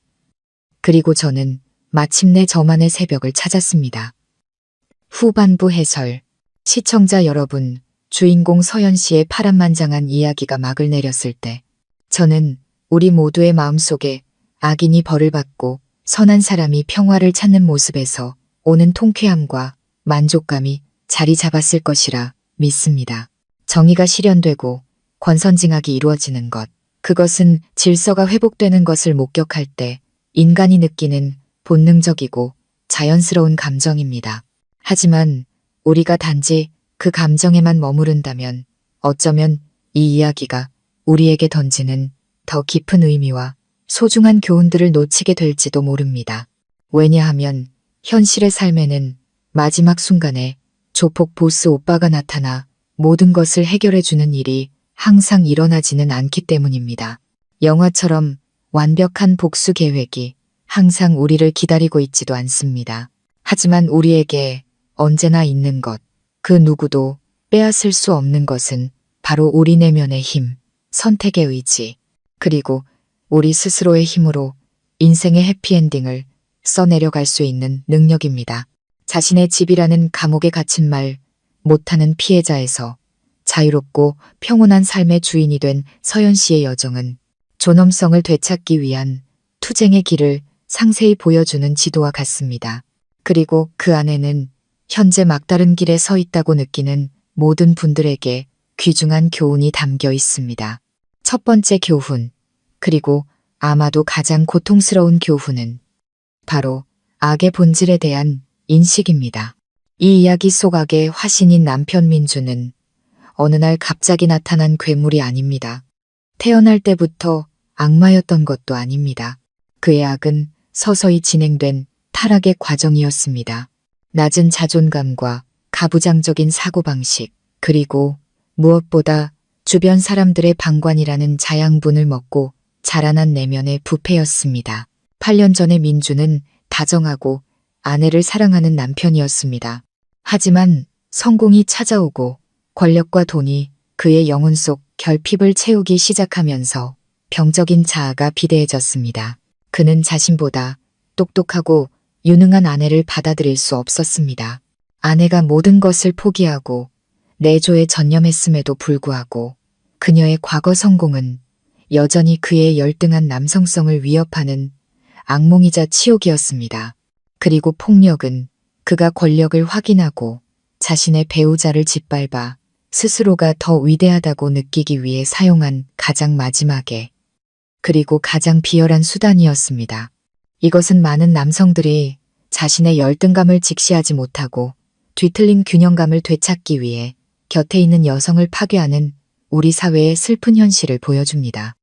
그리고 저는 마침내 저만의 새벽을 찾았습니다. 후반부 해설. 시청자 여러분, 주인공 서연 씨의 파란만장한 이야기가 막을 내렸을 때 저는 우리 모두의 마음속에 악인이 벌을 받고 선한 사람이 평화를 찾는 모습에서 오는 통쾌함과 만족감이 자리 잡았을 것이라 믿습니다. 정의가 실현되고 권선징악이 이루어지는 것, 그것은 질서가 회복되는 것을 목격할 때 인간이 느끼는 본능적이고 자연스러운 감정입니다. 하지만 우리가 단지 그 감정에만 머무른다면 어쩌면 이 이야기가 우리에게 던지는 더 깊은 의미와 소중한 교훈들을 놓치게 될지도 모릅니다. 왜냐하면 현실의 삶에는 마지막 순간에 조폭 보스 오빠가 나타나 모든 것을 해결해주는 일이 항상 일어나지는 않기 때문입니다. 영화처럼 완벽한 복수 계획이 항상 우리를 기다리고 있지도 않습니다. 하지만 우리에게 언제나 있는 것, 그 누구도 빼앗을 수 없는 것은 바로 우리 내면의 힘, 선택의 의지, 그리고 우리 스스로의 힘으로 인생의 해피엔딩을 써내려갈 수 있는 능력입니다. 자신의 집이라는 감옥에 갇힌 말 못하는 피해자에서 자유롭고 평온한 삶의 주인이 된 서연 씨의 여정은 존엄성을 되찾기 위한 투쟁의 길을 상세히 보여주는 지도와 같습니다. 그리고 그 안에는 현재 막다른 길에 서 있다고 느끼는 모든 분들에게 귀중한 교훈이 담겨 있습니다. 첫 번째 교훈, 그리고 아마도 가장 고통스러운 교훈은 바로 악의 본질에 대한 인식입니다. 이 이야기 속 악의 화신인 남편 민주는 어느 날 갑자기 나타난 괴물이 아닙니다. 태어날 때부터 악마였던 것도 아닙니다. 그의 악은 서서히 진행된 타락의 과정이었습니다. 낮은 자존감과 가부장적인 사고방식, 그리고 무엇보다 주변 사람들의 방관이라는 자양분을 먹고 자라난 내면의 부패였습니다. 8년 전에 민주는 다정하고 아내를 사랑하는 남편이었습니다. 하지만 성공이 찾아오고 권력과 돈이 그의 영혼 속 결핍을 채우기 시작하면서 병적인 자아가 비대해졌습니다. 그는 자신보다 똑똑하고 유능한 아내를 받아들일 수 없었습니다. 아내가 모든 것을 포기하고 내조에 전념했음에도 불구하고 그녀의 과거 성공은 여전히 그의 열등한 남성성을 위협하는 악몽이자 치욕이었습니다. 그리고 폭력은 그가 권력을 확인하고 자신의 배우자를 짓밟아 스스로가 더 위대하다고 느끼기 위해 사용한 가장 마지막에 그리고 가장 비열한 수단이었습니다. 이것은 많은 남성들이 자신의 열등감을 직시하지 못하고 뒤틀린 균형감을 되찾기 위해 곁에 있는 여성을 파괴하는 우리 사회의 슬픈 현실을 보여줍니다.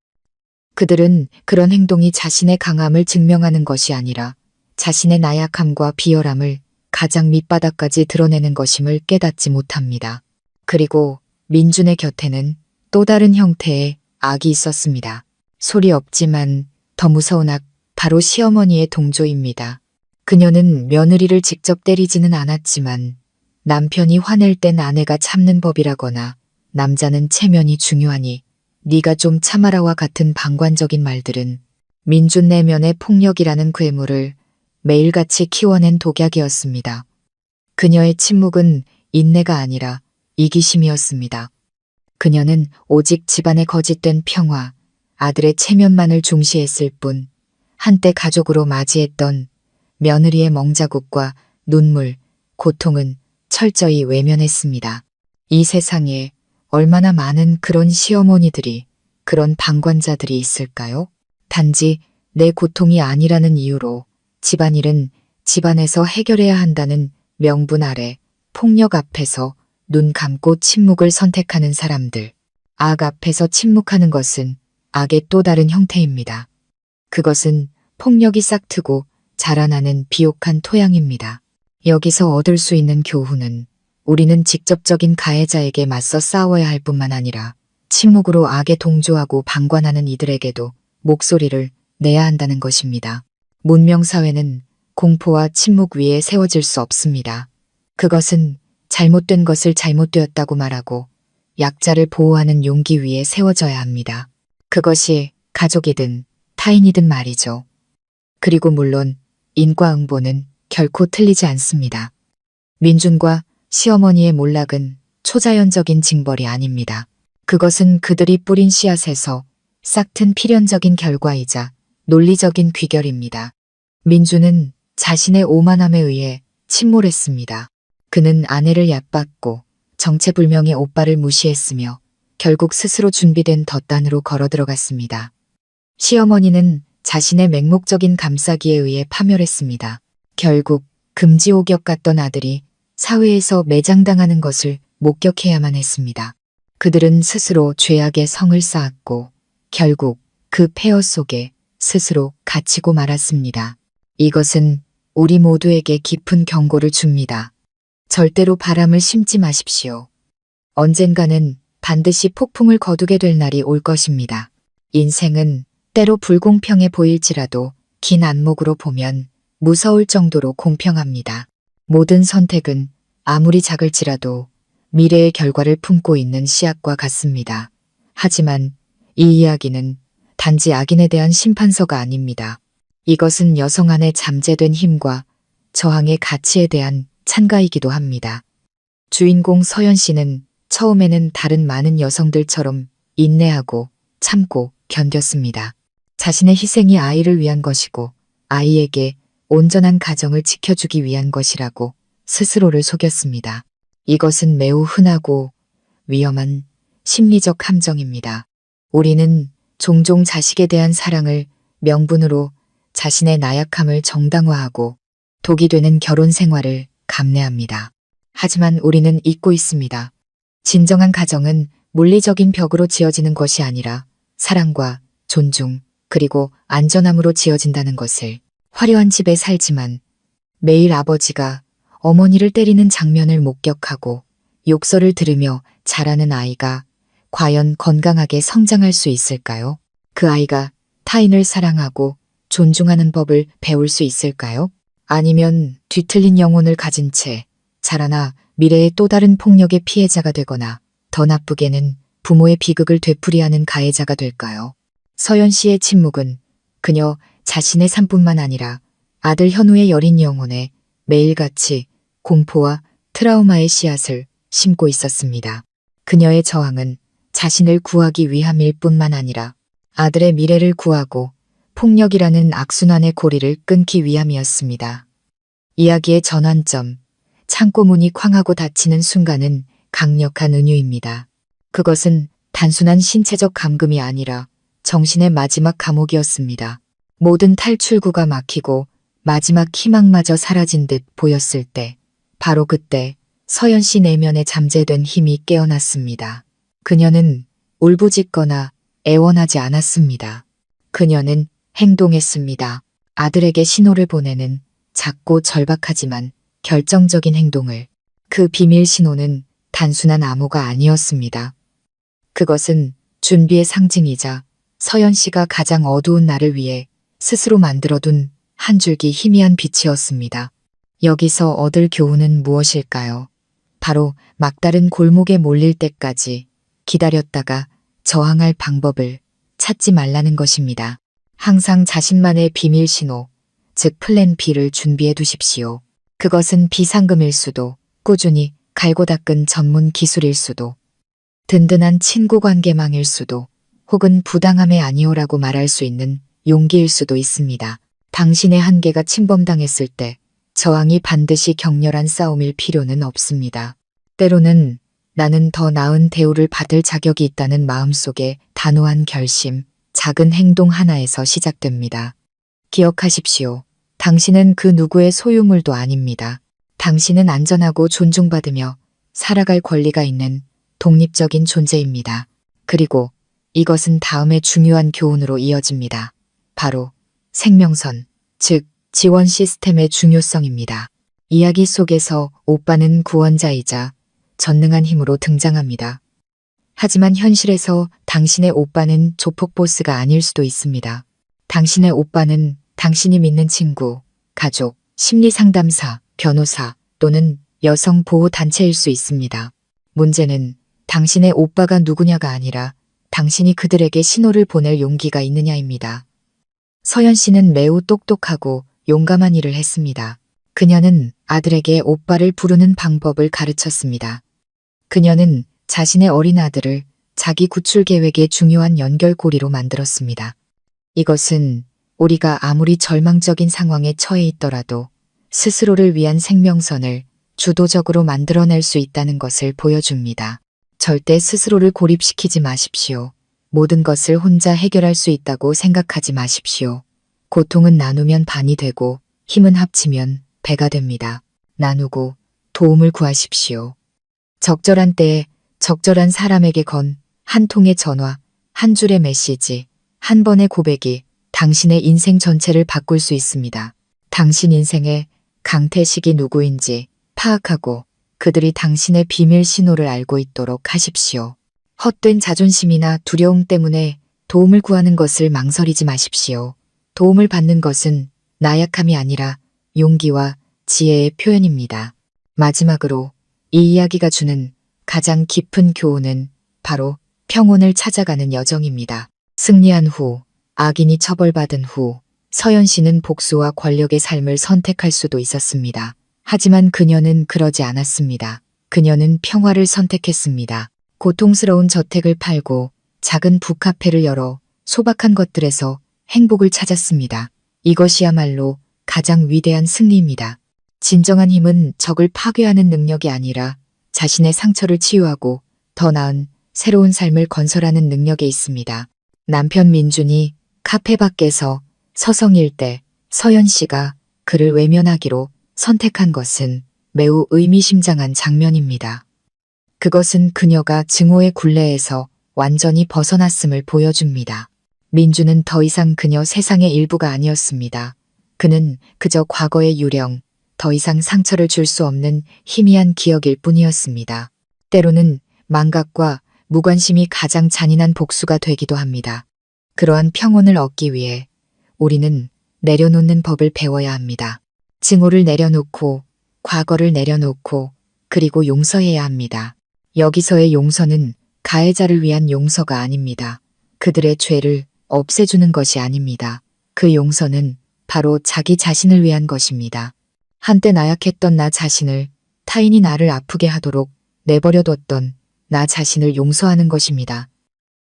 그들은 그런 행동이 자신의 강함을 증명하는 것이 아니라 자신의 나약함과 비열함을 가장 밑바닥까지 드러내는 것임을 깨닫지 못합니다. 그리고 민준의 곁에는 또 다른 형태의 악이 있었습니다. 소리 없지만 더 무서운 악, 바로 시어머니의 동조입니다. 그녀는 며느리를 직접 때리지는 않았지만 남편이 화낼 땐 아내가 참는 법이라거나 남자는 체면이 중요하니 네가 좀 참아라와 같은 방관적인 말들은 민준 내면의 폭력이라는 괴물을 매일같이 키워낸 독약이었습니다. 그녀의 침묵은 인내가 아니라 이기심이었습니다. 그녀는 오직 집안의 거짓된 평화, 아들의 체면만을 중시했을 뿐 한때 가족으로 맞이했던 며느리의 멍자국과 눈물, 고통은 철저히 외면했습니다. 이 세상에 얼마나 많은 그런 시어머니들이, 그런 방관자들이 있을까요? 단지 내 고통이 아니라는 이유로 집안일은 집안에서 해결해야 한다는 명분 아래 폭력 앞에서 눈 감고 침묵을 선택하는 사람들. 악 앞에서 침묵하는 것은 악의 또 다른 형태입니다. 그것은 폭력이 싹트고 자라나는 비옥한 토양입니다. 여기서 얻을 수 있는 교훈은 우리는 직접적인 가해자에게 맞서 싸워야 할 뿐만 아니라 침묵으로 악에 동조하고 방관하는 이들에게도 목소리를 내야 한다는 것입니다. 문명사회는 공포와 침묵 위에 세워질 수 없습니다. 그것은 잘못된 것을 잘못되었다고 말하고 약자를 보호하는 용기 위에 세워져야 합니다. 그것이 가족이든 타인이든 말이죠. 그리고 물론 인과응보는 결코 틀리지 않습니다. 민준과 시어머니의 몰락은 초자연적인 징벌이 아닙니다. 그것은 그들이 뿌린 씨앗에서 싹튼 필연적인 결과이자 논리적인 귀결입니다. 민준은 자신의 오만함에 의해 침몰했습니다. 그는 아내를 얕봤고 정체불명의 오빠를 무시했으며 결국 스스로 준비된 덧단으로 걸어들어갔습니다. 시어머니는 자신의 맹목적인 감싸기에 의해 파멸했습니다. 결국 금지옥역 같던 아들이 사회에서 매장당하는 것을 목격해야만 했습니다. 그들은 스스로 죄악의 성을 쌓았고 결국 그 폐허 속에 스스로 갇히고 말았습니다. 이것은 우리 모두에게 깊은 경고를 줍니다. 절대로 바람을 심지 마십시오. 언젠가는 반드시 폭풍을 거두게 될 날이 올 것입니다. 인생은 때로 불공평해 보일지라도 긴 안목으로 보면 무서울 정도로 공평합니다. 모든 선택은 아무리 작을지라도 미래의 결과를 품고 있는 씨앗과 같습니다. 하지만 이 이야기는 단지 악인에 대한 심판서가 아닙니다. 이것은 여성 안에 잠재된 힘과 저항의 가치에 대한 찬가이기도 합니다. 주인공 서연 씨는 처음에는 다른 많은 여성들처럼 인내하고 참고 견뎠습니다. 자신의 희생이 아이를 위한 것이고 아이에게 온전한 가정을 지켜주기 위한 것이라고 스스로를 속였습니다. 이것은 매우 흔하고 위험한 심리적 함정입니다. 우리는 종종 자식에 대한 사랑을 명분으로 자신의 나약함을 정당화하고 독이 되는 결혼 생활을 감내합니다. 하지만 우리는 잊고 있습니다. 진정한 가정은 물리적인 벽으로 지어지는 것이 아니라 사랑과 존중 그리고 안전함으로 지어진다는 것을. 화려한 집에 살지만 매일 아버지가 어머니를 때리는 장면을 목격하고 욕설을 들으며 자라는 아이가 과연 건강하게 성장할 수 있을까요? 그 아이가 타인을 사랑하고 존중하는 법을 배울 수 있을까요? 아니면 뒤틀린 영혼을 가진 채 자라나 미래의 또 다른 폭력의 피해자가 되거나 더 나쁘게는 부모의 비극을 되풀이하는 가해자가 될까요? 서연 씨의 침묵은 그녀 자신의 삶뿐만 아니라 아들 현우의 여린 영혼에 매일같이 공포와 트라우마의 씨앗을 심고 있었습니다. 그녀의 저항은 자신을 구하기 위함일 뿐만 아니라 아들의 미래를 구하고 폭력이라는 악순환의 고리를 끊기 위함이었습니다. 이야기의 전환점, 창고문이 쾅하고 닫히는 순간은 강력한 은유입니다. 그것은 단순한 신체적 감금이 아니라 정신의 마지막 감옥이었습니다. 모든 탈출구가 막히고 마지막 희망마저 사라진 듯 보였을 때, 바로 그때 서연 씨 내면에 잠재된 힘이 깨어났습니다. 그녀는 울부짖거나 애원하지 않았습니다. 그녀는 행동했습니다. 아들에게 신호를 보내는 작고 절박하지만 결정적인 행동을. 그 비밀 신호는 단순한 암호가 아니었습니다. 그것은 준비의 상징이자 서연 씨가 가장 어두운 날을 위해 스스로 만들어둔 한 줄기 희미한 빛이었습니다. 여기서 얻을 교훈은 무엇일까요? 바로 막다른 골목에 몰릴 때까지 기다렸다가 저항할 방법을 찾지 말라는 것입니다. 항상 자신만의 비밀 신호, 즉 플랜 B를 준비해 두십시오. 그것은 비상금일 수도, 꾸준히 갈고 닦은 전문 기술일 수도, 든든한 친구 관계망일 수도, 혹은 부당함의 아니오라고 말할 수 있는 용기일 수도 있습니다. 당신의 한계가 침범당했을 때 저항이 반드시 격렬한 싸움일 필요는 없습니다. 때로는 나는 더 나은 대우를 받을 자격이 있다는 마음속에 단호한 결심, 작은 행동 하나에서 시작됩니다. 기억하십시오. 당신은 그 누구의 소유물도 아닙니다. 당신은 안전하고 존중받으며 살아갈 권리가 있는 독립적인 존재입니다. 그리고 이것은 다음의 중요한 교훈으로 이어집니다. 바로 생명선, 즉 지원 시스템의 중요성입니다. 이야기 속에서 오빠는 구원자이자 전능한 힘으로 등장합니다. 하지만 현실에서 당신의 오빠는 조폭 보스가 아닐 수도 있습니다. 당신의 오빠는 당신이 믿는 친구, 가족, 심리상담사, 변호사 또는 여성 보호단체일 수 있습니다. 문제는 당신의 오빠가 누구냐가 아니라 당신이 그들에게 신호를 보낼 용기가 있느냐입니다. 서연 씨는 매우 똑똑하고 용감한 일을 했습니다. 그녀는 아들에게 오빠를 부르는 방법을 가르쳤습니다. 그녀는 자신의 어린 아들을 자기 구출 계획의 중요한 연결고리로 만들었습니다. 이것은 우리가 아무리 절망적인 상황에 처해 있더라도 스스로를 위한 생명선을 주도적으로 만들어낼 수 있다는 것을 보여줍니다. 절대 스스로를 고립시키지 마십시오. 모든 것을 혼자 해결할 수 있다고 생각하지 마십시오. 고통은 나누면 반이 되고 힘은 합치면 배가 됩니다. 나누고 도움을 구하십시오. 적절한 때에 적절한 사람에게 건 한 통의 전화, 한 줄의 메시지, 한 번의 고백이 당신의 인생 전체를 바꿀 수 있습니다. 당신 인생의 강태식이 누구인지 파악하고 그들이 당신의 비밀 신호를 알고 있도록 하십시오. 헛된 자존심이나 두려움 때문에 도움을 구하는 것을 망설이지 마십시오. 도움을 받는 것은 나약함이 아니라 용기와 지혜의 표현입니다. 마지막으로 이 이야기가 주는 가장 깊은 교훈은 바로 평온을 찾아가는 여정입니다. 승리한 후, 악인이 처벌받은 후, 서연 씨는 복수와 권력의 삶을 선택할 수도 있었습니다. 하지만 그녀는 그러지 않았습니다. 그녀는 평화를 선택했습니다. 고통스러운 저택을 팔고 작은 북카페를 열어 소박한 것들에서 행복을 찾았습니다. 이것이야말로 가장 위대한 승리입니다. 진정한 힘은 적을 파괴하는 능력이 아니라 자신의 상처를 치유하고 더 나은 새로운 삶을 건설하는 능력에 있습니다. 남편 민준이 카페 밖에서 서성일 때 서연 씨가 그를 외면하기로 선택한 것은 매우 의미심장한 장면입니다. 그것은 그녀가 증오의 굴레에서 완전히 벗어났음을 보여줍니다. 민준은 더 이상 그녀 세상의 일부가 아니었습니다. 그는 그저 과거의 유령, 더 이상 상처를 줄 수 없는 희미한 기억일 뿐이었습니다. 때로는 망각과 무관심이 가장 잔인한 복수가 되기도 합니다. 그러한 평온을 얻기 위해 우리는 내려놓는 법을 배워야 합니다. 증오를 내려놓고 과거를 내려놓고 그리고 용서해야 합니다. 여기서의 용서는 가해자를 위한 용서가 아닙니다. 그들의 죄를 없애주는 것이 아닙니다. 그 용서는 바로 자기 자신을 위한 것입니다. 한때 나약했던 나 자신을 타인이 나를 아프게 하도록 내버려뒀던 나 자신을 용서하는 것입니다.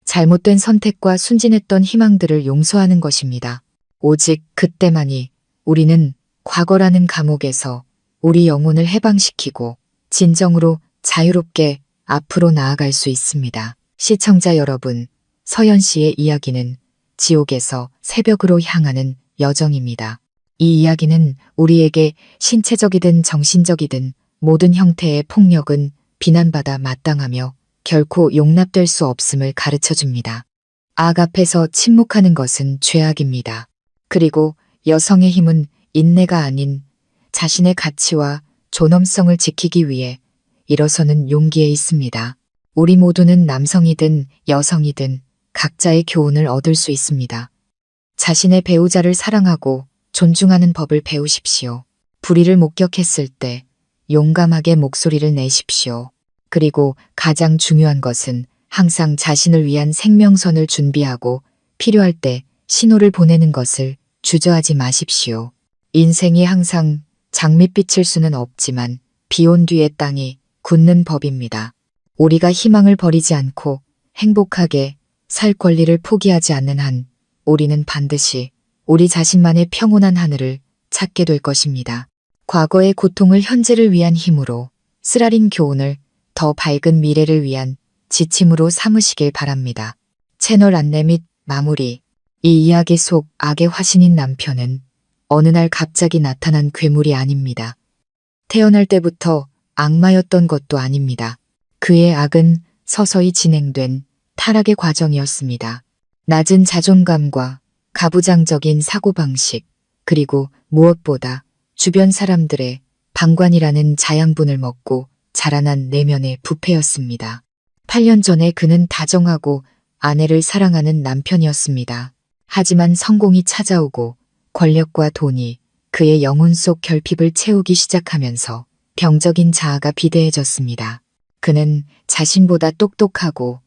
잘못된 선택과 순진했던 희망들을 용서하는 것입니다. 오직 그때만이 우리는 과거라는 감옥에서 우리 영혼을 해방시키고 진정으로 자유롭게 앞으로 나아갈 수 있습니다. 시청자 여러분, 서연 씨의 이야기는 지옥에서 새벽으로 향하는 여정입니다. 이 이야기는 우리에게 신체적이든 정신적이든 모든 형태의 폭력은 비난받아 마땅하며 결코 용납될 수 없음을 가르쳐줍니다. 악 앞에서 침묵하는 것은 죄악입니다. 그리고 여성의 힘은 인내가 아닌 자신의 가치와 존엄성을 지키기 위해 일어서는 용기에 있습니다. 우리 모두는 남성이든 여성이든 각자의 교훈을 얻을 수 있습니다. 자신의 배우자를 사랑하고 존중하는 법을 배우십시오. 불의를 목격했을 때 용감하게 목소리를 내십시오. 그리고 가장 중요한 것은 항상 자신을 위한 생명선을 준비하고 필요할 때 신호를 보내는 것을 주저하지 마십시오. 인생이 항상 장밋빛일 수는 없지만 비온 뒤에 땅이 굳는 법입니다. 우리가 희망을 버리지 않고 행복하게 살 권리를 포기하지 않는 한 우리는 반드시 우리 자신만의 평온한 하늘을 찾게 될 것입니다. 과거의 고통을 현재를 위한 힘으로, 쓰라린 교훈을 더 밝은 미래를 위한 지침으로 삼으시길 바랍니다. 채널 안내 및 마무리. 이 이야기 속 악의 화신인 남편은 어느 날 갑자기 나타난 괴물이 아닙니다. 태어날 때부터 악마였던 것도 아닙니다. 그의 악은 서서히 진행된 타락의 과정이었습니다. 낮은 자존감과 가부장적인 사고방식, 그리고 무엇보다 주변 사람들의 방관이라는 자양분을 먹고 자라난 내면의 부패였습니다. 8년 전에 그는 다정하고 아내를 사랑하는 남편이었습니다. 하지만 성공이 찾아오고 권력과 돈이 그의 영혼 속 결핍을 채우기 시작하면서 병적인 자아가 비대해졌습니다. 그는 자신보다 똑똑하고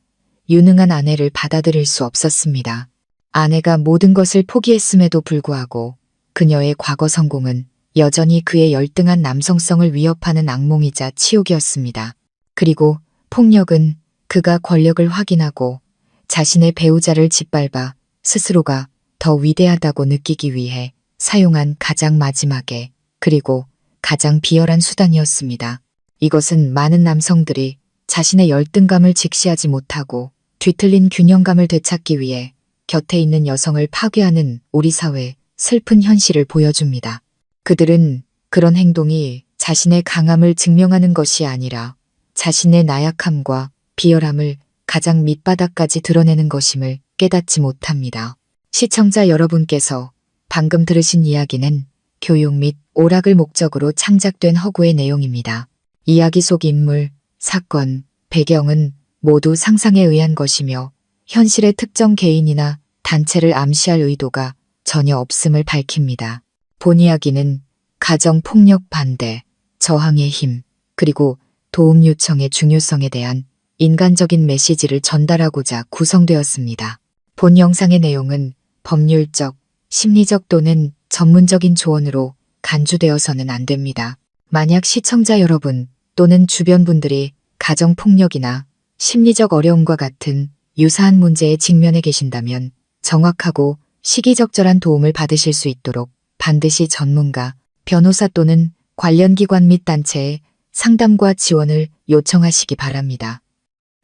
유능한 아내를 받아들일 수 없었습니다. 아내가 모든 것을 포기했음에도 불구하고 그녀의 과거 성공은 여전히 그의 열등한 남성성을 위협하는 악몽이자 치욕이었습니다. 그리고 폭력은 그가 권력을 확인하고 자신의 배우자를 짓밟아 스스로가 더 위대하다고 느끼기 위해 사용한 가장 마지막에 그리고 가장 비열한 수단이었습니다. 이것은 많은 남성들이 자신의 열등감을 직시하지 못하고 뒤틀린 균형감을 되찾기 위해 곁에 있는 여성을 파괴하는 우리 사회의 슬픈 현실을 보여줍니다. 그들은 그런 행동이 자신의 강함을 증명하는 것이 아니라 자신의 나약함과 비열함을 가장 밑바닥까지 드러내는 것임을 깨닫지 못합니다. 시청자 여러분께서 방금 들으신 이야기는 교육 및 오락을 목적으로 창작된 허구의 내용입니다. 이야기 속 인물, 사건, 배경은 모두 상상에 의한 것이며 현실의 특정 개인이나 단체를 암시할 의도가 전혀 없음을 밝힙니다. 본 이야기는 가정폭력 반대, 저항의 힘, 그리고 도움 요청의 중요성에 대한 인간적인 메시지를 전달하고자 구성되었습니다. 본 영상의 내용은 법률적, 심리적 또는 전문적인 조언으로 간주되어서는 안 됩니다. 만약 시청자 여러분 또는 주변 분들이 가정폭력이나 심리적 어려움과 같은 유사한 문제에 직면해 계신다면 정확하고 시기적절한 도움을 받으실 수 있도록 반드시 전문가, 변호사 또는 관련 기관 및 단체에 상담과 지원을 요청하시기 바랍니다.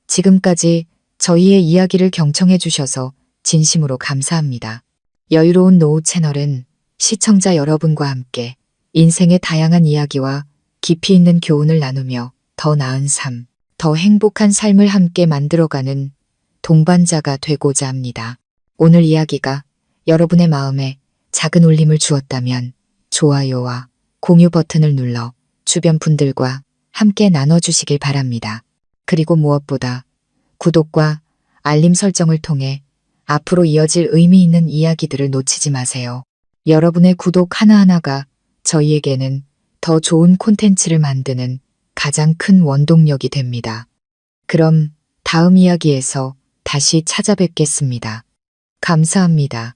지금까지 저희의 이야기를 경청해 주셔서 진심으로 감사합니다. 여유로운 노후 채널은 시청자 여러분과 함께 인생의 다양한 이야기와 깊이 있는 교훈을 나누며 더 나은 삶, 더 행복한 삶을 함께 만들어가는 동반자가 되고자 합니다. 오늘 이야기가 여러분의 마음에 작은 울림을 주었다면 좋아요와 공유 버튼을 눌러 주변 분들과 함께 나눠주시길 바랍니다. 그리고 무엇보다 구독과 알림 설정을 통해 앞으로 이어질 의미 있는 이야기들을 놓치지 마세요. 여러분의 구독 하나하나가 저희에게는 더 좋은 콘텐츠를 만드는 가장 큰 원동력이 됩니다. 그럼 다음 이야기에서 다시 찾아뵙겠습니다. 감사합니다.